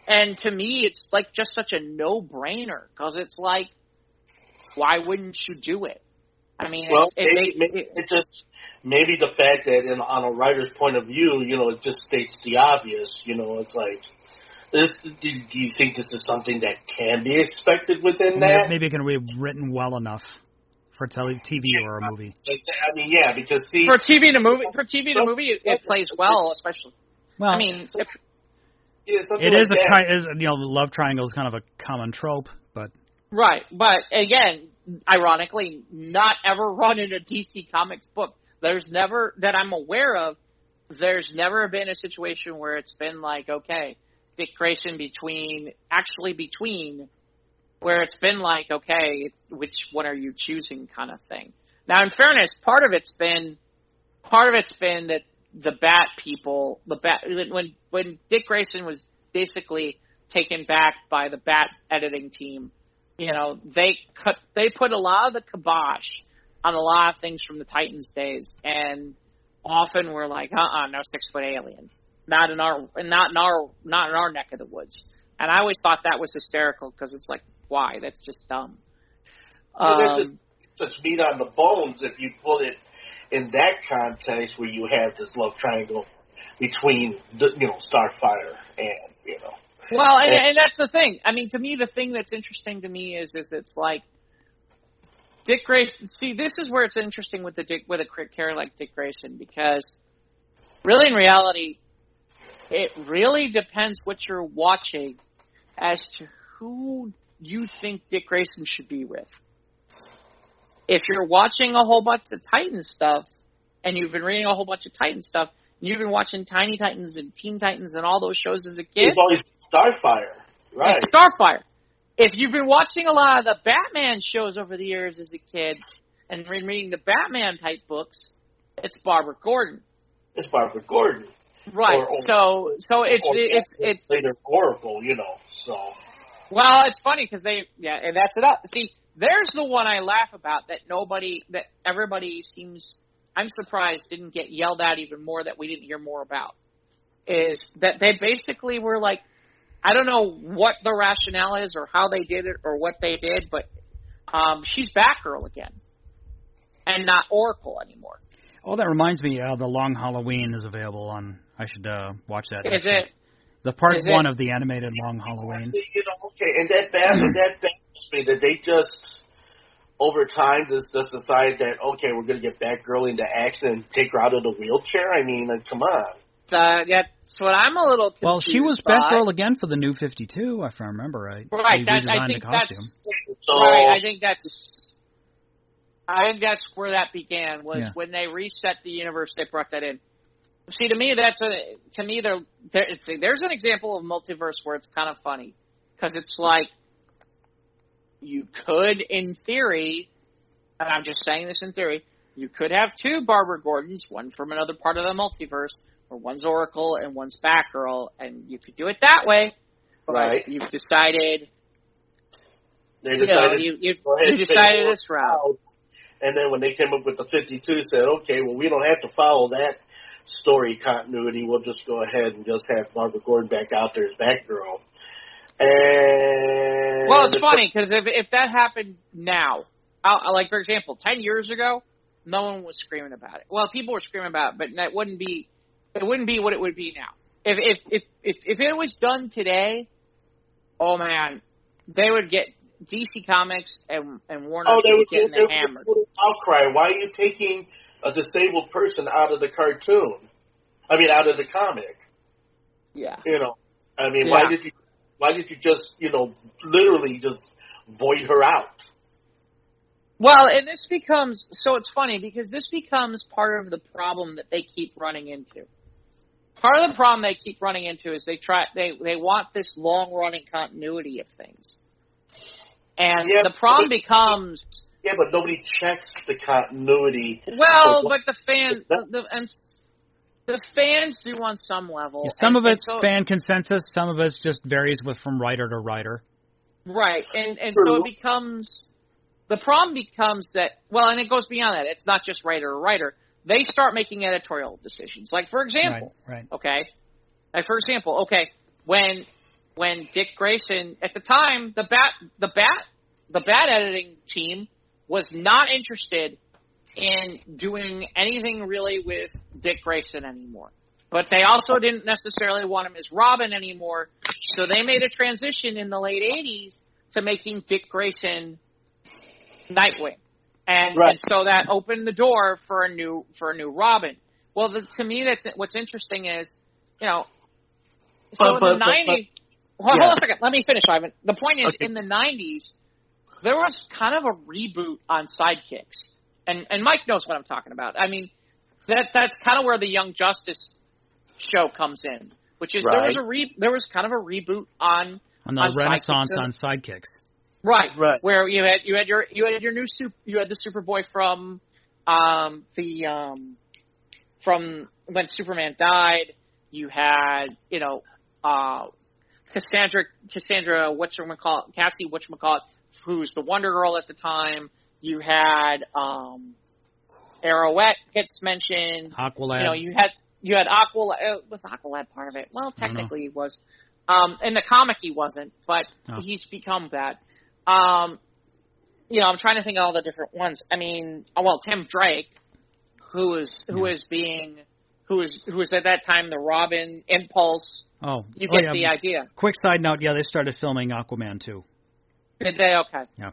And to me, it's like just such a no-brainer because it's like, why wouldn't you do it? I mean, maybe the fact that on a writer's point of view, it just states the obvious. It's like, do you think this is something that can be expected within that? Maybe it can be written well enough for TV or a movie. I mean, because for TV and a movie, it plays well, especially. Well, I mean. It is the love triangle is kind of a common trope, but right. But again, ironically, not ever run in a DC Comics book. There's never that I'm aware of. There's never been a situation where it's been like, okay, Dick Grayson between, where it's been like, okay, which one are you choosing, kind of thing. Now, in fairness, part of it's been that the Bat people, when Dick Grayson was basically taken back by the Bat editing team, they put a lot of the kibosh on a lot of things from the Titans days, and often we're like, no 6-foot alien, not in our neck of the woods. And I always thought that was hysterical because it's like, why? That's just dumb. That's just meat on the bones if you put it in that context where you have this love triangle between Starfire and Well, and that's the thing. I mean, to me, the thing that's interesting to me is it's like Dick Grayson. See, this is where it's interesting with a character like Dick Grayson because really, in reality, it really depends what you're watching as to who you think Dick Grayson should be with. If you're watching a whole bunch of Titan stuff, and you've been reading a whole bunch of Titan stuff, and you've been watching Tiny Titans and Teen Titans and all those shows as a kid, it's always Starfire, right? It's Starfire. If you've been watching a lot of the Batman shows over the years as a kid, and reading the Batman type books, it's Barbara Gordon. It's Barbara Gordon, right? So it's later Oracle, So well, it's funny because and that's it up. See. There's the one I laugh about that everybody seems, I'm surprised didn't get yelled at even more that we didn't hear more about, is that they basically were like, I don't know what the rationale is or how they did it or what they did, but she's Batgirl again, and not Oracle anymore. Oh, that reminds me. The Long Halloween is available on. I should watch that. Is it? The part one of the animated Long Halloween. Okay, and that baffles me that they just over time just decide that okay, we're going to get Batgirl into action and take her out of the wheelchair. I mean, come on. That's what I'm a little confused. Well, she was Batgirl again for the New 52, if I remember right. Right. I think that's where that began. Was when they reset the universe, they brought that in. See, to me, there's an example of multiverse where it's kind of funny because it's like you could, in theory, and I'm just saying this in theory, you could have two Barbara Gordons, one from another part of the multiverse, or one's Oracle and one's Batgirl, and you could do it that way. Right. You've decided. They decided. You decided this route. And then when they came up with the 52, said, okay, well, we don't have to follow that story continuity. We'll just go ahead and just have Barbara Gordon back out there as Batgirl. And well, it's funny because if that happened now, like for example, 10 years ago, no one was screaming about it. Well, people were screaming about it, but it wouldn't be what it would be now. If it was done today, oh man, they would get DC Comics and Warner would get getting hammered. Outcry! Why are you taking a disabled person out of the cartoon? I mean, out of the comic. Yeah. I mean, why did you just literally just void her out? Well, and this becomes so it's funny because this becomes part of the problem that they keep running into. Part of the problem they keep running into is they want this long running continuity of things. And the problem becomes... Yeah, but nobody checks the continuity. Well, but the fans do on some level. Yeah, some of it's fan consensus, some of it just varies from writer to writer. Right, and so it becomes... The problem becomes that... Well, and it goes beyond that. It's not just writer to writer. They start making editorial decisions. Like, for example... Right. Okay? Like, for example, okay, when Dick Grayson, at the time, the Bat editing team was not interested in doing anything really with Dick Grayson anymore. But they also didn't necessarily want him as Robin anymore, so they made a transition in the late 80s to making Dick Grayson Nightwing. And so that opened the door for a new Robin. Well, to me, that's what's interesting is, in the 90s... Hold on a second. Let me finish, Ivan. The point is, in the 90s, there was kind of a reboot on Sidekicks. And Mike knows what I'm talking about. I mean, that's kind of where the Young Justice show comes in, which is there was kind of a reboot on the Renaissance on Sidekicks. Right. Where you had your new you had the Superboy from from when Superman died. You had Cassandra, Cassie whatchamacallit, who's the Wonder Girl at the time. You had Arrowette gets mentioned. Aqualad. You had Aqualad. Was Aqualad part of it? Well, technically he was. In the comic he wasn't, but he's become that. I'm trying to think of all the different ones. I mean, Tim Drake, who was at that time the Robin Impulse. Oh, you get the idea. Quick side note, they started filming Aquaman too. Did they? Okay. Yeah.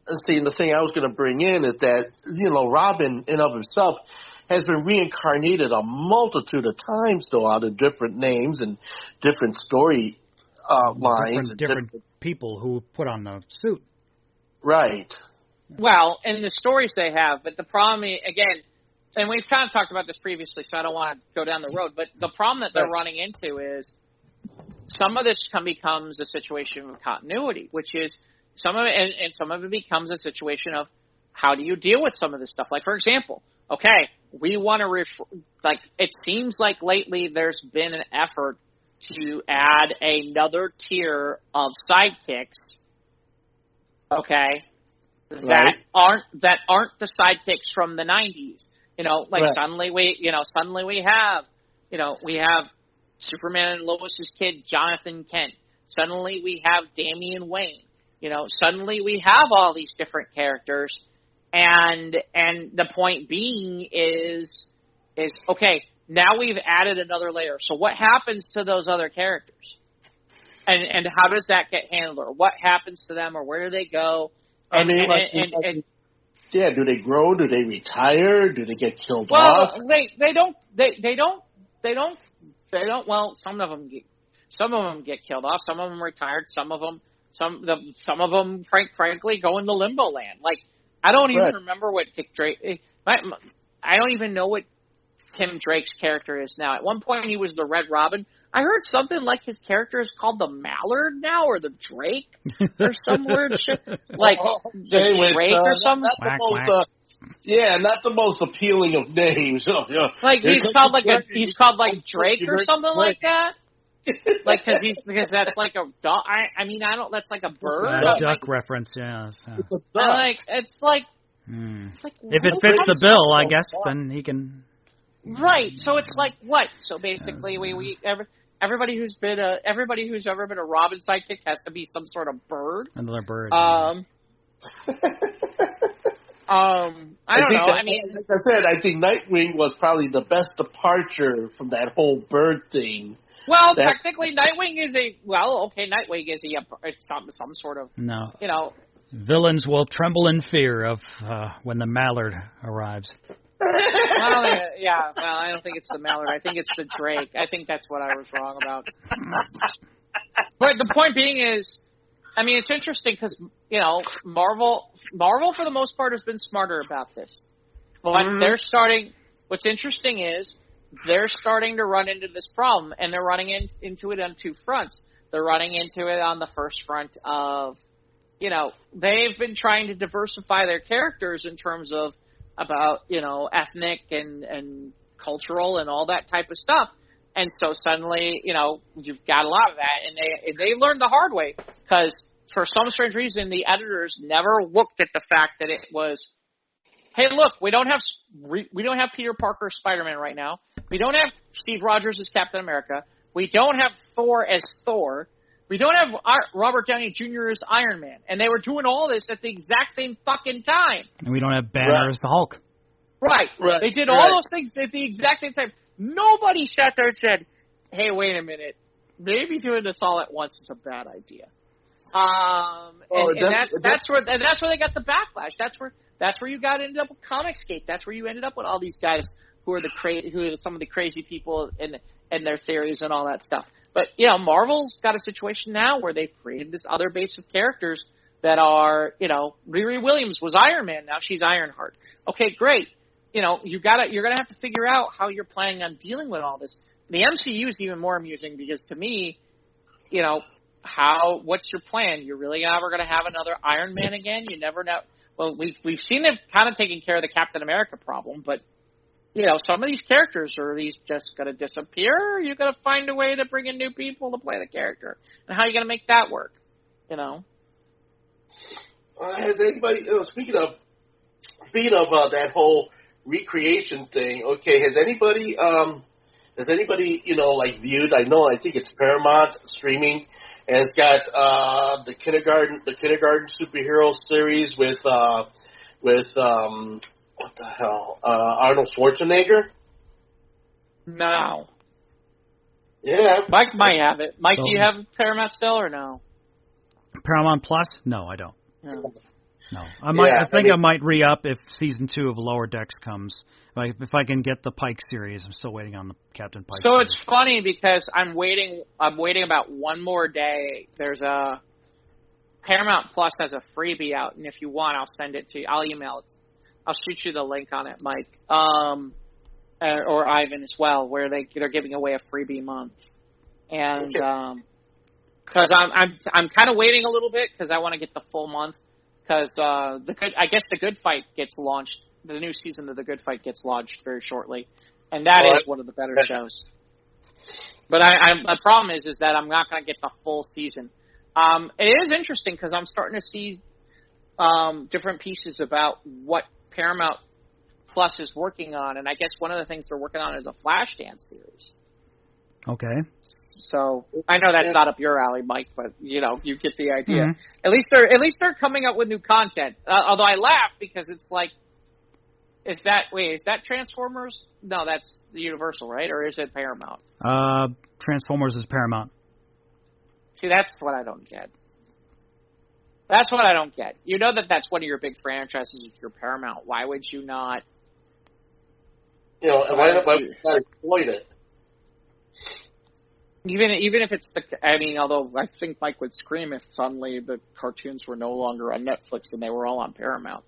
See, the thing I was going to bring in is that, Robin in of himself has been reincarnated a multitude of times, though, out of different names and different story lines. Different people who put on the suit. Right. Well, and the stories they have, but the problem, again, and we've kind of talked about this previously, so I don't want to go down the road, but the problem that they're running into is some of this becomes a situation of continuity, which is some of it, and some of it becomes a situation of how do you deal with some of this stuff? Like, for example, okay, we want to it seems like lately there's been an effort to add another tier of sidekicks, okay, that aren't the sidekicks from the 90s. Suddenly we have Superman and Lois's kid, Jonathan Kent. Suddenly we have Damian Wayne. Suddenly we have all these different characters, and the point being is okay. Now we've added another layer. So what happens to those other characters? And how does that get handled? Or what happens to them? Or where do they go? Do they grow? Do they retire? Do they get killed off? Well, they don't. Well, some of them get killed off. Some of them retired. Some of them, frankly, go into limbo land. Like, I don't even remember what Dick Drake. I don't even know what Tim Drake's character is now. At one point, he was the Red Robin. I heard something like his character is called the Mallard now, or the Drake, or some weird shit, like the Drake or something. Not the most appealing of names. Like he's called like Drake or something like that. Like because that's like a duck. That's like a bird. A duck reference, yeah. So. It's like if it fits the bill, I guess then he can. Right. So it's like what? So basically, everybody who's ever been a Robin sidekick has to be some sort of bird. Another bird. I don't know. Like I said, I think Nightwing was probably the best departure from that whole bird thing. Well, technically, Nightwing is some sort of Villains will tremble in fear of when the Mallard arrives. Well, I don't think it's the Mallard. I think it's the Drake. I think that's what I was wrong about. But the point being is, it's interesting because, Marvel for the most part has been smarter about this. But what's interesting is they're starting to run into this problem, and they're running into it on two fronts. They're running into it on the first front of, they've been trying to diversify their characters in terms of ethnic and cultural and all that type of stuff. And so suddenly, you've got a lot of that, and they learned the hard way because for some strange reason, the editors never looked at the fact that it was, hey, look, we don't have Peter Parker as Spider-Man right now. We don't have Steve Rogers as Captain America. We don't have Thor as Thor. We don't have Robert Downey Jr. as Iron Man. And they were doing all this at the exact same fucking time. And we don't have Banner as the Hulk. Right. They did all those things at the exact same time. Nobody sat there and said, hey, wait a minute. Maybe doing this all at once is a bad idea. That's where they got the backlash. That's where you ended up with Comicsgate. That's where you ended up with all these guys who are some of the crazy people and their theories and all that stuff. But, Marvel's got a situation now where they've created this other base of characters that are, Riri Williams was Iron Man. Now she's Ironheart. Okay, great. You're going to have to figure out how you're planning on dealing with all this. The MCU is even more amusing because to me, what's your plan? You're really ever going to have another Iron Man again? You never know. Well, we've seen them kind of taking care of the Captain America problem, but some of these characters, are these just going to disappear? Or are you going to find a way to bring in new people to play the character? And how are you going to make that work? Has anybody, speaking of that whole recreation thing, okay, has anybody, viewed, I think it's Paramount streaming, and it's got, the kindergarten superhero series with what the hell? Arnold Schwarzenegger? No. Yeah. Mike might have it. Mike, do you have Paramount still or no? Paramount Plus? No, I don't. No. I might re-up if season 2 of Lower Decks comes. If I can get the Pike series. I'm still waiting on the Captain Pike series. It's funny because I'm waiting about one more day. There's a Paramount Plus has a freebie out, and if you want, I'll send it to you. I'll email it. I'll shoot you the link on it, Mike, or Ivan as well, where they're giving away a freebie month, and because I'm kind of waiting a little bit because I want to get the full month because the Good Fight gets launched. The new season of The Good Fight gets launched very shortly, and that is one of the better shows. But the problem is that I'm not going to get the full season. It is interesting because I'm starting to see different pieces about what Paramount Plus is working on, and I guess one of the things they're working on is a Flashdance series. Okay. So I know that's not up your alley, Mike, but you get the idea. Mm-hmm. At least they're coming up with new content. Although I laugh because it's like, is that Transformers? No, that's Universal, right? Or is it Paramount? Transformers is Paramount. See, that's what I don't get. That's what I don't get. You know that's one of your big franchises if you're Paramount. Why would you not? Why not exploit it? Even if it's although I think Mike would scream if suddenly the cartoons were no longer on Netflix and they were all on Paramount.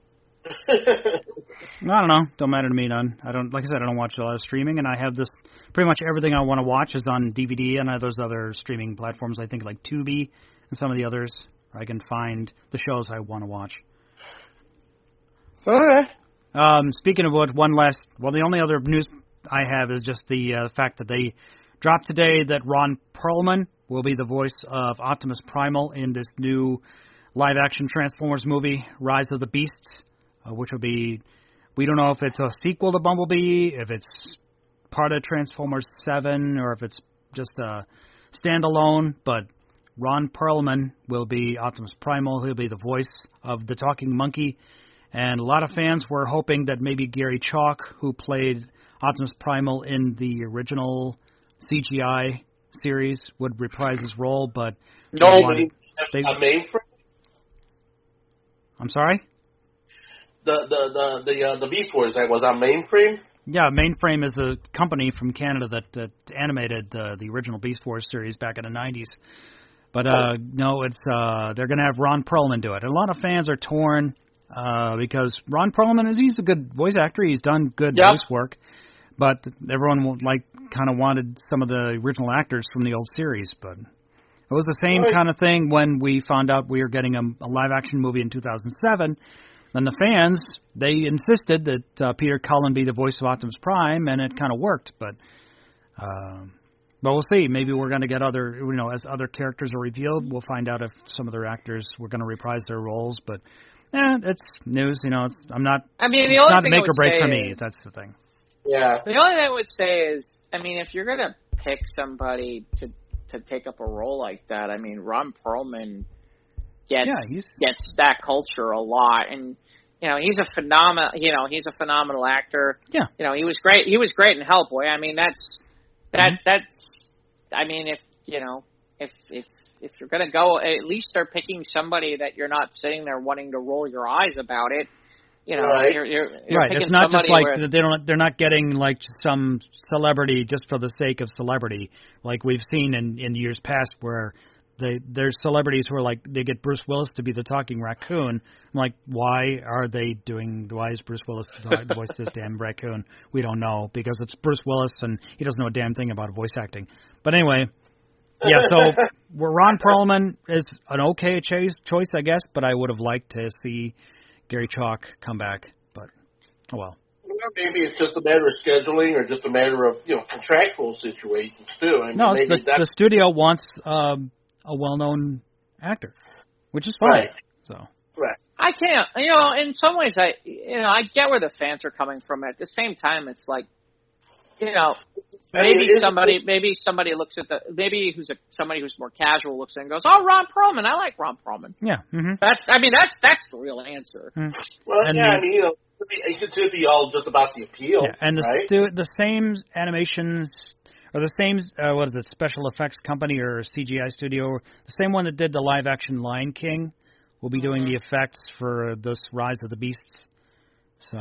I don't know. Don't matter to me none. I don't watch a lot of streaming, and I have this pretty much everything I want to watch is on DVD and those other streaming platforms. I think like Tubi and some of the others. Where I can find the shows I want to watch. Okay. Speaking of the only other news I have is just the fact that they dropped today that Ron Perlman will be the voice of Optimus Primal in this new live-action Transformers movie, Rise of the Beasts, which will be, we don't know if it's a sequel to Bumblebee, if it's part of Transformers 7, or if it's just a standalone, but Ron Perlman will be Optimus Primal. He'll be the voice of the talking monkey. And a lot of fans were hoping that maybe Gary Chalk, who played Optimus Primal in the original CGI series, would reprise his role, but no, a mainframe. I'm sorry. The Beast Wars that was on Mainframe. Yeah, Mainframe is a company from Canada that animated the original Beast Wars series back in the 90s. But no, it's they're going to have Ron Perlman do it. And a lot of fans are torn because Ron Perlman he's a good voice actor. He's done good voice work, but everyone kind of wanted some of the original actors from the old series. But it was the same kind of thing when we found out we were getting a live action movie in 2007. Then the fans they insisted that Peter Cullen be the voice of Optimus Prime, and it kind of worked, but. But we'll see. Maybe we're going to get as other characters are revealed, we'll find out if some of their actors were going to reprise their roles. But, it's news. The only not a make or break for me. That's the thing. Yeah. The only thing I would say is, if you're going to pick somebody to take up a role like that, Ron Perlman gets that culture a lot, and he's a phenomenal actor. Yeah. He was great. He was great in Hellboy. If you're going to go, at least they're picking somebody that you're not sitting there wanting to roll your eyes about it. You're right. It's not just like they're not getting like some celebrity just for the sake of celebrity, like we've seen in years past where there's celebrities who are like they get Bruce Willis to be the talking raccoon. I'm like, why is Bruce Willis the voice of this damn raccoon? We don't know because it's Bruce Willis and he doesn't know a damn thing about voice acting. But anyway, yeah. So Ron Perlman is an okay choice, I guess. But I would have liked to see Gary Chalk come back. But oh well. Maybe it's just a matter of scheduling or just a matter of contractual situations too. The studio wants a well-known actor, which is fine. Right. So right. I can't. In some ways, I get where the fans are coming from. At the same time, it's like, maybe somebody looks at somebody who's more casual looks and goes, "Oh, Ron Perlman, I like Ron Perlman." Yeah. Mm-hmm. That's the real answer. Mm-hmm. Well, it should be all just about the appeal. Yeah, and the same animations or the same special effects company or CGI studio, the same one that did the live action Lion King, will be doing the effects for this Rise of the Beasts. So,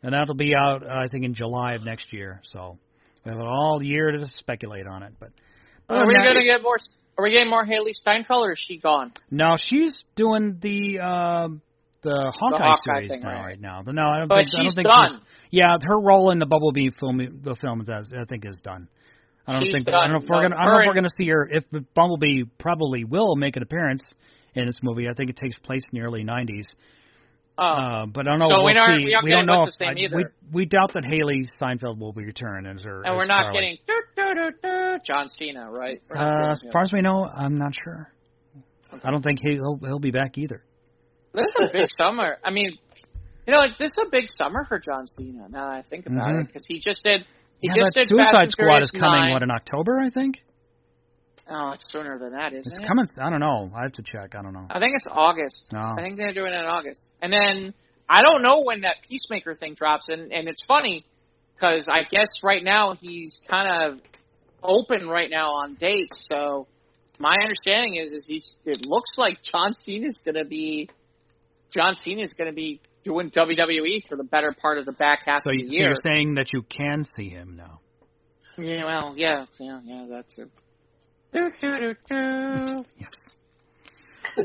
and that'll be out I think in July of next year. So we have all year to speculate on it. But are we going to get more? Are we getting more Haley Steinfeld, or is she gone? No, she's doing the Hawkeye series right now. But no, I don't think done. Yeah, her role in the Bumblebee film I think is done. I don't know if we're going to see her. If Bumblebee probably will make an appearance in this movie. I think it takes place in the early 90s. But I don't know. So we don't know if we doubt that Haley Steinfeld will return as her. And we're not getting John Cena, right? As far as we know, I'm not sure. Okay. I don't think he'll be back either. This is a big summer. This is a big summer for John Cena. Now that I think about it, because he just did. He just did Suicide Squad is coming. 9. In October, I think. Oh, it's sooner than that, isn't it? It's coming. I don't know. I have to check. I don't know. I think it's August. No. I think they're doing it in August. And then I don't know when that Peacemaker thing drops. And it's funny because I guess right now he's kind of open right now on dates. So my understanding is it looks like John Cena's going to be doing WWE for the better part of the back half of the year. So you're saying that you can see him now? Yeah, well, yeah, that too. Yes.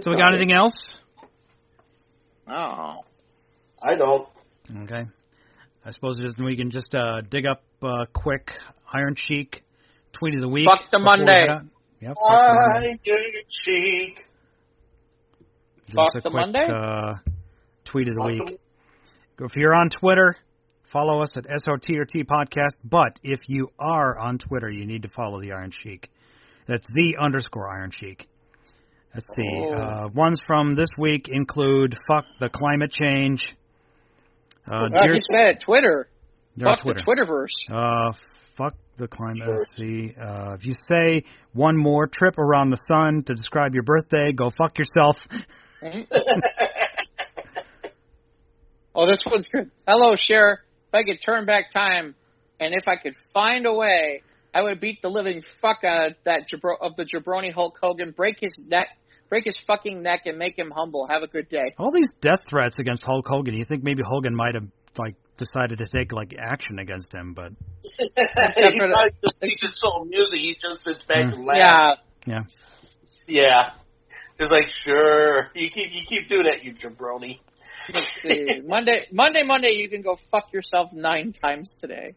So we got anything else? Oh. I don't. Okay. I suppose we can just dig up quick Iron Sheik tweet of the week. Fuck the Monday. Yep. Iron Sheik. Fuck Just the a quick, Monday. Tweet of the week. If you're on Twitter, follow us at SOTRT Podcast. But if you are on Twitter, you need to follow the Iron Sheik. That's _Iron Sheik. Let's see. Ones from this week include fuck the climate change. He's mad at Twitter. Fuck Twitter. the Twitterverse. Fuck the climate. Let's see. If you say one more trip around the sun to describe your birthday, go fuck yourself. Oh, this one's good. Hello, Cher. If I could turn back time, and if I could find a way, I would beat the living fuck out of the jabroni Hulk Hogan, break his fucking neck, and make him humble. Have a good day. All these death threats against Hulk Hogan. You think maybe Hogan might have decided to take action against him, but he just so amusing. He just sits back and laughs. Yeah. It's like, sure, you keep doing that, you jabroni. Let's see. Monday, you can go fuck yourself 9 times today.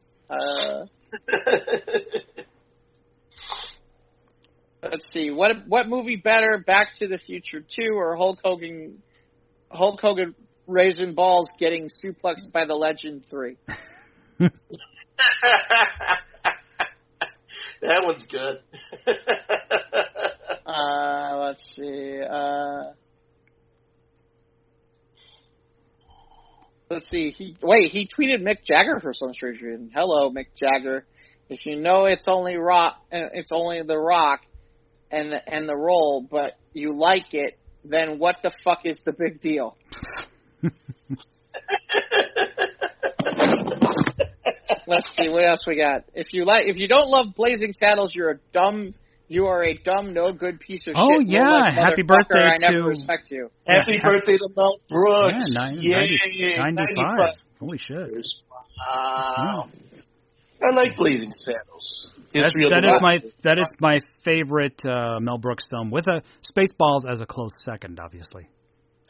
Let's see. What movie better, Back to the Future 2 or Hulk Hogan raising balls getting suplexed by the Legend 3? That one's good. Let's see. Let's see. He tweeted Mick Jagger for some strange reason. Hello, Mick Jagger. If you know it's only the Rock and the role, but you like it, then what the fuck is the big deal? Let's see what else we got. If you don't love Blazing Saddles, you are a dumb, no good piece of shit. Oh yeah, happy birthday I never to respect you. Happy birthday to Mel Brooks. Yeah, 95. Holy shit. Wow. I like Blazing Saddles. That is my favorite Mel Brooks film, with Spaceballs as a close second, obviously.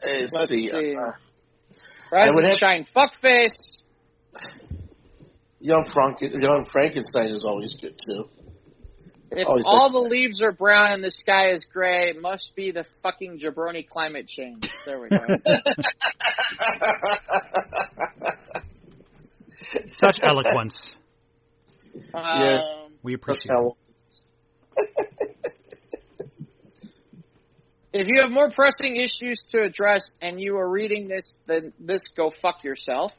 Let's see. Rise and Shine, fuckface. Young Frankenstein is always good too. If all the leaves are brown and the sky is gray, it must be the fucking jabroni climate change. There we go. Such eloquence. Yes, we appreciate it. If you have more pressing issues to address and you are reading this, then go fuck yourself.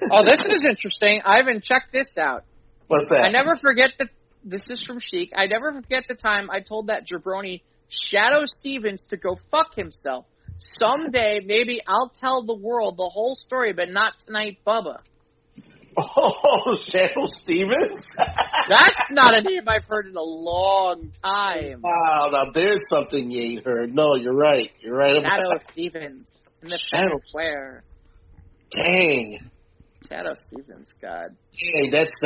Oh, this is interesting. Ivan, check this out. What's that? I never forget this is from Sheik. I never forget the time I told that jabroni Shadow Stevens to go fuck himself. Someday, maybe I'll tell the world the whole story, but not tonight, Bubba. Oh, Shadow Stevens? That's not a name I've heard in a long time. Wow, now there's something you ain't heard. No, you're right. You're right about Shadow Stevens. In the Shadow Square. Dang. Shadow Stevens, God. Dang, that's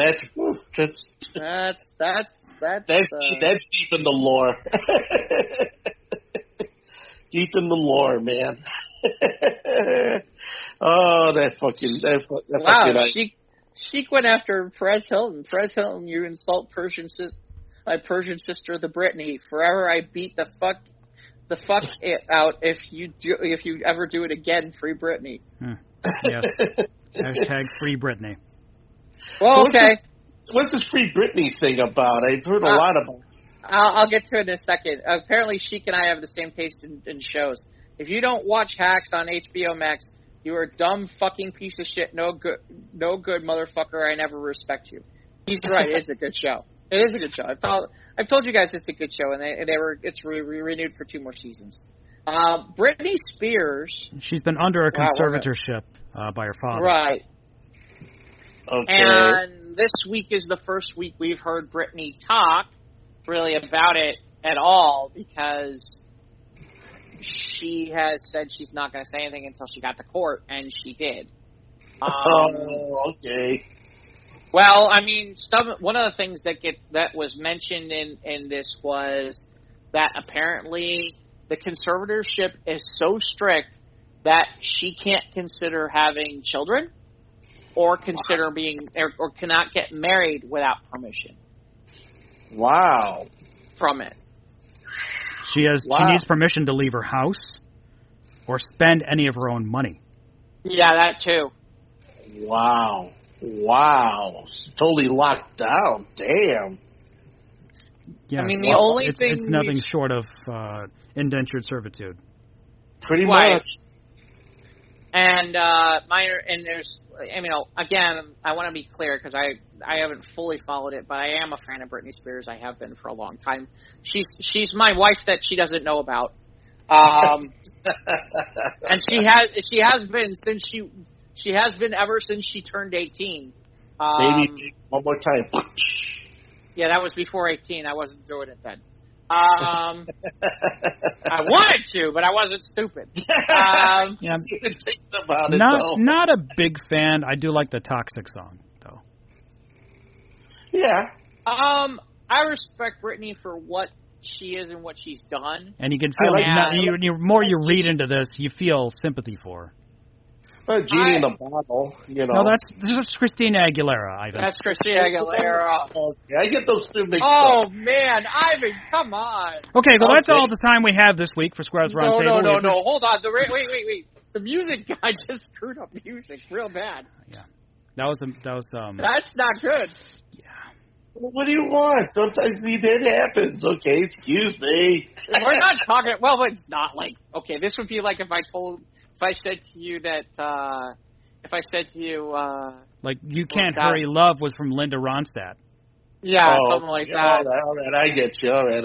That's deep in the lore. Deep in the lore, man. Oh, that fucking wow, Sheik went after Perez Hilton. Perez Hilton, you insult my Persian sister, the Brittany. Forever, I beat the fuck out if you ever do it again. Free Brittany. Yes. Hashtag Free Brittany. Well, okay. What's this Free Britney thing about? I've heard a lot about it. I'll get to it in a second. Apparently, Sheik and I have the same taste in shows. If you don't watch Hacks on HBO Max, You are a dumb fucking piece of shit. No good motherfucker. I never respect you. He's right. It's a good show. It is a good show. I've told you guys it's a good show, and it's renewed for 2 more seasons. Britney Spears. She's been under a conservatorship by her father. Right. Okay. And this week is the first week we've heard Britney talk really about it at all, because she has said she's not going to say anything until she got to court, and she did. Okay. Well, I mean, one of the things that was mentioned in this was that apparently the conservatorship is so strict that she can't consider having children or consider being or cannot get married without permission. Wow. From it. She needs permission to leave her house or spend any of her own money. Yeah, that too. Wow. Totally locked down. Damn. Yeah, I mean, the only thing it's nothing short of indentured servitude. Pretty much. And there's, I mean, again, I want to be clear because I haven't fully followed it, but I am a fan of Britney Spears. I have been for a long time. She's my wife that she doesn't know about, and she has been since she has been ever since she turned 18. Maybe one more time. Yeah, that was before 18. I wasn't doing it then. I wanted to, but I wasn't stupid. Yeah, not a big fan. I do like the Toxic song, though. Yeah. I respect Britney for what she is and what she's done. And you can feel more you read into this, you feel sympathy for her. Genie in a bottle, you know. No, that's Christina Aguilera, Ivan. That's Christina Aguilera. Okay, I get those two mixed up. Oh, man, Ivan, come on. Okay, well, that's all the time we have this week for Squares Roundtable. No, hold on. Wait. The music guy just screwed up music real bad. Yeah. That was That's not good. Yeah. Well, what do you want? Sometimes that happens. Okay, excuse me. We're not talking, well, but it's not like, okay, this would be like if I said to you that, like, You Can't Hurry Love was from Linda Ronstadt. Yeah, something like that. All right, I get you. All right.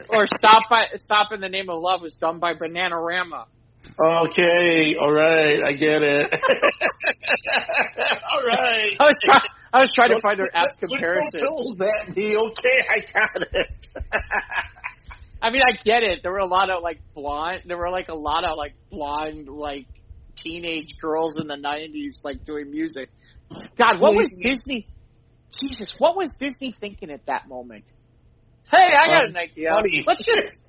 Or Stop in the Name of Love was done by Bananarama. Okay, all right, I get it. All right. I was trying to find an apt comparison. Don't at me. Okay, I got it. I mean, I get it. There were a lot of blonde, teenage girls in the 90s, doing music. God, what was Disney? Jesus, what was Disney thinking at that moment? Hey, I got an idea. Funny. Let's just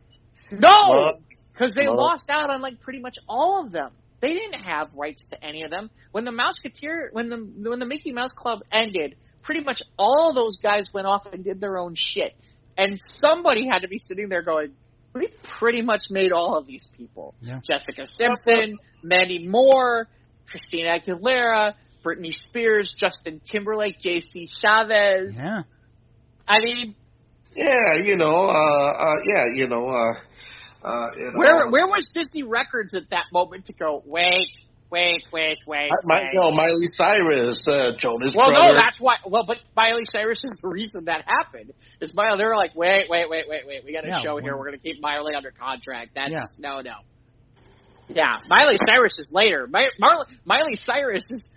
no, because they lost out on pretty much all of them. They didn't have rights to any of them. When the Mouseketeer, when the Mickey Mouse Club ended, pretty much all those guys went off and did their own shit. And somebody had to be sitting there going, we pretty much made all of these people. Yeah. Jessica Simpson, Mandy Moore, Christina Aguilera, Britney Spears, Justin Timberlake, J.C. Chavez. Yeah. I mean... Yeah, Where was Disney Records at that moment to go, wait. Miley Cyrus, Jonas Well, Brothers. no, that's why. Well, but Miley Cyrus is the reason that happened. They were like, wait. We got a show here. We're going to keep Miley under contract. No. Yeah, Miley Cyrus is later. Miley Cyrus is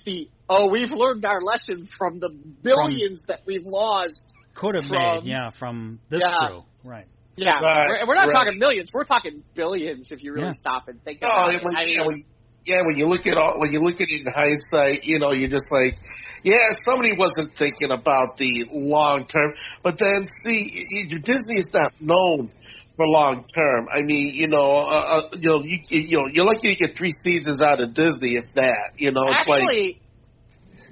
the we've learned our lesson from the billions that we've lost. Could have made, from this crew, right? Yeah, we're not talking millions. We're talking billions. If you really stop and think about it. When you look at it in hindsight, you're just like, somebody wasn't thinking about the long term. But then, see, Disney is not known for long term. I mean, you're lucky to get 3 seasons out of Disney, if that. It's actually,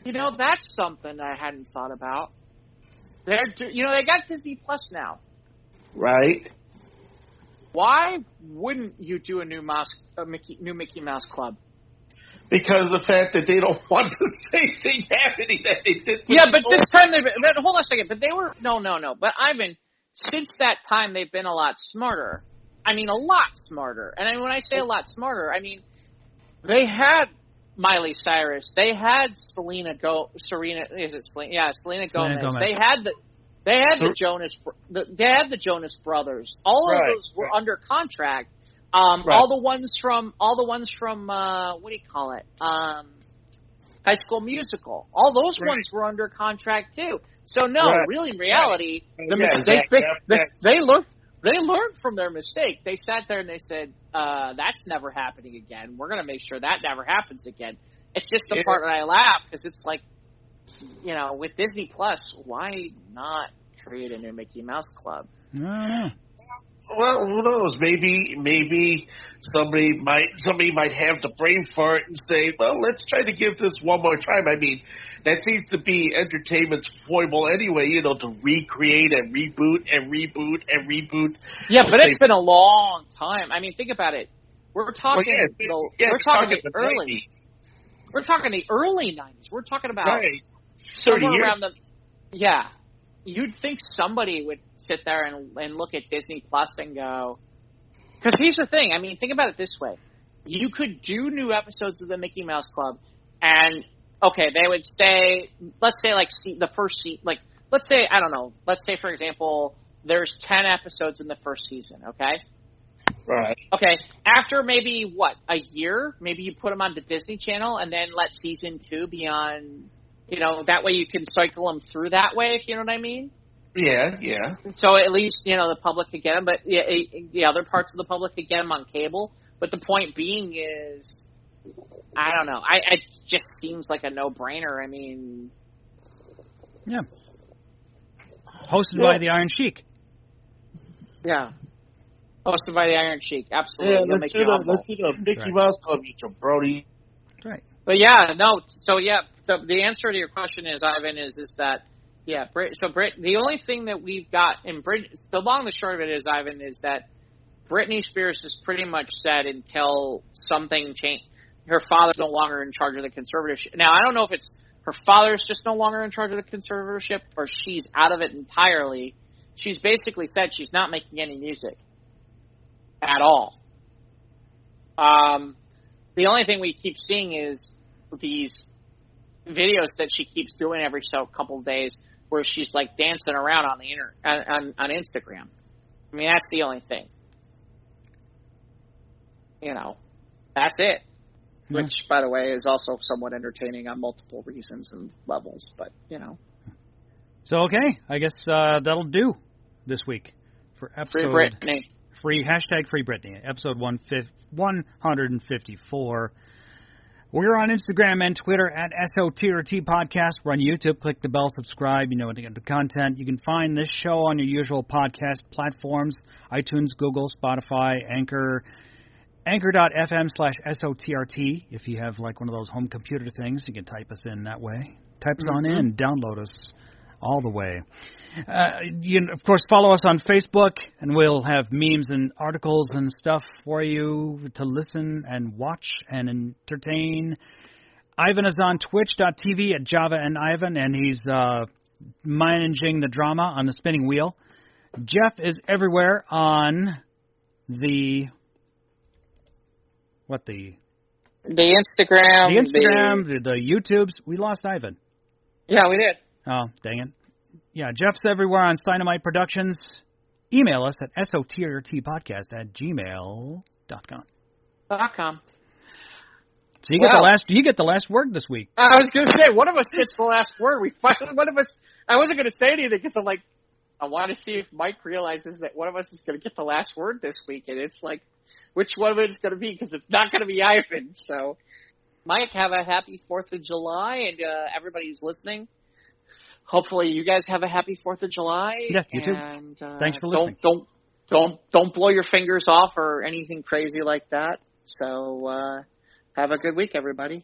that's something I hadn't thought about. They got Disney Plus now, right? Why wouldn't you do a new Mickey Mouse Club? Because of the fact that they don't want the same thing happening that they did. Yeah, but this time hold on a second. But they were no. But Ivan, since that time they've been a lot smarter. I mean, a lot smarter. And when I say a lot smarter, I mean They had Miley Cyrus. They had Selena Gomez. Selena Gomez. They had the Jonas Brothers. All of those were under contract. All the ones from what do you call it? High School Musical. All those ones were under contract too. So really, in reality, the mistake they learned from their mistake. They sat there and they said, "That's never happening again. We're going to make sure that never happens again." It's just the part that I laugh because it's like, with Disney Plus, why not create a new Mickey Mouse Club? Well, who knows? Maybe somebody might have the brain fart and say, "Well, let's try to give this one more time." I mean, that seems to be entertainment's foible anyway. To recreate and reboot and reboot and reboot. Yeah, but it's been a long time. I mean, think about it. We're talking. We're talking the early. 90s. We're talking the early 90s. We're talking about somewhere around the. Yeah, you'd think somebody would sit there and look at Disney Plus and go, because here's the thing. I mean, think about it this way: you could do new episodes of the Mickey Mouse Club, and they would stay. Let's say the first season. Let's say I don't know. Let's say for example, there's 10 episodes in the first season. Okay. Right. Okay. After maybe a year, maybe you put them on the Disney Channel, and then let season 2 be on. That way you can cycle them through that way, if you know what I mean. Yeah. So at least, the public could get them, but the other parts of the public could get them on cable. But the point being is, I don't know. It just seems like a no-brainer. I mean... Yeah. Hosted by the Iron Sheik. Yeah. Hosted by the Iron Sheik. Absolutely. Yeah, let's do the Mickey Mouse Club, you Brody. Right. But the answer to your question is, Ivan, is that the only thing that we've got in Brit, the long and the short of it is, Ivan, is that Britney Spears has pretty much said until something changed, her father's no longer in charge of the conservatorship. Now, I don't know if it's her father's just no longer in charge of the conservatorship or she's out of it entirely. She's basically said she's not making any music at all. The only thing we keep seeing is these videos that she keeps doing every couple of days where she's like dancing around on the on Instagram. I mean, that's the only thing. That's it. Yeah. Which, by the way, is also somewhat entertaining on multiple reasons and levels. But So I guess that'll do this week for episode Free Britney. Free Britney, episode 154. We're on Instagram and Twitter at SOTRT Podcast. We're on YouTube. Click the bell, subscribe. You know when to get the content. You can find this show on your usual podcast platforms: iTunes, Google, Spotify, Anchor, Anchor.fm/SOTRT. If you have one of those home computer things, you can type us in that way. Type us on in. Download us all the way. You can, of course, follow us on Facebook, and we'll have memes and articles and stuff for you to listen and watch and entertain. Ivan is on twitch.tv at Java and Ivan, and he's managing the drama on the spinning wheel. Jeff is everywhere on the Instagram. The YouTubes. We lost Ivan. Yeah, we did. Oh, dang it. Yeah, Jeff's everywhere on Dynamite Productions. Email us at sotrtpodcast@gmail.com. So you get the last word this week. I was going to say, one of us gets the last word. I wasn't going to say anything because I want to see if Mike realizes that one of us is going to get the last word this week. And it's like, which one of it is going to be? Because it's not going to be Ivan. So, Mike, have a happy 4th of July. And everybody who's listening, hopefully you guys have a happy 4th of July. Yeah, you too. And, thanks for listening. Don't blow your fingers off or anything crazy like that. So, have a good week, everybody.